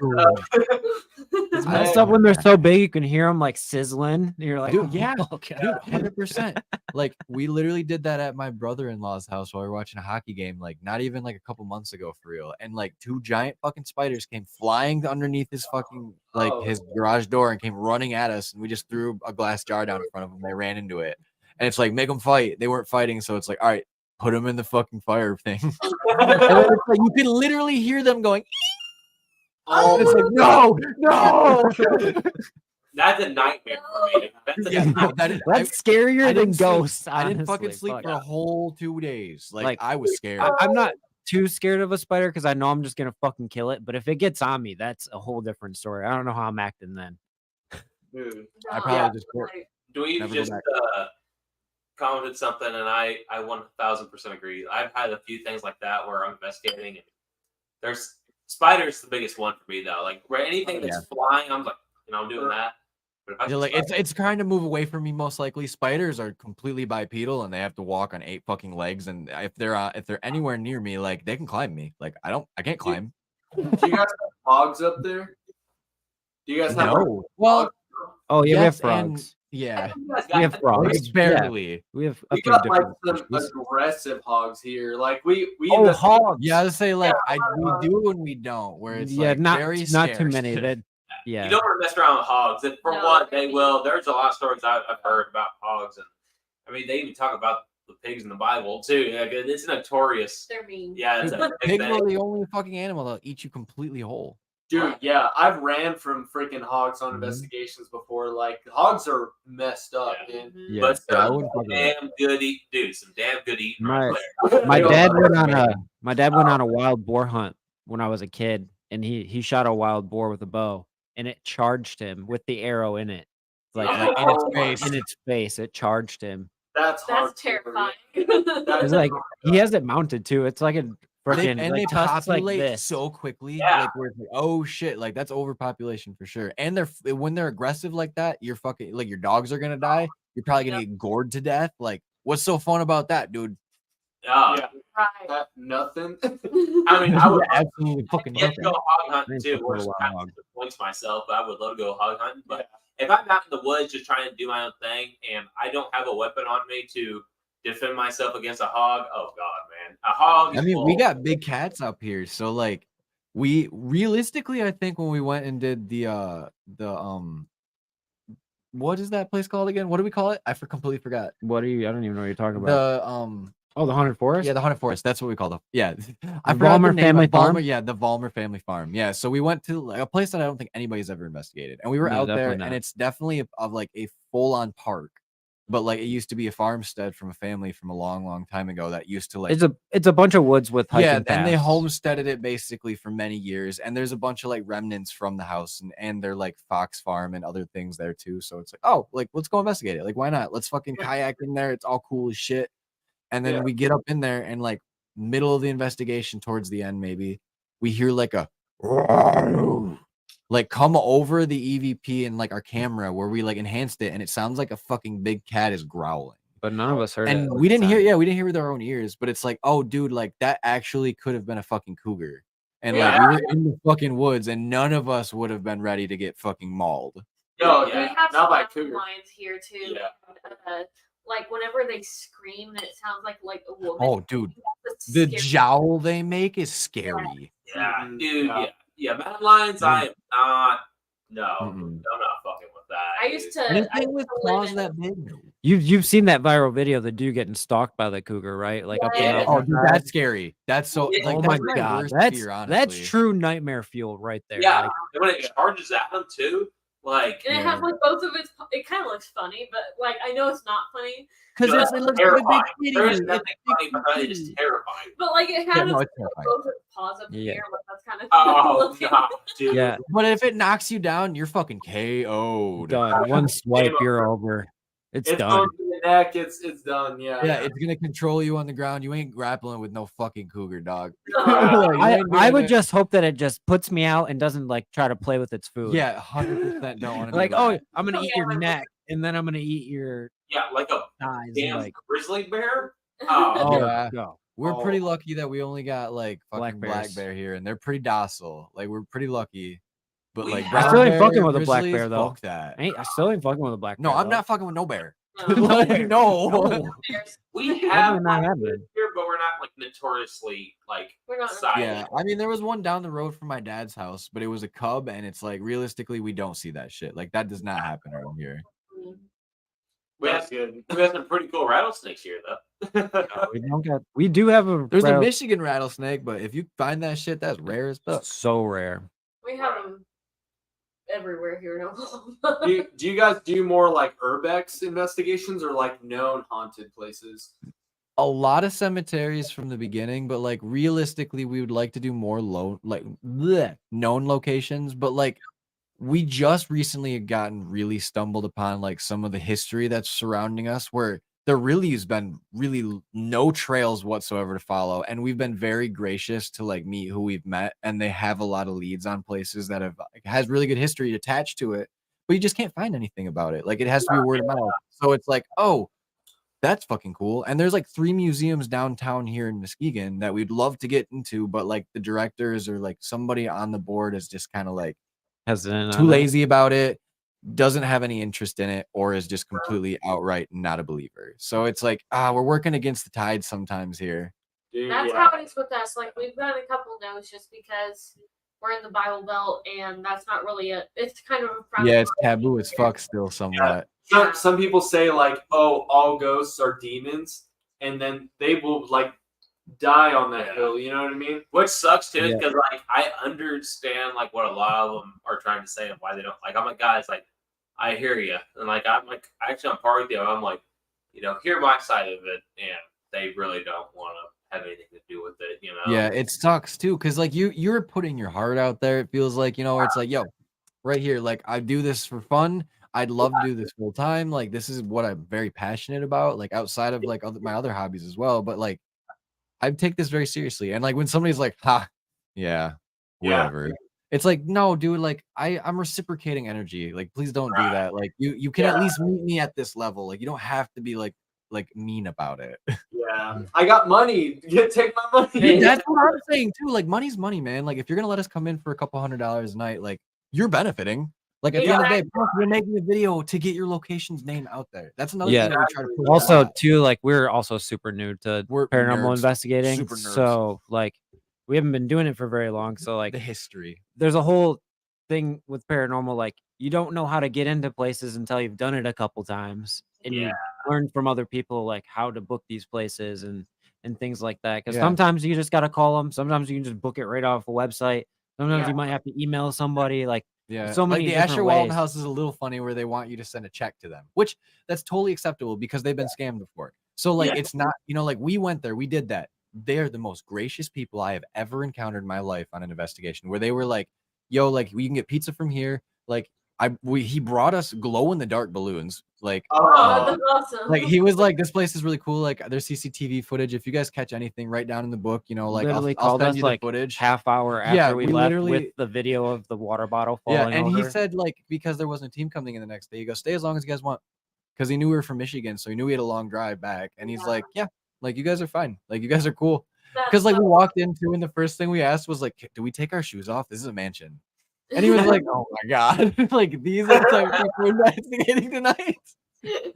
A: It's messed up when they're so big you can hear them like sizzling. You're like,
B: Dude, yeah,
A: oh, God.
B: dude, 100%. Like we literally did that at my brother-in-law's house while we were watching a hockey game, like not even like a couple months ago for real. And like 2 giant fucking spiders came flying underneath his fucking like his garage door and came running at us, and we just threw a glass jar down in front of them. They ran into it, and it's like make them fight. They weren't fighting, so it's like all right, put them in the fucking fire thing. And then it's like, you can literally hear them going.
F: Oh,
B: It's like no.
E: That's a nightmare for me.
A: That's scarier than
B: didn't sleep.
A: ghosts.
B: I didn't fucking
A: honestly.
B: sleep
A: Fuck.
B: for a whole 2 days. Like
A: Like,
B: I was scared.
A: I'm not too scared of a spider because I know I'm just gonna fucking kill it. But if it gets on me, that's a whole different story. I don't know how I'm acting then.
F: dude.
B: I probably just
E: Dweeb
B: Never go
E: just
B: back.
E: commented something, and I 1000% agree. I've had a few things like that where I'm investigating, and there's spiders the biggest one for me though. Like where anything that's flying, I'm like, I'm doing that. But if I
B: You're like it's trying to move away from me most likely. Spiders are completely bipedal and they have to walk on 8 fucking legs. And if they're anywhere near me, like they can climb me. Like I can't climb.
F: Do you guys have hogs up there? Do you guys have
B: No. Well,
A: Oh yeah, we have
B: yes,
A: frogs.
B: yeah,
A: We have frogs.
B: like, barely.
A: We have a
F: we
A: few
F: got like
A: different
F: some
A: species.
F: aggressive hogs here. Like we
A: Oh, hogs.
B: Yeah, I would say like we do and we don't. Where it's
A: Yeah,
B: like
A: not
B: very
A: not too
B: scarce.
A: many. That
E: You
A: yeah.
E: don't want to mess around with hogs. And for
C: No,
E: one, they
C: really.
E: will. There's a lot of stories I've heard about hogs, and I mean, they even talk about the pigs in the Bible too. Like, it's notorious.
C: They're mean.
E: Yeah, it's a big
B: Pigs are
E: thing.
B: the only fucking animal that'll eat you completely whole.
F: Dude, yeah, I've ran from freaking hogs on
B: Mhm.
F: investigations before. Like hogs are messed up,
E: Yeah.
F: man.
A: Yeah.
E: But
B: Yeah, I
E: some
B: wouldn't fuck with
E: damn good eat, dude. Some damn good eating.
A: My-
E: Right there.
A: My
F: They
A: dad
F: are
A: went on a
F: amazing.
A: wild boar hunt when I was a kid, and he shot a wild boar with a bow, and it charged him with the arrow in it, like
B: in its face.
A: in its face. It charged him.
F: That's hard.
C: That's terrifying.
A: It's like he has it mounted too. It's like a freaking
B: And
A: like
B: they
A: tusks like
B: populate
A: this.
B: so quickly,
E: Yeah.
B: like where it's like, oh shit, like that's overpopulation for sure. And when they're aggressive like that, you're fucking like your dogs are gonna die. You're probably gonna get gored to death. Like, what's so fun about that, dude?
F: Yeah,
C: Right.
F: nothing.
E: I mean, I would
B: Absolutely fucking
E: get to
B: nothing.
E: go hog hunting
A: Thanks
E: too,
A: for
E: which
A: the
E: kind
A: wild
E: of disappoints myself, but I would love to go hog hunting. But if I'm out in the woods just trying to do my own thing and I don't have a weapon on me to defend myself against a hog, oh god, man, a hog.
B: I mean, we got big cats up here, so like we realistically, I think when we went and did the what is that place called again? What do we call it? I completely forgot.
A: What are you? I don't even know what you're talking about.
B: The
A: Oh, the haunted forest.
B: Yeah, the haunted forest. That's what we call it. Yeah, I
A: The
B: forgot the
A: Vollmer
B: name.
A: Family
B: Vollmer,
A: Farm?
B: yeah, the Vollmer Family Farm. Yeah, so we went to like, a place that I don't think anybody's ever investigated, and we were
A: No,
B: out there,
A: definitely
B: and
A: not.
B: it's definitely of like a full-on park, but like it used to be a farmstead from a family from a long, long time ago that used to like
A: It's a bunch of woods with hiking
B: yeah, and they
A: paths.
B: homesteaded it basically for many years, and there's a bunch of like remnants from the house, and they're like fox farm and other things there too. So it's like, oh, like let's go investigate it. Like, why not? Let's fucking kayak in there. It's all cool as shit. And then we get up in there, and like middle of the investigation, towards the end, maybe we hear like a like come over the EVP and like our camera where we like enhanced it, and it sounds like a fucking big cat is growling.
A: But none of us heard it.
B: And we didn't hear, we didn't hear with our own ears, but it's like, oh, dude, like that actually could have been a fucking cougar. And like we were in the fucking woods, and none of us would have been ready to get fucking mauled.
F: No,
C: We
F: dude,
C: have
F: not
C: some
F: by
C: mountain
F: cougar.
C: lions here too.
E: Yeah.
C: Like whenever they scream, and it sounds like a woman.
B: Oh, dude,
C: That's
B: the
C: scary.
B: jowl they make is scary.
E: Yeah,
F: Mhm.
E: dude.
F: Yeah.
E: Yeah. Mountain lions. I am not. No,
B: Mm-mm.
E: I'm not fucking with that.
C: I used to. I
B: Anything
C: used
B: with
C: to live
B: claws
C: in-
B: that big.
A: You've seen that viral video of the dude getting stalked by the cougar, right? Like up the
C: Yeah.
A: mountain.
B: Oh, dude, that's scary. That's so.
E: Yeah.
B: Like,
A: Oh
B: that's
A: my
B: my
A: god,
B: worst
A: that's
B: fear,
A: that's
B: honestly.
A: true nightmare fuel right there.
E: Yeah,
A: Like,
E: and when it charges at them too, like
C: And it has like both of its. It kind of looks funny, but like I know it's not funny.
B: Because
E: That's
B: it looks like a
E: terrifying.
B: big
E: There is
B: kitty.
E: nothing funny about that. It is terrifying.
C: But like it
B: Yeah,
C: has
B: no,
C: its,
B: it's terrifying.
C: both its paws up in the
A: Yeah.
C: air. Like that's kind of.
E: Oh no, dude.
A: yeah,
B: But if it knocks you down, you're fucking KO'd.
A: done. One swipe, you're over. It's
F: It's
A: done.
F: going to the neck. It's done. Yeah.
B: Yeah, it's gonna control you on the ground. You ain't grappling with no fucking cougar, dog.
A: I would just hope that it just puts me out and doesn't like try to play with its food.
B: Yeah, 100% don't want to
A: Like,
B: do that.
A: oh, I'm gonna eat your neck, and then I'm gonna eat your
E: Yeah, like a
A: thighs.
E: damn
A: Like,
E: grizzly bear. Oh,
B: Yeah.
A: no.
B: We're pretty lucky that we only got like fucking
A: Black
B: black
A: bears.
B: bear here, and they're pretty docile. Like we're pretty lucky. But
E: We
B: like
E: have-
B: brown
A: I still ain't
B: bear,
A: fucking with a black
B: grizzlies,
A: bear though.
B: Fuck that.
A: I still ain't fucking with a black bear.
B: No, I'm
A: though.
B: not fucking with no bear.
C: No.
B: Like, no.
E: we
A: Definitely
E: have
A: not
E: black
A: happening.
E: bears here, but we're not like notoriously like
C: We're not.
E: silent.
B: Yeah, I mean, there was one down the road from my dad's house, but it was a cub, and it's like realistically, we don't see that shit. Like that does not happen around here.
E: We have,
F: That's good.
E: we have some pretty cool rattlesnakes here, though.
A: We do have a.
B: There's a
A: rattle-
B: Michigan rattlesnake, but if you find that shit, that's rare as fuck.
A: so rare.
C: We have them everywhere here in Oklahoma.
F: Do you guys do more like urbex investigations or like known haunted places?
B: A lot of cemeteries from the beginning, but like realistically, we would like to do more known locations. But like, we just recently had gotten really stumbled upon like some of the history that's surrounding us, where there really has been really no trails whatsoever to follow, and we've been very gracious to like meet who we've met, and they have a lot of leads on places that have has really good history attached to it, but you just can't find anything about it. Like it has to be word of mouth. So it's like, oh, that's fucking cool. And there's like 3 museums downtown here in Muskegon that we'd love to get into, but like the directors or like somebody on the board is just kind of like
A: Hesitant.
B: too lazy about it, doesn't have any interest in it, or is just completely outright not a believer. So it's like, we're working against the tide sometimes here.
F: Dude,
C: That's
F: yeah.
C: how it is with us. Like we've got a couple no's just because we're in the Bible Belt, and that's not really it's kind of a private
B: Yeah, it's
C: place.
B: taboo as fuck still somewhat.
F: Some people say like, oh, all ghosts are demons, and then they will like die on that hill. You know what I mean?
E: Which sucks too,
A: Yeah.
E: because like I understand like what a lot of them are trying to say and why they don't. Like I'm like, guys, like I hear you, and like I'm like actually on par with you. I'm like, hear my side of it, and they really don't want to have anything to do with it.
B: Yeah, it sucks too, because like you're putting your heart out there. It feels like, it's like, yo, right here, like I do this for fun. I'd love to do this full time. Like this is what I'm very passionate about, like outside of like my other hobbies as well. But like I take this very seriously. And like when somebody's like, yeah, whatever. It's like, no, dude, like I'm reciprocating energy. Like, please don't do that. Like you can at least meet me at this level. Like you don't have to be like mean about it.
F: Yeah, I got money. Take my money.
B: Dude, that's what I'm saying too. Like money's money, man. Like if you're gonna let us come in for a couple $100 a night, like you're benefiting. Like at the end of the day, plus, we're making a video to get your location's name out there. That's another thing that we try to push.
A: Also, too, like we're also super new to
B: We're
A: paranormal
B: nerds.
A: investigating.
B: Super nerds.
A: So like we haven't been doing it for very long. So like
B: The history.
A: there's a whole thing with paranormal, like you don't know how to get into places until you've done it a couple times and you learn from other people like how to book these places and things like that. Because sometimes you just gotta call them. Sometimes you can just book it right off a website. Sometimes you might have to email somebody. Like so many
B: like the
A: different
B: Asher Walton
A: ways.
B: house is a little funny where they want you to send a check to them, which that's totally acceptable because they've been scammed before. So like it's not, like we went there, we did that. They're the most gracious people I have ever encountered in my life on an investigation where they were like, yo, like we can get pizza from here. Like he brought us glow in the dark balloons. Like,
C: that's awesome.
B: like he was like, this place is really cool. Like there's CCTV footage. If you guys catch anything, write down in the book, like
A: Literally
B: I'll
A: called
B: send
A: us
B: you
A: like
B: the footage.
A: half hour after we left
B: literally
A: with the video of the water bottle falling
B: and
A: over.
B: he said like because there wasn't a team coming in the next day, he goes, stay as long as you guys want, because he knew we were from Michigan, so he knew we had a long drive back, and he's like, yeah, like you guys are fine, like you guys are cool, because like we walked into and the first thing we asked was like, do we take our shoes off? This is a mansion. And he was like, oh my god, like these are the type of people we're investigating tonight.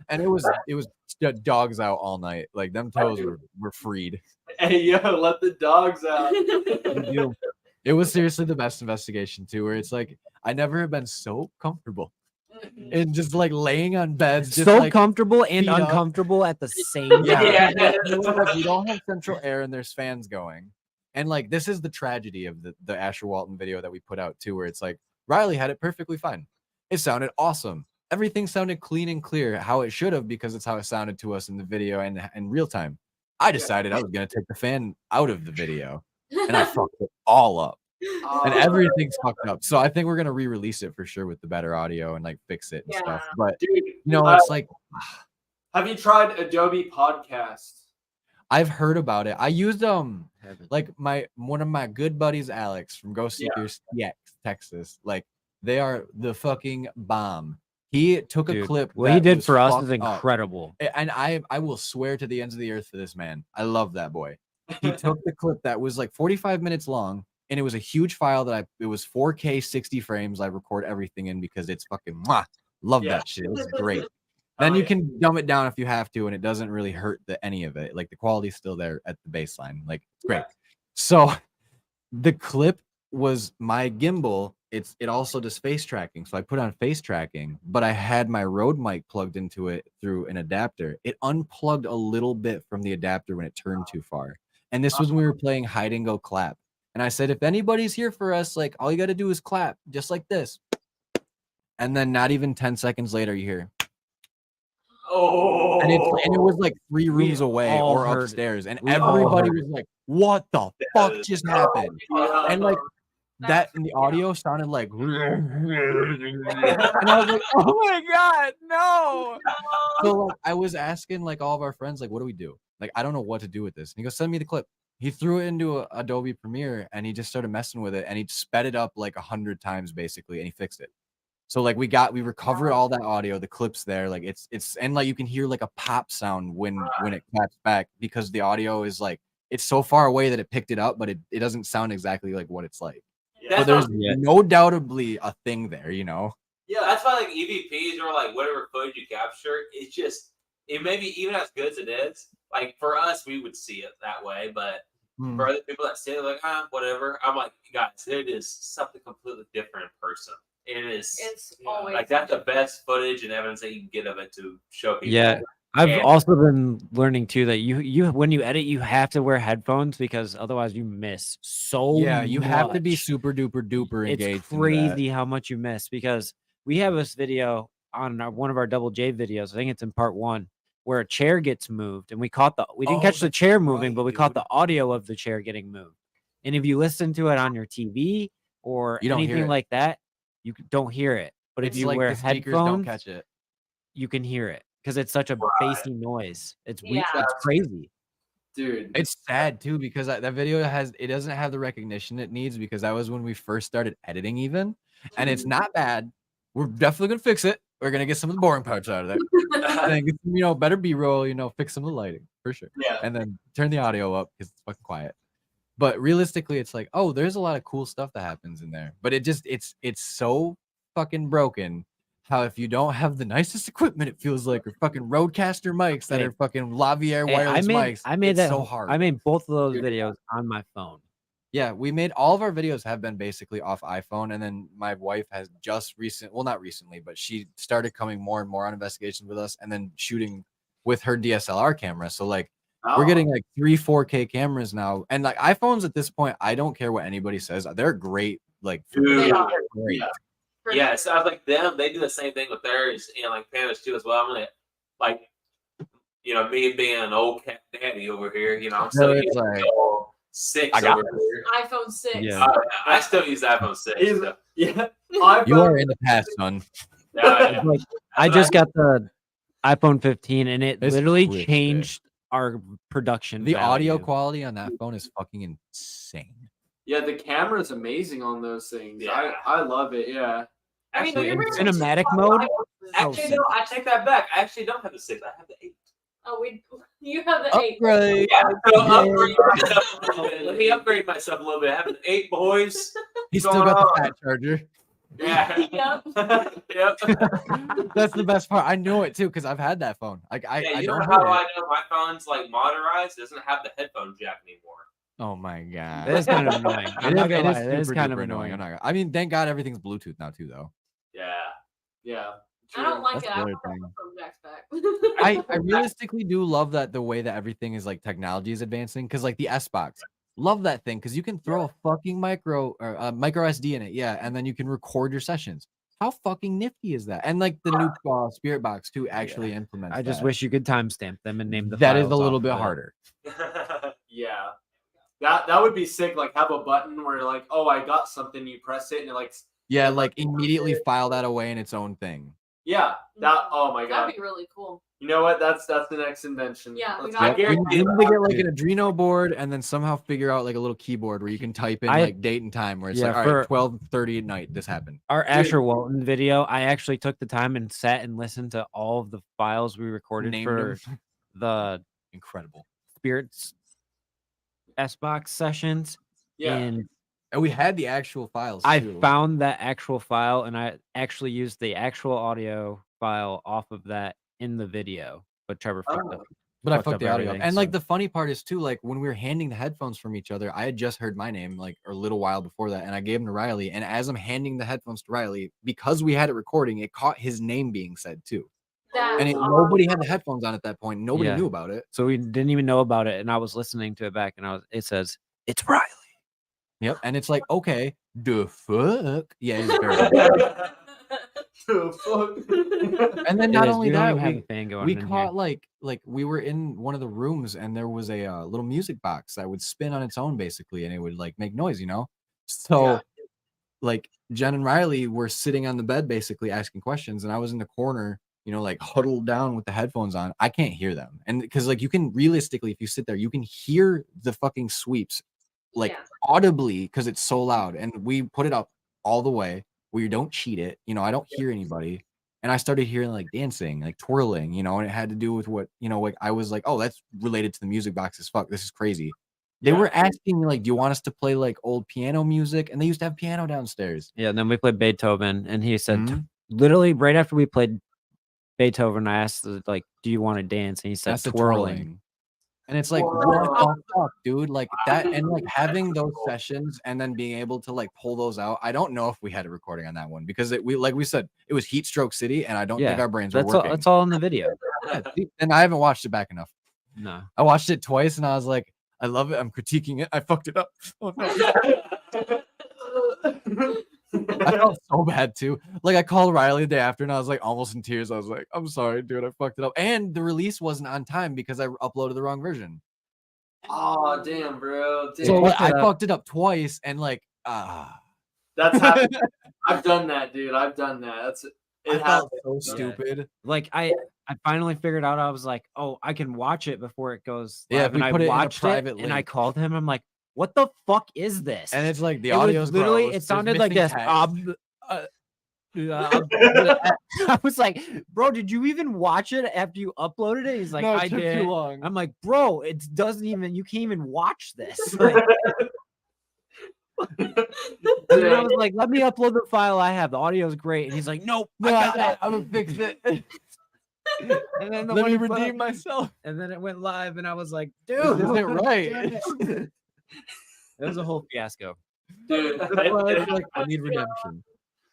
B: And it was dogs out all night. Like them toes were freed.
F: Hey yo, let the dogs out.
B: It was seriously the best investigation too, where it's like I never have been so comfortable and just like laying on beds, just
A: so
B: like,
A: comfortable and
B: feet up.
A: uncomfortable at the same time.
B: We don't have central air and there's fans going. And like this is the tragedy of the Asher Walton video that we put out too, where it's like Riley had it perfectly fine. It sounded awesome. Everything sounded clean and clear, how it should have, because it's how it sounded to us in the video and in real time. I decided I was gonna take the fan out of the video, and I fucked it all up. And everything's fucked up. So I think we're gonna re-release it for sure with the better audio and like fix it and stuff. But
F: Dude,
B: it's like
F: Have you tried Adobe Podcast?
B: I've heard about it. I used like one of my good buddies, Alex from Ghost Seekers, Texas. Like they are the fucking bomb. He took a clip.
A: What he did for us is
B: fucked up.
A: incredible.
B: And I will swear to the ends of the earth for this man. I love that boy. He took the clip that was like 45 minutes long, and it was a huge file that it was 4K 60 frames. I record everything in because it's fucking love that shit. It's great. Then you can dumb it down if you have to, and it doesn't really hurt any of it. Like the quality's still there at the baseline. Like it's great. So the clip was my gimbal. It also does face tracking. So I put on face tracking, but I had my Rode mic plugged into it through an adapter. It unplugged a little bit from the adapter when it turned too far. And this was when we were playing hide and go clap. And I said, if anybody's here for us, like all you got to do is clap just like this. And then not even 10 seconds later, you hear.
F: Oh,
B: and it was like 3 rooms away or upstairs. And everybody was like, what the fuck just happened? And like, that in the audio sounded like and I was like, oh my god, no. So like, I was asking like all of our friends, like, what do we do? Like, I don't know what to do with this. And he goes, send me the clip. He threw it into Adobe Premiere and he just started messing with it, and he sped it up like 100 times basically, and he fixed it. So like we recovered all that audio, the clips there, like it's and like you can hear like a pop sound when it claps back, because the audio is like, it's so far away that it picked it up, but it doesn't sound exactly like what it's like. But there's no doubtably a thing there, you know?
E: Yeah, that's why like EVPs or like whatever footage you capture, it's just, it may be even as good as it is. Like for us, we would see it that way, but for other people that say it, like, whatever. I'm like, guys, it is something completely different in person. It is.
C: It's always
E: like that's the best footage and evidence that you can get of it to show people.
A: Yeah. I've also been learning too that you when you edit, you have to wear headphones, because otherwise you miss so much.
B: You have to be super duper engaged.
A: It's crazy how much you miss, because we have this video on one of our Double J videos. I think it's in part 1, where a chair gets moved, and we didn't catch the chair moving, but we caught the audio of the chair getting moved. And if you listen to it on your TV or anything like that, you don't hear it. But if you wear headphones,
B: don't catch it.
A: You can hear it, because it's such a bassy noise. It's weird. It's crazy,
F: dude.
B: It's sad too, because that video doesn't have the recognition it needs, because that was when we first started editing even, and it's not bad. We're definitely gonna fix it. We're gonna get some of the boring parts out of there, and get some, better B-roll. Fix some of the lighting for sure.
F: Yeah,
B: and then turn the audio up because it's fucking quiet. But realistically, it's like, oh, there's a lot of cool stuff that happens in there, but it's so fucking broken. How if you don't have the nicest equipment, it feels like, or fucking Rodecaster mics that are fucking Lavier wireless mics.
A: I made that
B: so hard.
A: I made both of those videos on my phone.
B: Yeah, we made all of our videos have been basically off iPhone, and then my wife has not recently, but she started coming more and more on investigations with us, and then shooting with her DSLR camera. So like we're getting like 3 4K cameras now, and like iPhones at this point, I don't care what anybody says, they're great. Like
E: great. Yeah, so I was like them. They do the same thing with theirs, and like Pandas too as well. I'm gonna like, me being an old cat daddy over here. I'm still using like 6 over here.
C: iPhone 6.
A: Yeah.
E: I still use iPhone 6.
F: Yeah,
B: you are in the past, son.
A: Like, I just got the iPhone 15, and it literally changed our production.
B: The audio quality on that phone is fucking insane.
F: Yeah, the camera is amazing on those things. Yeah. I love it. Yeah.
C: I mean,
A: in cinematic mode.
E: Actually, no, I take that back. I actually don't have the 6. I have the 8.
C: Oh, you have the 8.
B: Upgrade.
E: Yeah, so upgrade myself a little bit. Let me upgrade myself a little bit. I have an 8, boys.
B: He's still got the fat charger.
E: Yeah.
C: Yep.
B: That's the best part. I know it too, because I've had that phone. Like I
E: know how I know my phone's like modernized. It doesn't have the headphone jack anymore.
B: Oh my god,
A: that is kind of annoying. It is kind of annoying.
B: I mean, thank God everything's Bluetooth now too, though.
F: Yeah.
C: I don't like
B: That's
C: it. I
B: the
C: want
B: other thing.
C: the phone jacks back.
B: I realistically do love that the way that everything is like technology is advancing, because like the S box, love that thing, because you can throw a fucking micro SD in it, and then you can record your sessions. How fucking nifty is that? And like the new Spirit Box too actually implements.
A: I just wish you could timestamp them and name the.
B: That is
A: files
B: a little
A: off
B: bit
A: of it.
B: harder.
F: Yeah. That would be sick. Like have a button where like, oh, I got something. You press it and it like.
B: Yeah, like immediately file that away in its own thing.
F: Yeah, that. Oh my god.
C: That'd be really cool.
F: You know what? That's the next invention.
C: Yeah, we
F: Let's-
C: got
F: I
C: it.
B: We
F: guarantee
B: need to get like
F: it.
B: an Adreno board and then somehow figure out like a little keyboard where you can type in like date and time where it's
A: Yeah,
B: like, all
A: for-
B: right, 12:30 at night, this happened.
A: Our Asher Walton video, I actually took the time and sat and listened to all of the files we recorded
B: Named
A: for
B: them.
A: the
B: Incredible.
A: Spirits S-Box sessions.
F: Yeah.
A: And
B: And we had the actual files
A: I
B: too.
A: found that actual file and I actually used the actual audio file off of that in the video. But Trevor fucked up.
B: But I
A: fucked
B: fucked
A: up
B: the audio up.
A: everything,
B: And like
A: so-
B: the funny part is too, like when we were handing the headphones from each other, I had just heard my name like a little while before that, and I gave them to Riley. And as I'm handing the headphones to Riley, because we had it recording, it caught his name being said too. And nobody had the headphones on at that point. Nobody
A: Yeah.
B: knew about it.
A: So we didn't even know about it. And I was listening to it back and it says, it's Riley.
B: Yep. And it's like, okay, the fuck. Yeah, it's very
F: The fuck?
B: And then
A: It
B: not
A: is.
B: only
A: We don't
B: that,
A: even have a fan going
B: we
A: in here.
B: caught like we were in one of the rooms and there was a little music box that would spin on its own basically, and it would like make noise, you know. So
F: Yeah.
B: like Jen and Riley were sitting on the bed basically asking questions, and I was in the corner, you know, like huddled down with the headphones on. I can't hear them, and because like you can realistically, if you sit there, you can hear the fucking sweeps like
C: Yeah.
B: audibly because it's so loud, and we put it up all the way where you don't cheat it, you know. I don't hear anybody, and I started hearing like dancing, like twirling, you know, and it had to do with what, you know, like I was like, oh, that's related to the music box as fuck. This is crazy. They were asking me like, do you want us to play like old piano music? And they used to have piano downstairs.
A: Yeah, and then we played Beethoven, and he said,
B: Mhm.
A: literally right after we played Beethoven, I asked, like, do you want to dance? And he said,
B: That's the
A: twirling.
B: And it's like, what the fuck, dude? Like that, and like having those sessions and then being able to like pull those out. I don't know if we had a recording on that one because like we said, it was Heat Stroke City, and I don't think our brains were working.
A: That's all in the video.
B: Yeah, and I haven't watched it back enough.
A: No.
B: I watched it twice, and I was like, I love it. I'm critiquing it. I fucked it up. Oh no. I felt so bad too. Like I called Riley the day after, and I was like almost in tears. I was like, "I'm sorry, dude. I fucked it up." And the release wasn't on time because I uploaded the wrong version.
F: Oh damn, bro. Damn.
B: So like, I fucked it up twice, and like,
F: That's happened. I've done that, dude. I've done that. That's
B: I
F: it.
B: felt
F: Happened.
B: so stupid.
A: Like I finally figured out. I was like, oh, I can watch it before it goes
B: Yeah,
A: live.
B: if we
A: And
B: put
A: I
B: it in a
A: watched
B: private
A: and I
B: link.
A: called him. I'm like, what the fuck is this?
B: And it's like the
A: It was
B: audio's
A: literally
B: gross,
A: it
B: there's
A: sounded like
B: missing
A: this.
B: text.
A: I was like, bro, did you even watch it after you uploaded it? He's like,
B: No, it
A: I
B: took
A: did.
B: too long.
A: I'm like, bro, it doesn't even. You can't even watch this. And then I was like, let me upload the file I have. The audio is great. And he's like, nope,
B: No,
A: I got it.
B: I'm gonna fix it.
A: And then
B: Let me
A: one put
B: redeem
A: up-
B: myself.
A: And then it went live, and I was like,
B: This
A: dude,
B: isn't right.
A: it was a whole fiasco.
F: Dude,
B: That's why I feel like I need redemption.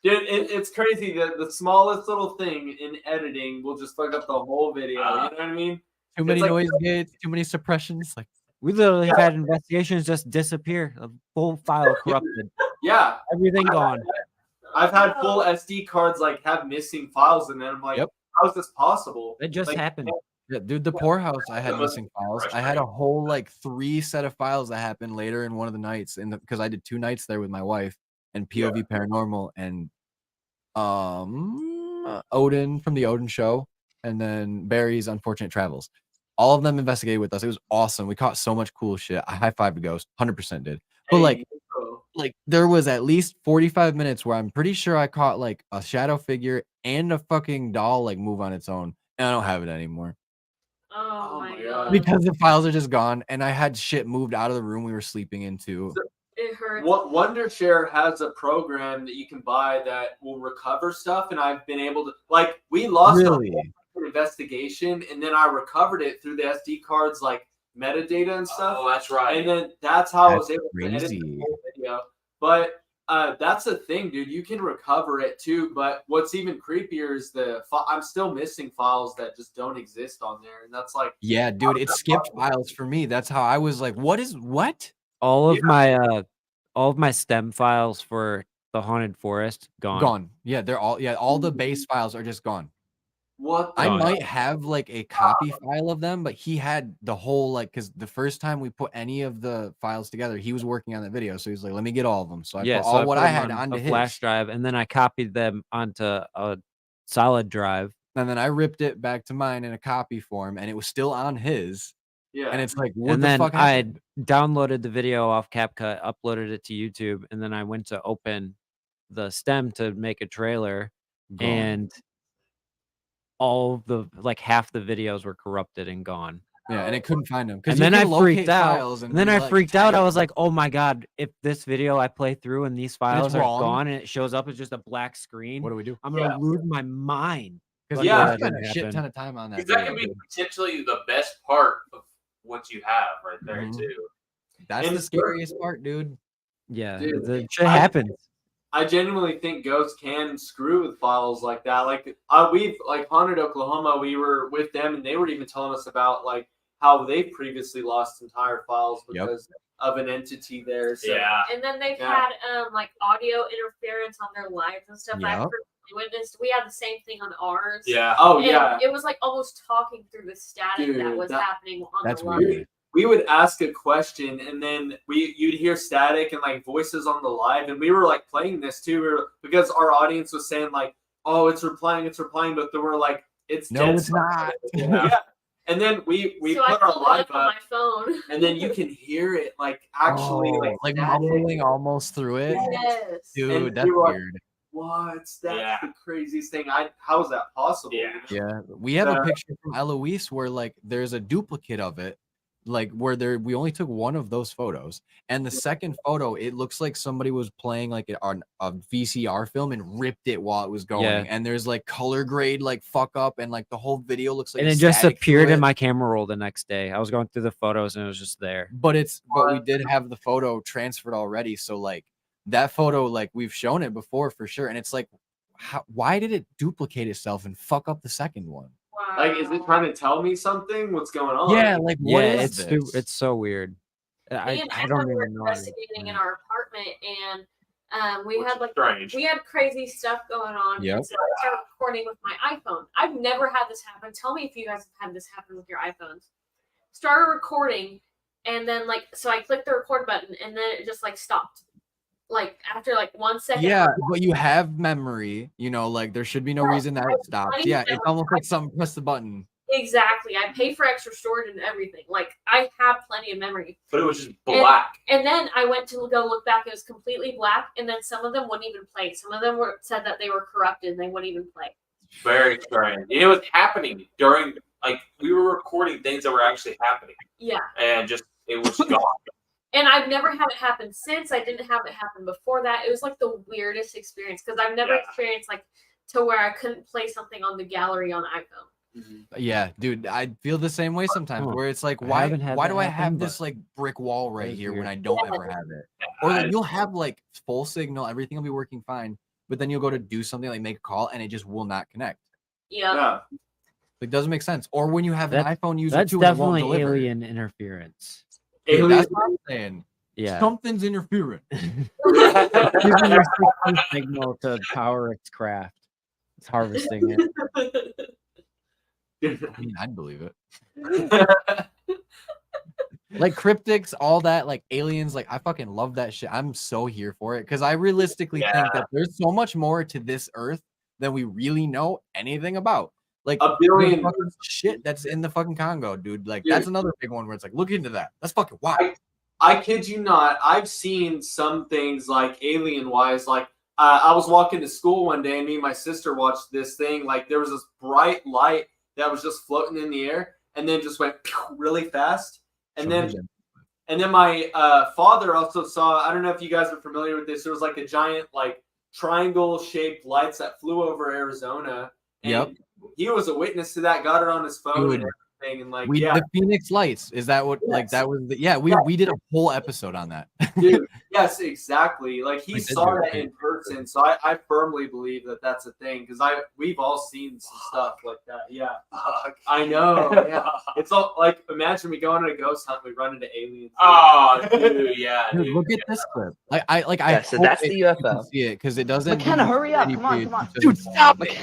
F: dude, it's crazy that the smallest little thing in editing will just fuck up the whole video. You know what I mean?
B: Too many
F: like-
B: noise gates, too many suppressions. Like,
A: We literally have had investigations just disappear. A full file corrupted.
F: Yeah,
A: Everything gone.
F: I've had full SD cards like have missing files in them. I'm like,
B: Yep.
F: how is this possible?
A: It just
F: Like,
A: happened.
B: yeah, dude, the poorhouse, I had missing files. I had a whole like 3 set of files that happened later in one of the nights, and because I did 2 nights there with my wife and POV Paranormal and Odin from the Odin show, and then Barry's Unfortunate Travels. All of them investigated with us. It was awesome. We caught so much cool shit. I high-fived a ghost, 100% did. But like there was at least 45 minutes where I'm pretty sure I caught like a shadow figure and a fucking doll like move on its own, and I don't have it anymore
C: Oh,
F: Oh
C: my
F: my
C: god.
F: God.
B: because the files are just gone, and I had shit moved out of the room we were sleeping into.
C: It hurts.
F: Wondershare has a program that you can buy that will recover stuff, and I've been able to like we lost
B: Really?
F: our investigation, and then I recovered it through the SD cards like metadata and stuff.
E: Oh, that's right.
F: And then that's how I was
B: That's
F: able to edit the
B: crazy.
F: whole video. But that's the thing, dude. You can recover it too. But what's even creepier is I'm still missing files that just don't exist on there, and that's like
B: Yeah, dude, it skipped files for me. That's how I was like, what?
A: All of my stem files for the Haunted Forest gone.
B: Yeah, they're all the base files are just gone.
F: what the
B: I
A: Gone.
B: might have like a copy file of them, but he had the whole like, because the first time we put any of the files together, he was working on the video, so he's like, let me get all of them. So I put all what
A: put
B: I
A: them
B: had
A: on
B: onto
A: a
B: his
A: flash drive, and then I copied them onto a solid drive.
B: And then I ripped it back to mine in a copy form, and it was still on his.
F: Yeah.
B: And it's like, what
A: And
B: the
A: then
B: fuck
A: I
B: happened?
A: downloaded the video off CapCut, uploaded it to YouTube, and then I went to open the stem to make a trailer,
B: Gone.
A: and all the like half the videos were corrupted and gone.
B: Yeah, and it couldn't find them.
A: And then I freaked out. And then I freaked out. I was like, "Oh my god! If this video I play through and these files are
B: wrong.
A: gone and it shows up as just a black screen,
B: what do we do?
A: I'm gonna lose my mind."
B: Because
F: Yeah,
B: I
A: that
B: spent
A: didn't
B: a shit
A: happen.
B: ton of time on that.
E: Because that can
B: video,
E: be
B: dude.
E: potentially the best part of what you have right there
B: Mhm.
E: too.
B: That's
F: And
B: the scariest part, dude.
A: Yeah,
F: Dude,
A: the shit happens.
F: I genuinely think ghosts can screw with files like that. Like we've like Haunted Oklahoma, we were with them and they were even telling us about like how they previously lost entire files because of an entity there. So
E: Yeah.
C: And then they've
F: Yeah.
C: had like audio interference on their lives and stuff. I've
B: Yep.
C: personally witnessed. We had the same thing on ours.
E: Yeah.
F: oh
C: And
F: yeah.
C: it was like almost talking through the static that
F: Dude,
C: was
F: that-
C: happening on
B: That's
C: the line.
B: weird.
F: We would ask a question and then you'd hear static and like voices on the live, and we were like playing this too because our audience was saying like, "Oh, it's replying," but they were like, "It's
B: No,
F: dead
B: it's not.
F: silent." Yeah. And then we
C: So I
F: put our
C: pulled it
F: live
C: up on
F: up,
C: my phone.
F: and then you can hear it like actually
B: like
F: static.
B: mumbling almost through it.
C: Yes.
B: Dude,
F: And
B: that's
F: we were like,
B: weird.
F: What? That's
E: Yeah.
F: the craziest thing. How is that possible?
E: Yeah.
B: Yeah, we have a picture from Eloise where like there's a duplicate of it, like where we only took one of those photos, and the second photo it looks like somebody was playing like on a VCR film and ripped it while it was going,
A: Yeah.
B: and there's like color grade like fuck up, and like the whole video looks like
A: And it just
B: static through
A: appeared in
B: it.
A: my camera roll the next day. I was going through the photos and it was just there.
B: But we did have the photo transferred already, so like that photo, like we've shown it before for sure, and it's like, why did it duplicate itself and fuck up the second one?
C: Wow.
F: Like, is it trying to tell me something? What's going on?
B: Yeah, like what
A: Yeah,
B: is this?
A: it's so weird.
C: Me
A: I
C: and
A: don't
C: Emma were
A: even know.
C: investigating in our apartment, and we
E: Which
C: had
E: is
C: like
E: strange.
C: we had crazy stuff going on.
B: Yep.
C: And so I started recording with my iPhone. I've never had this happen. Tell me if you guys have had this happen with your iPhones. Started recording, and then like so I clicked the record button, and then it just like stopped. Like after like 1 second.
B: Yeah, but you have memory, you know, like there should be no reason that it stops.
C: funny
B: Yeah,
C: that
B: it's almost like something press the button.
C: Exactly. I pay for extra storage and everything. Like I have plenty of memory.
E: But it was just black.
C: And then I went to go look back. It was completely black. And then some of them wouldn't even play. Some of them said that they were corrupted and they wouldn't even play.
E: Very strange. It was happening during, like, we were recording things that were actually happening.
C: Yeah.
E: And just, it was gone.
C: And I've never had it happen since. I didn't have it happen before that. It was like the weirdest experience because I've never
E: Yeah.
C: experienced like to where I couldn't play something on the gallery on iPhone.
B: Yeah, dude, I feel the same way sometimes
A: Huh.
B: where it's like,
A: I
B: why
A: haven't had
B: do
A: that
B: I
A: happen,
B: have this
A: but
B: like brick wall right
A: that's
B: here when
A: weird.
B: I don't
C: Yeah.
B: ever have it? Or like you'll have like full signal, everything will be working fine, but then you'll go to do something like make a call and it just will not connect.
C: Yeah.
F: Yeah.
B: Like doesn't make sense. Or when you have an iPhone user
A: That's
B: too, and it won't
A: definitely
B: deliver.
A: alien interference.
B: Dude, that's what I'm saying.
A: Yeah.
B: Something's interfering.
A: Using your system signal to power its craft. It's harvesting it.
B: I mean, I'd believe it. Like cryptics, all that, like aliens, like I fucking love that shit. I'm so here for it because I realistically think that there's so much more to this earth than we really know anything about. Like
F: A billion
B: the fucking shit that's in the fucking Congo, dude. Like
F: Dude.
B: that's another big one where it's like, look into that. That's fucking wild.
F: I kid you not. I've seen some things like alien wise. Like I was walking to school one day and me and my sister watched this thing. Like there was this bright light that was just floating in the air and then just went really fast. And then my father also saw, I don't know if you guys are familiar with this. There was like a giant like triangle shaped lights that flew over Arizona. And
B: Yep.
F: he was a witness to that, got it on his phone
B: Dude.
F: and everything. And like,
B: We
F: yeah,
B: the Phoenix Lights. Is that what like
F: Yes.
B: that was we did a whole episode on that.
F: dude, yes, exactly. Like he
B: We did
F: saw
B: do a
F: that
B: thing.
F: in person. So I firmly believe that that's a thing because we've all seen some stuff like that. Yeah. I know. Yeah. It's all like, imagine we go on a ghost hunt, we run into aliens.
E: Oh, dude, yeah.
B: Dude,
E: Dude,
B: look at this clip. Like I
G: Yeah, so
B: hope
G: that's the
B: you can
G: UFO.
B: see it because it doesn't.
G: McKenna, hurry up.
B: any
G: Come on,
B: period,
G: come on.
B: it doesn't-
A: Dude, stop it.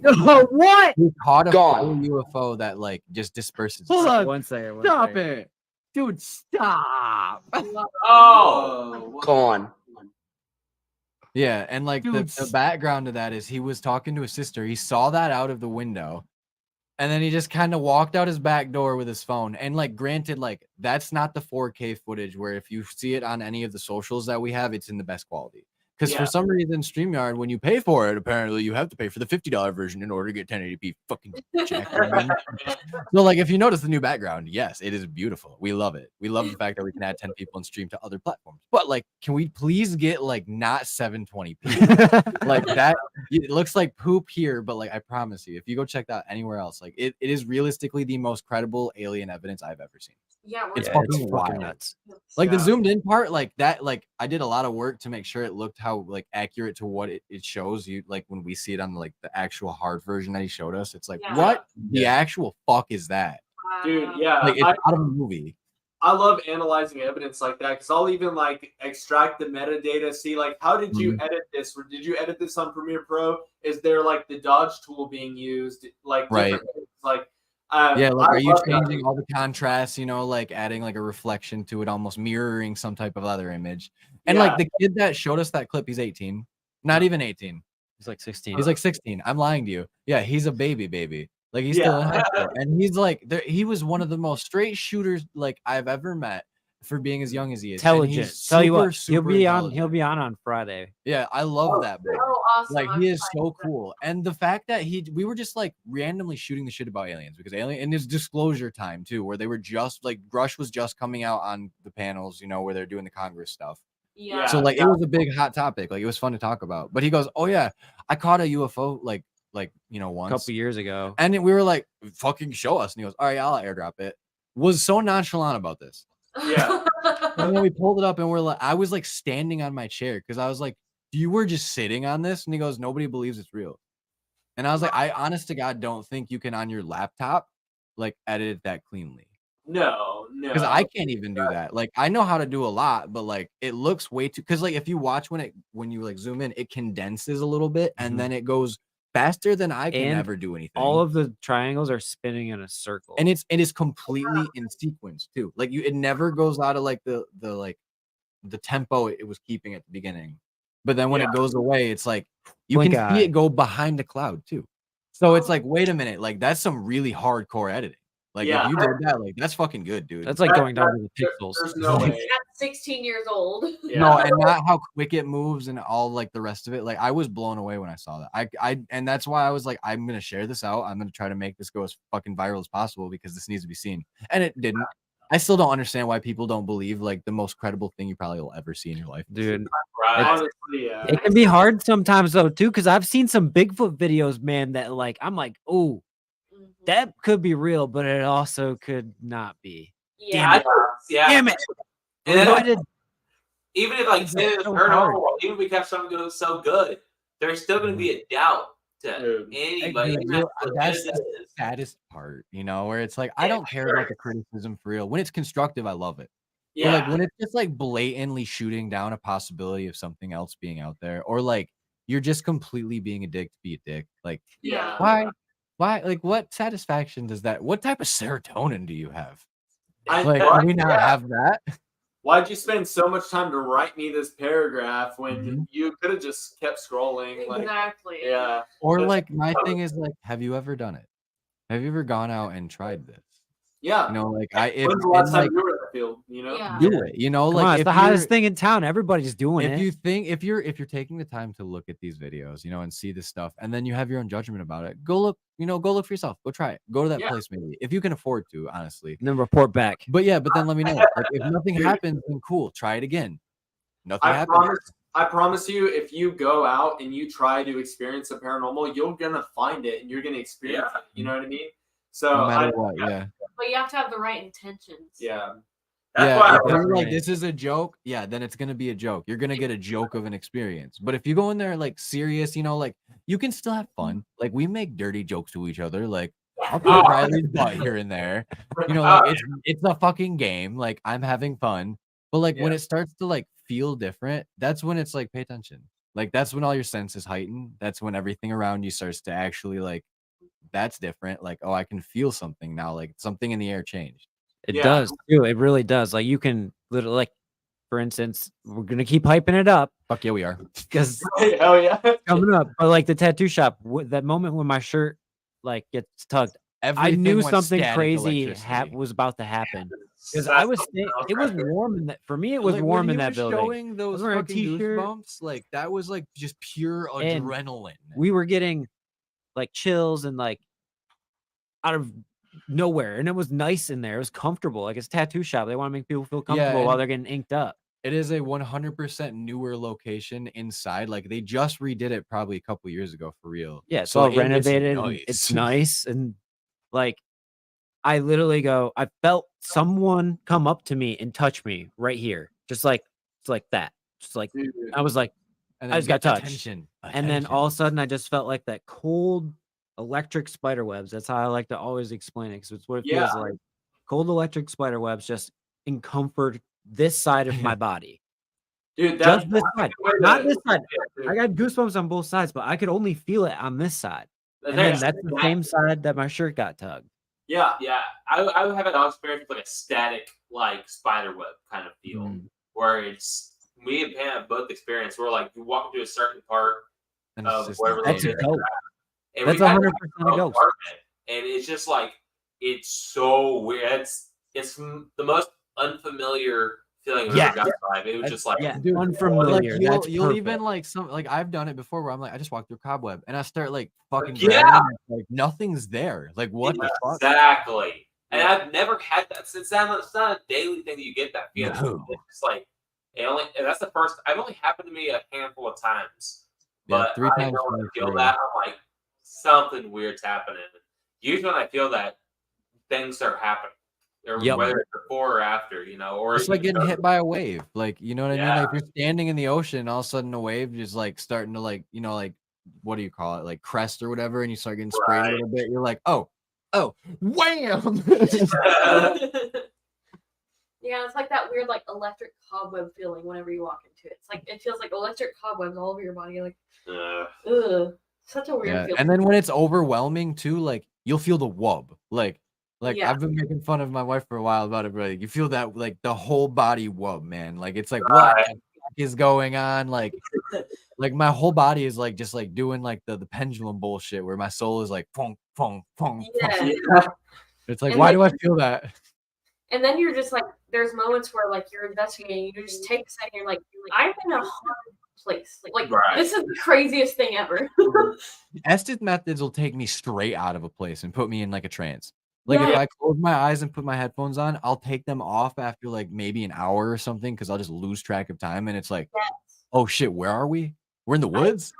A: What?
B: We caught a
G: Gone.
B: fire UFO that like just disperses.
A: Hold on.
B: itself.
A: Stop it. Dude, stop.
E: Oh,
F: Whoa,
G: Gone.
B: Yeah, and like the background to that is he was talking to his sister. He saw that out of the window, and then he just kind of walked out his back door with his phone. And like, granted, like that's not the 4K footage where if you see it on any of the socials that we have, it's in the best quality. Because for some reason, StreamYard, when you pay for it, apparently you have to pay for the $50 version in order to get 1080p. Fucking jack. So, like, if you notice the new background, yes, it is beautiful. We love it. We love the fact that we can add 10 people and stream to other platforms. But like, can we please get like not 720p? Like that, it looks like poop here, but like I promise you, if you go check that anywhere else, like it is realistically the most credible alien evidence I've ever seen.
C: Yeah,
B: It's
C: we're
B: fucking wild.
A: nuts.
B: Like the zoomed in part, like that, like I did a lot of work to make sure it looked how like accurate to what it shows you. Like when we see it on like the actual hard version that he showed us, it's like, what the actual fuck is that?
F: Dude, yeah.
B: Like it's out of a movie.
F: I love analyzing evidence like that because I'll even like extract the metadata, see like how did you edit this, or did you edit this on Premiere Pro? Is there like the dodge tool being used? Like different things, like
B: yeah, like are you changing all the contrast, you know, like adding like a reflection to it, almost mirroring some type of other image. And like the kid that showed us that clip, he's 18, not even 18.
A: He's like 16.
B: He's like 16. I'm lying to you. Yeah, he's a baby. Like he's still in high school. And he's like, he was one of the most straight shooters like I've ever met for being as young as he is.
A: Intelligent. Tell you what, he'll be
B: intelligent.
A: on Friday.
B: Yeah, I love that boy.
C: Oh, awesome.
B: Like he is so cool. And the fact that we were just like randomly shooting the shit about aliens because and his disclosure time too, where they were just like Grush was just coming out on the panels, you know, where they're doing the Congress stuff.
C: Yeah.
B: So like it was a big hot topic. Like it was fun to talk about. But he goes, "Oh yeah, I caught a UFO like you know once
A: a couple years ago."
B: And we were like, "Fucking show us." And he goes, "All right, I'll airdrop it." Was so nonchalant about this.
F: Yeah.
B: And then we pulled it up and we're like, I was like standing on my chair because I was like, "You were just sitting on this?" And he goes, "Nobody believes it's real." And I was like, I honest to God don't think you can on your laptop like edit it that cleanly.
F: No.
B: Because I can't even do that. Like I know how to do a lot, but like it looks way too because like if you watch when you like zoom in, it condenses a little bit and then it goes faster than I can ever do anything.
A: All of the triangles are spinning in a circle.
B: And it is completely in sequence too. Like it never goes out of like the tempo it was keeping at the beginning. But then when it goes away, it's like you can see it go behind the cloud too. So it's like, wait a minute, like that's some really hardcore editing. Like if you did that, like that's fucking good, dude.
A: That's like going down to the pixels.
F: There's no way.
C: At 16 years old.
B: No, and not how quick it moves and all like the rest of it. Like I was blown away when I saw that. And that's why I was like, I'm gonna share this out. I'm gonna try to make this go as fucking viral as possible because this needs to be seen. And it didn't. I still don't understand why people don't believe like the most credible thing you probably will ever see in your life.
A: Dude.
F: Honestly,
A: It can be hard sometimes though too, because I've seen some Bigfoot videos, man, that like I'm like, oh, that could be real, but it also could not be.
C: Yeah.
A: Damn it.
E: And then,
A: Why did
E: even if like say it's paranormal, even if we kept something going so good, there's still going to be a doubt to anybody.
B: That's the saddest part, you know, where it's like I don't care about the criticism for real. When it's constructive, I love it. Yeah. Or like when it's just like blatantly shooting down a possibility of something else being out there, or like you're just completely being a dick to be a dick. Like, why? Like, what satisfaction does that? What type of serotonin do you have? Do we not have that?
F: Why'd you spend so much time to write me this paragraph when you could have just kept scrolling?
C: Exactly.
F: Like, yeah.
B: Or like my thing is like, have you ever done it? Have you ever gone out and tried this?
F: Yeah.
B: You know, like
F: when's the last time you were in the field? You know,
B: do it. You know,
A: Come
B: like
A: on, it's the hottest thing in town. Everybody's doing it.
B: If you think if you're taking the time to look at these videos, you know, and see this stuff, and then you have your own judgment about it, go look. You know, go look for yourself. Go try it. Go to that place maybe if you can afford to. Honestly,
A: and then report back.
B: But yeah, but then let me know. Like if nothing happens, then cool. Try it again. Nothing happens.
F: I promise you, if you go out and you try to experience a paranormal, you're gonna find it and you're gonna experience it. You know what I mean? So
B: no matter what, yeah.
C: But you have to have the right intentions.
F: Yeah.
E: That's why
B: if you're like, this is a joke, then it's gonna be a joke. You're gonna get a joke of an experience. But if you go in there like serious, you know, like you can still have fun. Like we make dirty jokes to each other. Like I'll put Riley's butt here and there. You know, like it's a fucking game. Like I'm having fun. But like when it starts to like feel different, that's when it's like pay attention. Like that's when all your senses heighten. That's when everything around you starts to actually like that's different. Like, oh, I can feel something now. Like something in the air changed.
A: It does too. It really does. Like you can literally, like, for instance, we're gonna keep hyping it up.
B: Fuck yeah, we are.
A: because
F: Hell yeah.
A: coming up, but like the tattoo shop, that moment when my shirt like gets tugged, I knew
B: Everything went
A: something
B: static
A: crazy
B: electricity.
A: was about to happen. Because
E: That's
A: I was,
E: something else
A: it was
E: right there.
A: warm in that. For me, it was
B: Like,
A: warm
B: when
A: in
B: he
A: that
B: was
A: building.
B: showing those
A: wearing a
B: fucking
A: t-shirt.
B: goosebumps, like that was like just pure
A: And
B: adrenaline.
A: We were getting like chills and like out of nowhere, and it was nice in there. It was comfortable. Like it's a tattoo shop. They want to make people feel comfortable while
B: and
A: they're getting inked up.
B: it is a 100% newer location inside. Like they just redid it probably a couple years ago for real.
A: Yeah, it's
B: So
A: all
B: it looks
A: renovated. And it's nice, and like I literally go. I felt someone come up to me and touch me right here, just like it's like that. Just like
F: Dude.
A: I was like,
B: And
A: I just got touched.
B: attention.
A: and then all of a sudden I just felt like that cold electric spider webs. That's how I like to always explain it, because it's what it feels like. Cold electric spider webs just encumbered this side of my body.
F: Dude, that's
A: Just this side, not this side. I got goosebumps on both sides, but I could only feel it on this side. And then that's the same side that my shirt got tugged.
F: Yeah.
E: I would have an experience with like a static like spider web kind of feel, where it's me and Pam both experienced. We're like you walk into a certain part
B: And it's
E: of
B: just
E: whatever
A: That's
E: they
A: a
E: did,
A: ghost.
E: and
A: That's
E: we had
A: 100% a
E: our
A: ghost.
E: apartment, and it's just like it's so weird. It's the most unfamiliar feeling I've
A: Yeah.
E: ever got in my life. It was just like
B: Dude,
A: unfamiliar.
B: Like
A: That's
B: you'll even
A: perfect.
B: like some like I've done it before where I'm like I just walk through a cobweb and I start like fucking
E: Yeah.
B: grabbing, like nothing's there. Like what the fuck?
E: Exactly. And I've never had that. It's not a daily thing that you get that feeling.
B: No.
E: It's like and that's the first. I've only happened to me a handful of times,
B: Yeah,
E: but
B: 3
E: I
B: times
E: know when I
B: for
E: feel
B: sure.
E: that I'm like something weird's happening. Usually when I feel that, things start happening. Or
A: Yep.
E: whether it's before or after, or
B: It's like getting hit by a wave. Like, you know what I mean?
E: Yeah.
B: Like you're standing in the ocean, all of a sudden a wave just like starting to like, like what do you call it? Like crest or whatever, and you start getting sprayed a
E: Right.
B: little bit. You're like, oh, wham!
C: Yeah, it's like that weird like electric cobweb feeling whenever you walk into it. It's like it feels like electric cobwebs all over your body. You're like, ugh, such a weird
B: Yeah.
C: feeling.
B: And then when it's overwhelming too, like you'll feel the wub. Like
C: Yeah.
B: I've been making fun of my wife for a while about it, but like, you feel that like the whole body wub, man. Like it's like what the fuck is going on? Like my whole body is like just like doing like the pendulum bullshit where my soul is like pong pong pong.
C: Yeah.
B: It's like
C: And
B: why
C: then-
B: do I feel that?
C: And then you're just like, there's moments where like you're investigating, you just take a second, you're like I'm in a haunted place. Like
E: Right.
C: this is the craziest thing ever.
B: Estes methods will take me straight out of a place and put me in like a trance. Like if
C: Yeah.
B: I close my eyes and put my headphones on, I'll take them off after like maybe an hour or something because I'll just lose track of time and it's like,
C: Yes.
B: oh shit, where are we? We're in the woods?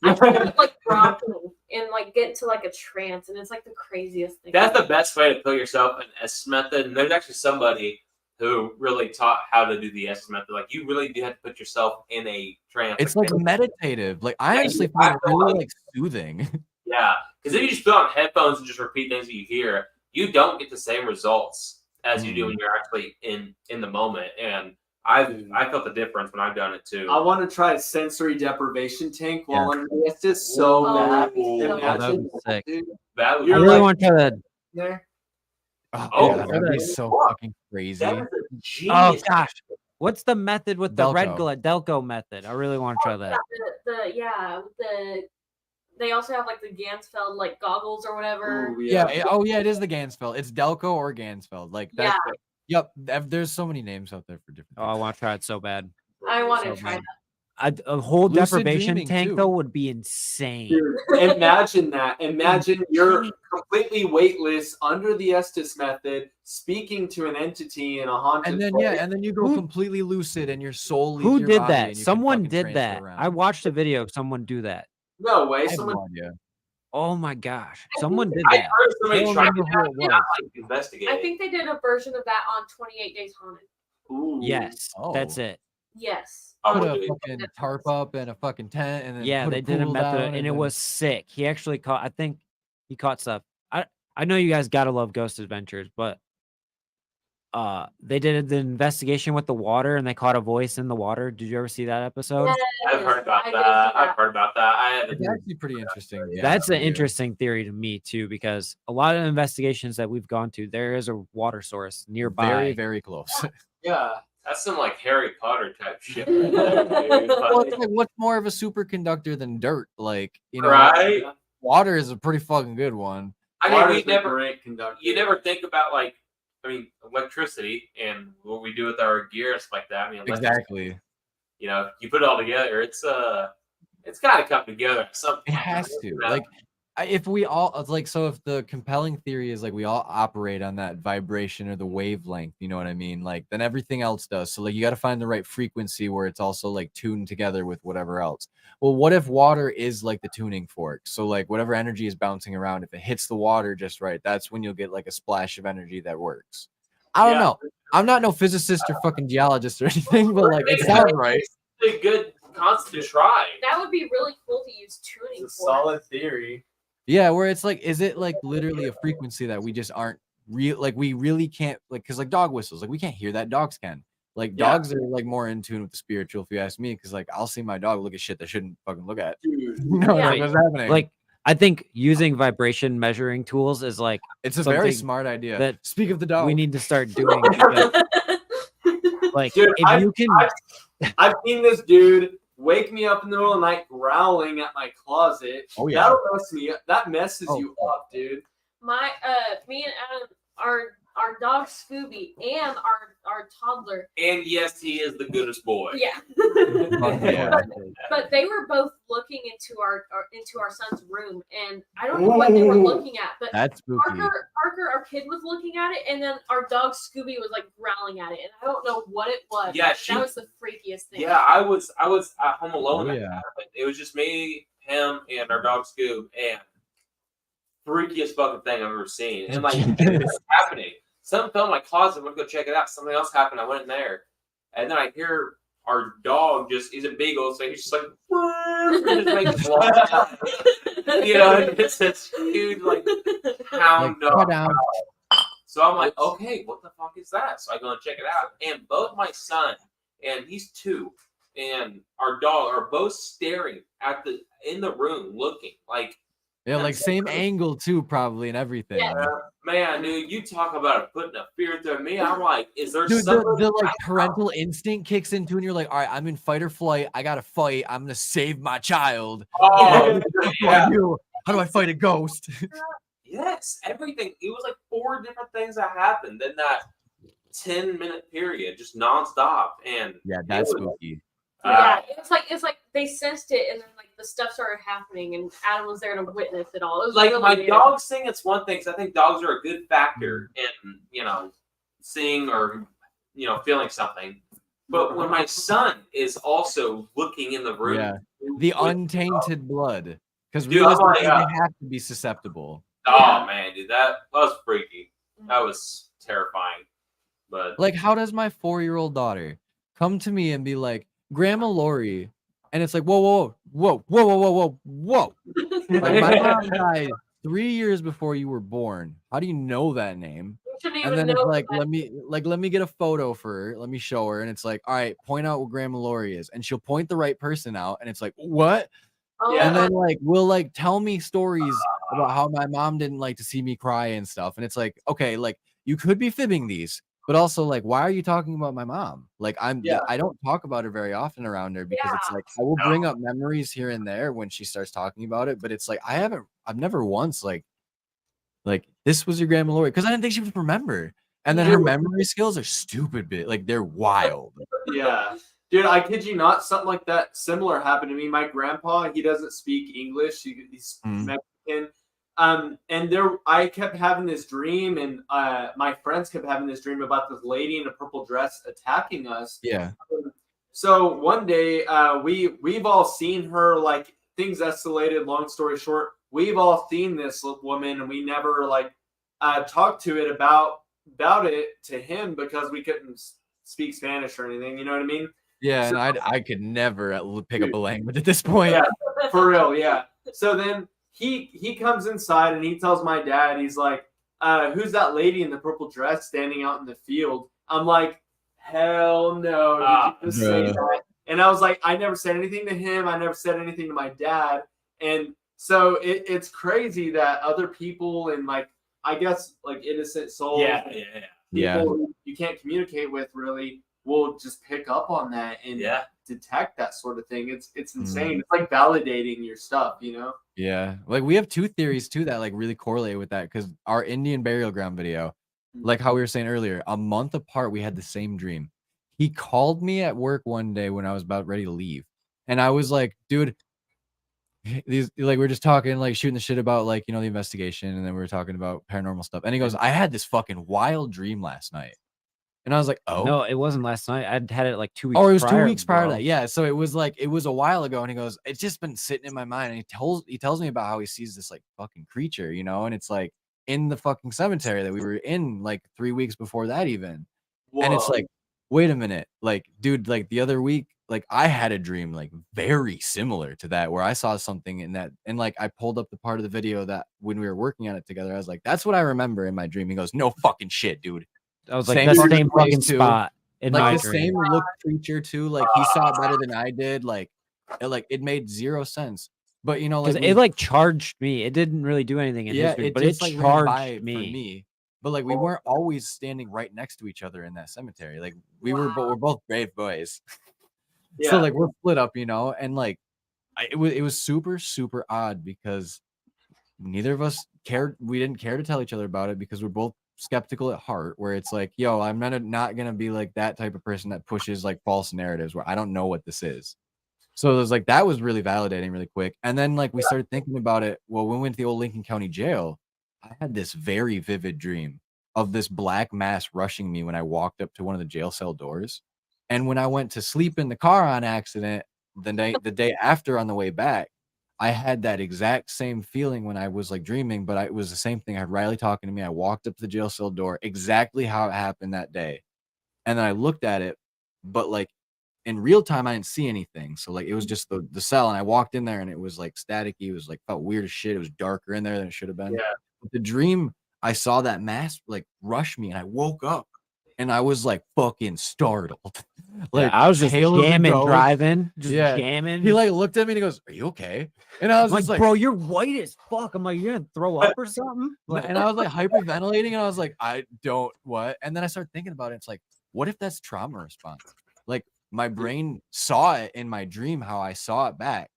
C: I try to like rocking and like get into like a trance, and it's like the craziest thing.
E: That's the best way to put yourself in S method. And there's actually somebody who really taught how to do the S method. Like you really do have to put yourself in a trance.
B: It's like meditative. Like I
E: Yeah,
B: honestly
E: I
B: find it
E: feel
B: really
E: like-
B: like soothing.
E: Yeah, because if you just put on headphones and just repeat things that you hear, you don't get the same results as you do when you're actually in the moment. And I felt the difference when I've done it too.
F: I want to try a sensory deprivation tank while
B: Yeah.
F: under the Estes so
C: Oh,
F: bad.
C: that'd be so
A: that'd
F: Imagine
A: be sick.
F: dude,
E: That would
F: You're
A: I
E: be
A: really
F: like-
A: want to try that.
F: there.
E: Oh,
B: yeah, that'd be so
E: fuck.
B: fucking crazy.
E: that is a
A: Oh
E: genius.
A: gosh, what's the method with the red
B: Delco.
A: glow? Delco method. I really want to try that.
C: They also have like the Gansfeld like goggles or whatever.
F: Ooh,
B: Yeah. It is the Gansfeld. It's Delco or Gansfeld. Like that's yep. There's so many names out there for different
A: Oh, I
B: things.
A: want to try it so bad.
C: I want to
A: So
C: try
A: bad.
C: that.
A: A whole
B: Lucid
A: deprivation
B: dreaming,
A: tank
B: too.
A: though would be insane.
F: Dude, imagine that. Imagine you're completely weightless under the Estes method, speaking to an entity in a haunted
B: And then
F: place.
B: and then you go
A: Who-
B: completely lucid and your soul leaves
A: Who
B: your
A: did
B: body
A: that?
B: and you can
A: Someone
B: fucking
A: did
B: transfer
A: that.
B: around.
A: I watched a video of someone do that.
F: No way.
B: I have
F: Someone
B: no idea.
A: Oh my gosh, someone did
E: I
A: that.
E: heard somebody
B: I don't
E: try to
B: remember who it was.
E: like investigate.
C: I think they did a version of that on 28 Days Haunted.
F: Ooh.
A: Yes, that's
B: Oh.
A: it.
C: Yes.
E: I'm
B: Put
E: gonna
B: a
E: do it.
B: fucking tarp up and a fucking tent and then
A: Yeah,
B: put
A: they
B: a
A: did a
B: pool
A: method,
B: down
A: and it
B: then-
A: was sick. He actually caught. I think he caught stuff. I know you guys gotta love Ghost Adventures, but they did the investigation with the water, and they caught a voice in the water. Did you ever see that episode?
E: I've heard about
C: I did see
E: that. I've heard about that. I haven't.
B: It's actually pretty interesting. Yeah,
A: That's an
B: yeah.
A: interesting theory to me too, because a lot of investigations that we've gone to, there is a water source nearby.
B: Very, very close.
F: Yeah.
E: That's some like Harry Potter type shit. Right there, dude.
B: Well, it's like, what's more of a superconductor than dirt? Like, you know,
E: Right?
B: water is a pretty fucking good one.
E: I mean,
F: Water's
E: we
F: a
E: never,
F: great conductor.
E: you never think about like, I mean, electricity and what we do with our gear and stuff like that. I mean,
B: Exactly.
E: You know, you put it all together, it's got to come together at some point.
B: It has to. Like, if we all, it's like, so if the compelling theory is like we all operate on that vibration or the wavelength, you know what I mean? Like, then everything else does. So like, you got to find the right frequency where it's also like tuned together with whatever else. Well, what if water is like the tuning fork? So like, whatever energy is bouncing around, if it hits the water just right, that's when you'll get like a splash of energy that works. I don't know. I'm not no physicist or fucking geologist or anything, but like, it sounds right.
E: It's a good constant try.
C: That would be really cool to use tuning
F: It's a
C: for.
F: solid theory.
B: Yeah, where it's like, is it like literally a frequency that we just aren't real? Like, we really can't, like, because like dog whistles, like we can't hear that. Dogs can. Like, dogs are like more in tune with the spiritual, if you ask me, because like I'll see my dog look at shit that shouldn't fucking look at. No,
C: Yeah.
B: like, what's happening?
A: Like, I think using vibration measuring tools is like
B: it's a very
A: something
B: smart idea.
A: that
B: Speak of the dog.
A: we need to start doing. Because, like,
F: Dude,
A: if you can,
F: I've seen this dude wake me up in the middle of the night growling at my closet.
B: Oh, yeah.
F: That'll mess me up. That messes
B: Oh.
F: you up, dude.
C: Me and Adam, our dog Scooby and our toddler.
E: And yes, he is the goodest boy.
C: Yeah.
B: Yeah.
C: But they were both looking into our son's room, and I don't know what they were looking at, but
B: That's spooky.
C: Parker, our kid, was looking at it, and then our dog Scooby was like growling at it, and I don't know what it was.
E: Yeah,
C: that was the freakiest thing.
E: Yeah, I was at home alone.
B: Oh,
E: That
B: yeah.
E: happened. It was just me, him, and our dog Scoob, and freakiest fucking thing I've ever seen. And like, it's happening. Something fell in my closet. I went to go check it out. Something else happened. I went in there, and then I hear our dog he's a beagle, so he's just like, just making loud. You know, and it's this huge like hound
B: Like,
E: dog.
B: down.
E: So I'm like, okay, what the fuck is that? So I go and check it out, and both my son and he's 2, and our dog are both staring at in the room, looking like.
B: Yeah, like same angle too, probably, and everything.
C: Yeah.
E: Man, dude, you talk about putting a fear through me. I'm like, is there
B: Dude,
E: something?
B: the like parental instinct kicks into, and you're like, all right, I'm in fight or flight. I gotta fight. I'm gonna save my child.
E: Oh, yeah.
B: How do I fight a ghost?
E: Yes, everything. It was like 4 different things that happened in that 10-minute period, just nonstop. And
B: Yeah, that's
E: it was,
B: spooky.
C: Yeah, it's like they sensed it, and then like the stuff started happening, and Adam was there to witness it all. It was
E: like
C: really
E: my
C: weird.
E: dogs thing. It's one thing because I think dogs are a good factor in seeing or feeling something. But when my son is also looking in the room,
B: Yeah, the untainted blood, because
E: Dude, I'm
B: realistically,
E: like,
B: they have to be susceptible.
E: oh man, dude, that was freaky. That was terrifying. But
B: Like, how does my 4-year-old daughter come to me and be like, Grandma Lori? And it's like, whoa, whoa, whoa, whoa, whoa, whoa, whoa, whoa. Like, my mom died 3 years before you were born. How do you know that name?
C: You shouldn't
B: And
C: even
B: then it's
C: know
B: like,
C: that.
B: let me get a photo for her. Let me show her. And it's like, all right, point out what Grandma Lori is. And she'll point the right person out. And it's like, what?
C: Oh,
B: And then like will like tell me stories about how my mom didn't like to see me cry and stuff. And it's like, okay, like you could be fibbing these, but also like, why are you talking about my mom? Like I don't talk about her very often around her because it's like I will bring up memories here and there when she starts talking about it, but it's like I've never once like this was your Grandma Lori, because I didn't think she would remember. And then her memory skills are stupid bit, like they're wild.
F: Yeah. Dude, I kid you not, something like that similar happened to me. My grandpa, he doesn't speak English. He's Mexican. And I kept having this dream, and my friends kept having this dream about this lady in a purple dress attacking us.
B: Yeah.
F: So one day, we've all seen her. Like, things escalated. Long story short, we've all seen this woman, and we never talked to it about it to him because we couldn't speak Spanish or anything. You know what I mean?
B: Yeah,
F: So-
B: and I could never pick up a language at this point.
F: Yeah, for real, yeah. So then he comes inside and he tells my dad, he's like, who's that lady in the purple dress standing out in the field? I'm like, hell no. Did you just say that? And I was like, I never said anything to him. I never said anything to my dad. And so it's crazy that other people and I guess innocent souls, people who you can't communicate with really, will just pick up on that and
E: Yeah.
F: detect that sort of thing. It's
B: Mm.
F: insane. It's like validating your stuff, you know?
B: Yeah, like we have two theories too that like really correlate with that because our Indian burial ground video, like how we were saying earlier, a month apart, we had the same dream. He called me at work one day when I was about ready to leave, and I was like, dude, these like we're just talking, like shooting the shit about like the investigation, and then we were talking about paranormal stuff, and he goes, I had this fucking wild dream last night, and I was like, oh.
A: No, it wasn't last night. I'd had it like 2 weeks.
B: Oh, it was
A: prior,
B: 2 weeks prior to
A: bro.
B: that. Yeah, so it was like it was a while ago, and he goes, "It's just been sitting in my mind." And he tells me about how he sees this like fucking creature, and it's like in the fucking cemetery that we were in like 3 weeks before that even.
F: Whoa.
B: And it's like, wait a minute, like, dude, like the other week, like I had a dream like very similar to that where I saw something in that, and like I pulled up the part of the video that when we were working on it together, I was like, that's what I remember in my dream. He goes, no fucking shit, dude.
A: I was like,
B: Same
A: the
B: fucking
A: same
B: place
A: fucking
B: too.
A: spot in
B: Like
A: my
B: the
A: dream.
B: same look creature too. Like he saw it better than I did. Like it made zero sense. But
A: Because it like charged me. It didn't really do anything in his dream, but it
B: just like ran by
A: charged
B: for
A: me.
B: me. But like we weren't always standing right next to each other in that cemetery. Like we're both brave boys.
F: Yeah.
B: So like we're split up, and like it was super, super odd because neither of us cared. We didn't care to tell each other about it because we're both skeptical at heart, where it's like, yo, I'm not gonna be like that type of person that pushes like false narratives where I don't know what this is. So it was like that was really validating really quick. And then like we started thinking about it. Well, when we went to the old Lincoln County Jail, I had this very vivid dream of this black mass rushing me when I walked up to one of the jail cell doors. And when I went to sleep in the car on accident the day after on the way back, I had that exact same feeling when I was like dreaming, but it was the same thing. I had Riley talking to me. I walked up to the jail cell door, exactly how it happened that day. And then I looked at it, but like in real time, I didn't see anything. So like it was just the cell, and I walked in there and it was like staticky. It was like felt weird as shit. It was darker in there than it should have been.
F: Yeah.
B: But the dream, I saw that mass like rush me, and I woke up and I was like fucking startled. Like
A: I was just
B: pale as a
A: jamming,
B: ghost.
A: driving, just
B: Yeah.
A: jamming.
B: He like looked at me and he goes, "Are you okay?" And I was
A: I'm
B: just
A: like,
B: like,
A: bro, you're white as fuck. I'm like, you're gonna throw up or something? Like,
B: and I was like hyperventilating, and I was like, I don't what. And then I started thinking about it. It's like, what if that's trauma response? Like my brain saw it in my dream, how I saw it back,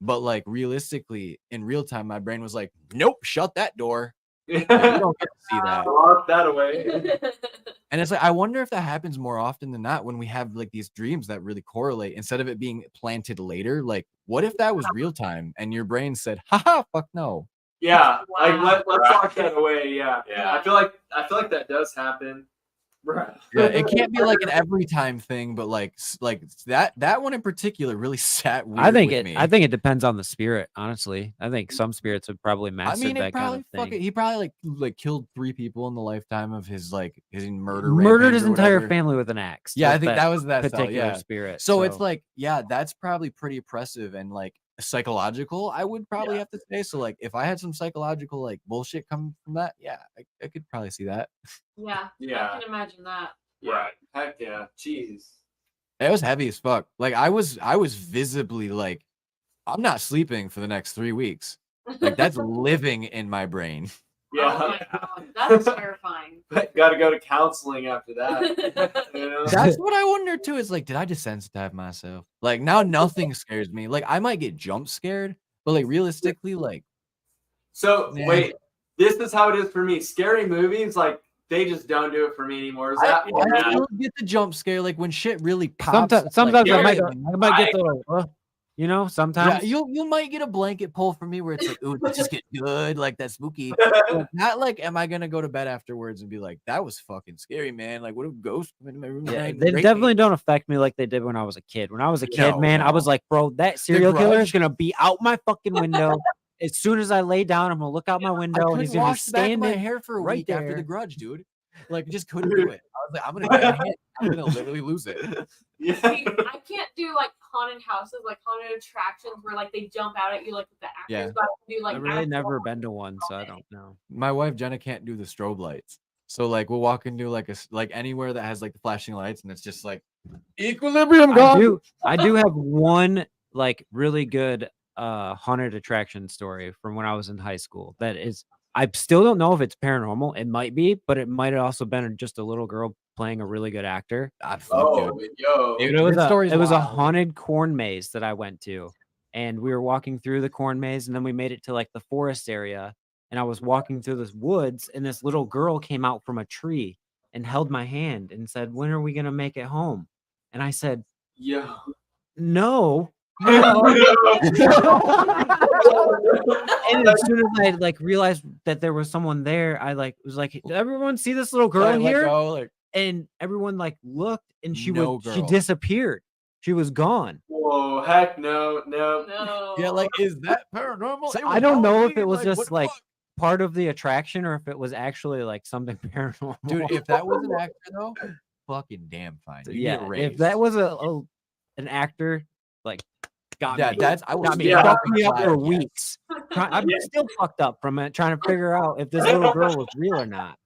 B: but like realistically, in real time, my brain was like, nope, shut that door. Like, you don't get to see that.
F: Lock that away.
B: And it's like, I wonder if that happens more often than not when we have like these dreams that really correlate instead of it being planted later. Like, what if that was real time and your brain said, haha, fuck no.
F: Yeah, like
C: Wow.
F: let's lock that away. Yeah.
E: Yeah.
F: I feel like that does happen. Right.
B: Yeah, it can't be like an every time thing, but like that one in particular really sat weird
A: I think
B: with me.
A: I think it depends on the spirit, honestly. I think some spirits have probably
B: I
A: mastered
B: mean, it
A: that
B: probably
A: kind of thing.
B: he probably like killed 3 people in the lifetime of his murder.
A: Murdered
B: rampage
A: his
B: or
A: entire
B: whatever.
A: family with an axe.
B: Yeah, I
A: with
B: think that was that
A: particular
B: style, yeah.
A: spirit.
B: So it's like, yeah, that's probably pretty oppressive and like psychological, I would probably have to say. So like if I had some psychological like bullshit come from that, yeah, I could probably see that.
C: Yeah.
F: Yeah.
C: I can imagine that.
F: Yeah. Heck yeah. Jeez.
B: It was heavy as fuck. Like I was visibly like, I'm not sleeping for the next 3 weeks. Like that's living in my brain.
F: Yeah.
C: Oh my god, that's terrifying.
F: Got to go to counseling after that. You know?
B: That's what I wonder too. Is like, did I desensitize myself? Like now nothing scares me. Like I might get jump scared, but like realistically, like
F: So
B: Yeah.
F: wait, this is how it is for me. Scary movies, like they just don't do it for me anymore. Is that
B: I still get the jump scare like when shit really pops.
A: Sometimes I might
F: I-
A: get the sometimes.
B: Yeah, you might get a blanket pull from me where it's like, ooh, this is getting good, like that's spooky. Not like, am I gonna go to bed afterwards and be like, that was fucking scary, man? Like, what a ghost come into my room?
A: Yeah,
B: and
A: they
B: raped me?
A: definitely don't affect me like they did when I was a kid. When I was a kid,
B: No,
A: man, I was
B: no.
A: like, bro, that serial killer is
B: Grudge.
A: gonna be out my fucking window. As soon as I lay down, I'm gonna look out my
B: I
A: window and
B: couldn't
A: he's gonna be
B: wash the back of my
A: standing.
B: hair for a
A: right
B: week after
A: there.
B: The Grudge, dude. Like, just couldn't do it. I was like, I'm gonna get hit. I'm gonna literally lose it.
F: Yeah.
C: See, I can't do like haunted houses, like haunted attractions where like they jump out at you like with the actors,
B: Yeah.
C: but I can do like
A: I've really
C: actual
A: never been to one, so I don't know.
B: My wife Jenna can't do the strobe lights, so like we'll walk into like anywhere that has like the flashing lights, and it's just like equilibrium gone.
A: I do have one like really good haunted attraction story from when I was in high school. That is, I still don't know if it's paranormal. It might be, but it might have also been just a little girl playing a really good actor.
F: Oh, yo.
A: It was a haunted corn maze that I went to, and we were walking through the corn maze, and then we made it to like the forest area, and I was walking through this woods, and this little girl came out from a tree and held my hand and said, "When are we gonna make it home?" And I said,
F: Yeah.
A: "No." No. And as soon as I like realized that there was someone there, I like was like, "Did everyone see this little girl here?" And everyone like looked, and she disappeared. She was gone.
F: Whoa, heck no.
B: Yeah, like, is that paranormal?
A: So I don't know if it was just like part of the attraction or if it was actually like something paranormal.
B: Dude, if that was an actor though, fucking damn fine. You get
A: if
B: raised.
A: that was an actor, like got me.
B: I was
A: fucked me up for weeks. I'm still fucked up from it, trying to figure out if this little girl was real or not.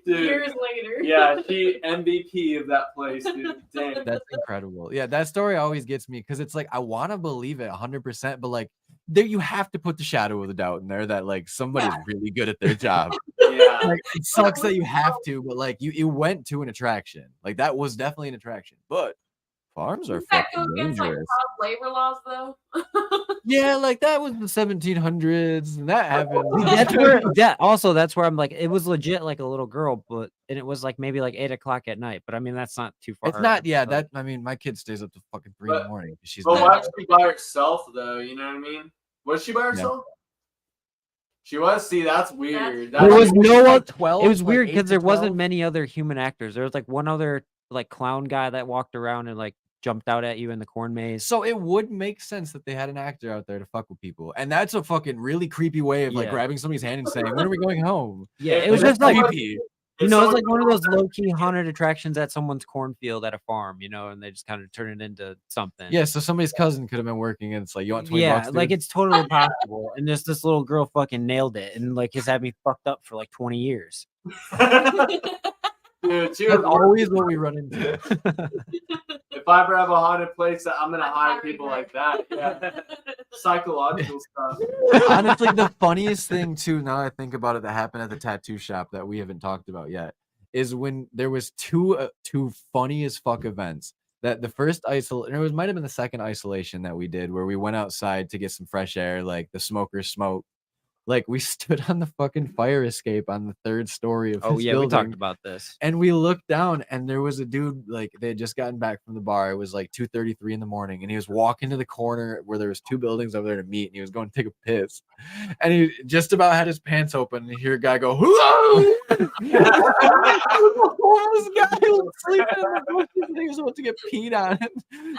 F: Dude,
C: years later.
F: Yeah, she MVP of that place, dude. Dang.
B: That's incredible. Yeah, that story always gets me because it's like I want to believe it 100%, but like there you have to put the shadow of the doubt in there that like somebody's really good at their job.
F: Yeah.
B: Like it sucks that you have to, but like you went to an attraction. Like that was definitely an attraction. But farms are
C: That go
B: fucking
C: against like
B: dangerous.
C: child labor laws though.
B: Yeah, like that was the 1700s, and that happened.
A: That's where I'm like, it was legit like a little girl, and it was like maybe like 8 o'clock at night. But I mean, that's not too far.
B: It's not. Yeah, that I mean, my kid stays up to fucking 3 in the morning. She's.
F: But why was she by herself though? You know what I mean? Was she by herself? She was. See, that's weird.
A: There was no
B: like
A: 12. It was weird because there wasn't many other human actors. There was like one other like clown guy that walked around and like jumped out at you in the corn maze.
B: So it would make sense that they had an actor out there to fuck with people, and that's a fucking really creepy way of like grabbing somebody's hand and saying, "When are we going home?"
A: Yeah, it was just like creepy. You know, it's like one of those low-key haunted attractions at someone's cornfield at a farm, you know, and they just kind of turn it into something.
B: Yeah, so somebody's cousin could have been working, and it's like, you want 20 bucks, dude?
A: Like it's totally possible. And this little girl fucking nailed it, and like has had me fucked up for like 20 years.
F: Dude,
B: that's always what we run into.
F: If I ever have a haunted place, I'm gonna hire people like that. Yeah. Psychological stuff.
B: Honestly, the funniest thing too, now I think about it, that happened at the tattoo shop that we haven't talked about yet, is when there was two funny as fuck events. That the first might have been the second isolation that we did, where we went outside to get some fresh air, like the smokers smoke. Like we stood on the fucking fire escape on the 3rd story of his building,
A: we talked about this.
B: And we looked down, and there was a dude, like they had just gotten back from the bar. It was like 2:33 in the morning, and he was walking to the corner where there was 2 buildings over there to meet, and he was going to take a piss, and he just about had his pants open, and you hear a guy go, "Whoa!" This guy was sleeping in the bushes, and he was about to get peed on.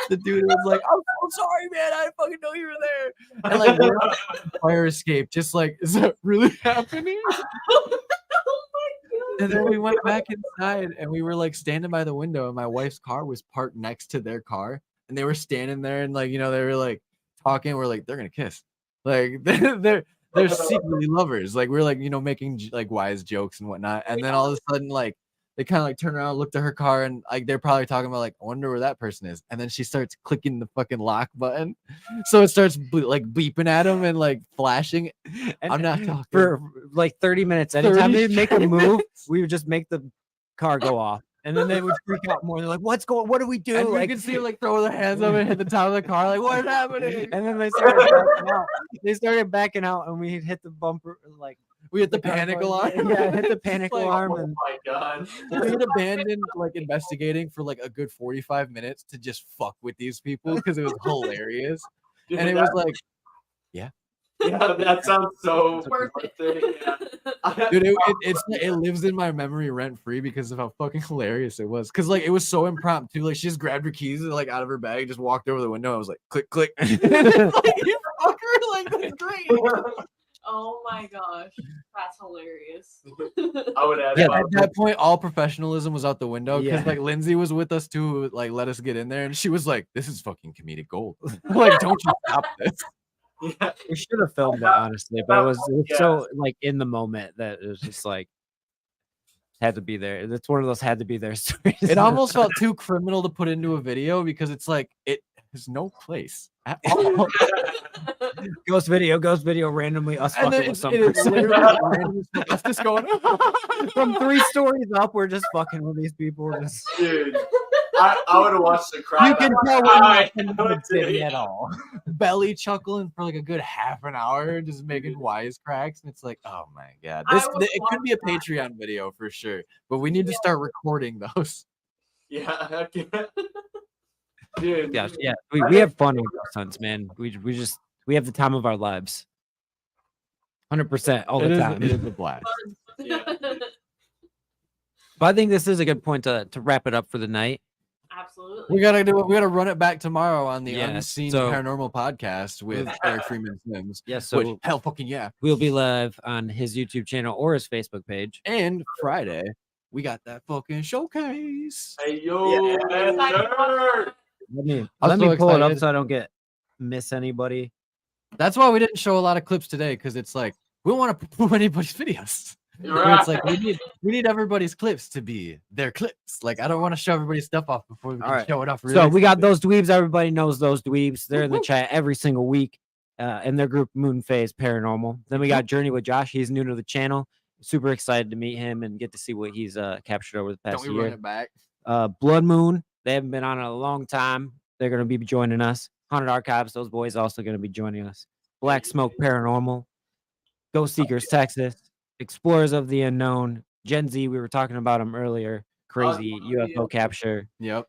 B: The dude was like, "I'm so sorry, man. I didn't fucking know you were there." And like we're on the fire escape, just like, is that really happening? And then we went back inside, and we were like standing by the window, and my wife's car was parked next to their car, and they were standing there, and like, you know, they were like talking. We're like, they're gonna kiss, like they're secretly lovers. Like we're like, you know, making like wise jokes and whatnot. And then all of a sudden, like they kind of like turn around, looked at her car, and like they're probably talking about like, I wonder where that person is. And then she starts clicking the fucking lock button, so it starts like beeping at him and like flashing. And I'm not talking
A: for like 30 minutes. Anytime they make a move, we would just make the car go off, and then they would freak out more. They're like, "What do we do?"
B: And
A: like,
B: you can see them like throw their hands up and hit the top of the car, like, "What's happening?"
A: And then they started backing out. They started backing out, and we hit the bumper, like
B: we hit the panic alarm.
A: Yeah, hit the panic alarm.
F: Oh my god!
B: We had abandoned like investigating for like a good 45 minutes to just fuck with these people because it was hilarious.
F: Dude,
B: and it was like, yeah,
F: that sounds so
C: worth
F: it. Yeah.
B: Dude, it lives in my memory rent free because of how fucking hilarious it was. Because like it was so impromptu. Like she just grabbed her keys like out of her bag, just walked over the window. I was like, click, click. Like, you fucker, like that's great.
C: Oh my gosh, that's hilarious.
F: I would add.
B: Yeah, at that point, all professionalism was out the window because
A: Yeah.
B: like Lindsay was with us too, like let us get in there, and she was like, "This is fucking comedic gold. Like, don't you stop this."
F: Yeah.
A: We should have filmed it, honestly, but it was so like in the moment that it was just like had to be there. It's one of those had to be there stories.
B: It almost felt too criminal to put into a video because it's like There's no place at all.
A: Ghost video randomly us
B: And
A: fucking
B: then
A: with some
B: it is
A: person.
B: literally random stuff. It's just going
A: From 3 stories up, we're just fucking with these people. Just
F: Dude, I would have watched the crap.
B: You can
F: out of
B: tell
F: that.
B: we're
E: I
B: not in
E: would
B: the city
E: too,
B: at all. Belly chuckling for like a good half an hour, just making wisecracks, and it's like, oh my god,
C: I
B: this
C: would
B: it could be a
C: watch
B: Patreon video for sure, but we need to start recording those.
F: Yeah, I can't. Dude.
A: yeah, we have fun with ghost hunts, man. We have the time of our lives. 100% all the time.
B: It is a blast.
F: Yeah.
A: But I think this is a good point to wrap it up for the night.
C: Absolutely.
B: We gotta run it back tomorrow on the
A: Yeah,
B: Unseen
A: so-
B: Paranormal podcast with Eric Freeman Sims.
A: Yeah, so
B: Which, hell fucking yeah.
A: we'll be live on his YouTube channel or his Facebook page.
B: And Friday, we got that fucking showcase.
F: Hey yo.
E: Yes, sir.
A: Let
B: I'm
A: me
B: so
A: pull it up
B: excited.
A: so I don't miss anybody.
B: That's why we didn't show a lot of clips today, because it's like we don't want to poo anybody's videos. Where it's like we need everybody's clips to be their clips. Like I don't want to show everybody's stuff off before we can
A: Alright.
B: show it off.
A: So we got those dweebs. Everybody knows those dweebs. They're in the chat every single week in their group Moon Phase Paranormal. Then we got Journey with Josh. He's new to the channel. Super excited to meet him and get to see what he's captured over the past
B: Don't we run
A: year.
B: it back?
A: Blood Moon. They haven't been on in a long time. They're going to be joining us. Haunted Archives. Those boys also going to be joining us. Black Smoke Paranormal. Ghost Seekers Texas. Explorers of the Unknown. Gen Z. We were talking about them earlier. Crazy UFO capture.
B: Yep.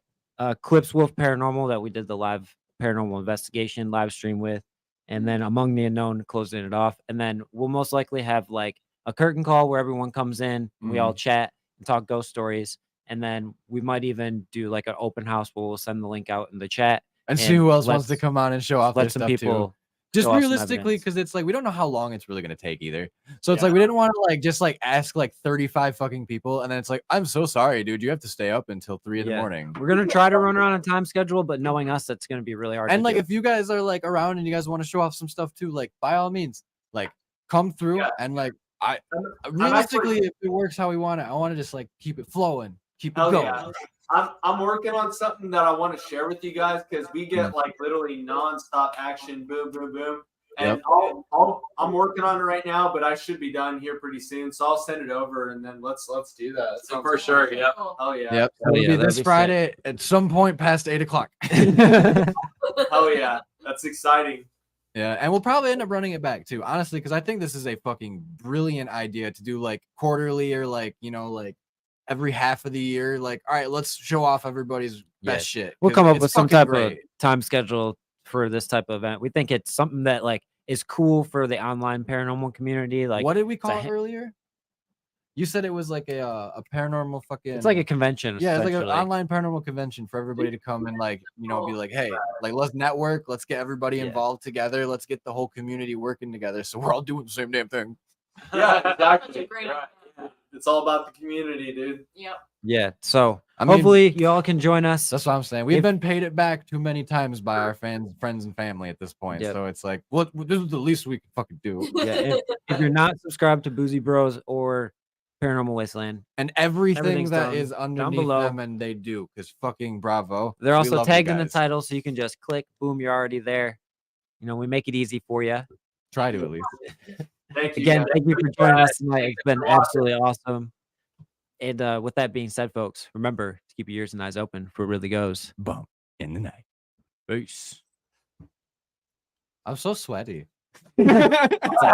A: Clips Wolf Paranormal that we did the live paranormal investigation live stream with, and then Among the Unknown closing it off. And then we'll most likely have like a curtain call where everyone comes in, we all chat and talk ghost stories, and then we might even do like an open house where we'll send the link out in the chat
B: And see who else wants to
A: let's-
B: come on and show off their
A: let some
B: stuff too.
A: people
B: Just
A: show off some
B: realistically,
A: evidence.
B: because it's like we don't know how long it's really gonna take either. So it's like we didn't want to like just like ask like 35 fucking people, and then it's like, I'm so sorry, dude. You have to stay up until 3 in the
A: Yeah.
B: morning.
A: We're gonna try to run around a time schedule, but knowing us, that's gonna be really hard.
B: And
A: to
B: like
A: do.
B: if you guys are like around and you guys want to show off some stuff too, like by all means, like come through and like I realistically, if it works how we want it, I want to just like keep it flowing, keep it
F: Hell
B: going.
F: yeah. I'm working on something that I want to share with you guys because we get like literally nonstop action, boom, boom, boom. And I'm working on it right now, but I should be done here pretty soon. So I'll send it over and then let's do that.
E: So for sure, yeah.
F: Oh yeah.
B: Yep.
A: Oh,
B: It'll
A: yeah,
B: be
A: that'd
B: this
A: be sick.
B: Friday at some point past 8 o'clock.
F: Oh yeah. That's exciting.
B: Yeah, and we'll probably end up running it back too, honestly, because I think this is a fucking brilliant idea to do like quarterly or like, you know, like every half of the year. Like, all right, let's show off everybody's best shit.
A: We'll
B: 'cause
A: come up
B: it's
A: with some
B: fucking
A: type
B: great.
A: of time schedule for this type of event. We think it's something that like is cool for the online paranormal community. Like,
B: What did we call
A: a
B: it
A: hi-
B: earlier? You said it was like a paranormal fucking.
A: it's like a convention.
B: Yeah, it's like an
A: essentially.
B: online paranormal convention for everybody to come and like, you know, be like, hey, like let's network, let's get everybody
A: Yeah.
B: involved together, let's get the whole community working together, so we're all doing the same damn thing.
F: Yeah,
C: Such a
F: exactly.
C: great
E: Right.
C: idea.
F: It's all about the community, dude.
C: Yep.
A: Yeah. So
B: I mean,
A: hopefully you all can join us.
B: that's what I'm saying. We've
A: If-
B: been paid it back too many times by our fans, friends, and family at this point.
A: Yep.
B: So it's like, what? This is the least we can fucking do.
A: Yeah, if you're not subscribed to Boozy Bros or Paranormal Wasteland,
B: And everything
A: Everything's
B: that
A: down-
B: is underneath
A: below.
B: them, and they do, because fucking bravo.
A: they're
B: We
A: also
B: love you
A: tagged in the
B: guys.
A: title, so you can just click, boom, you're already there. You know, we make it easy for you.
B: Try to at least.
F: Thank you.
A: Again,
F: guys.
A: thank you for joining us tonight. It's been absolutely awesome. And with that being said, folks, remember to keep your ears and eyes open for what really goes.
B: Bump in the night. Peace. I'm so sweaty.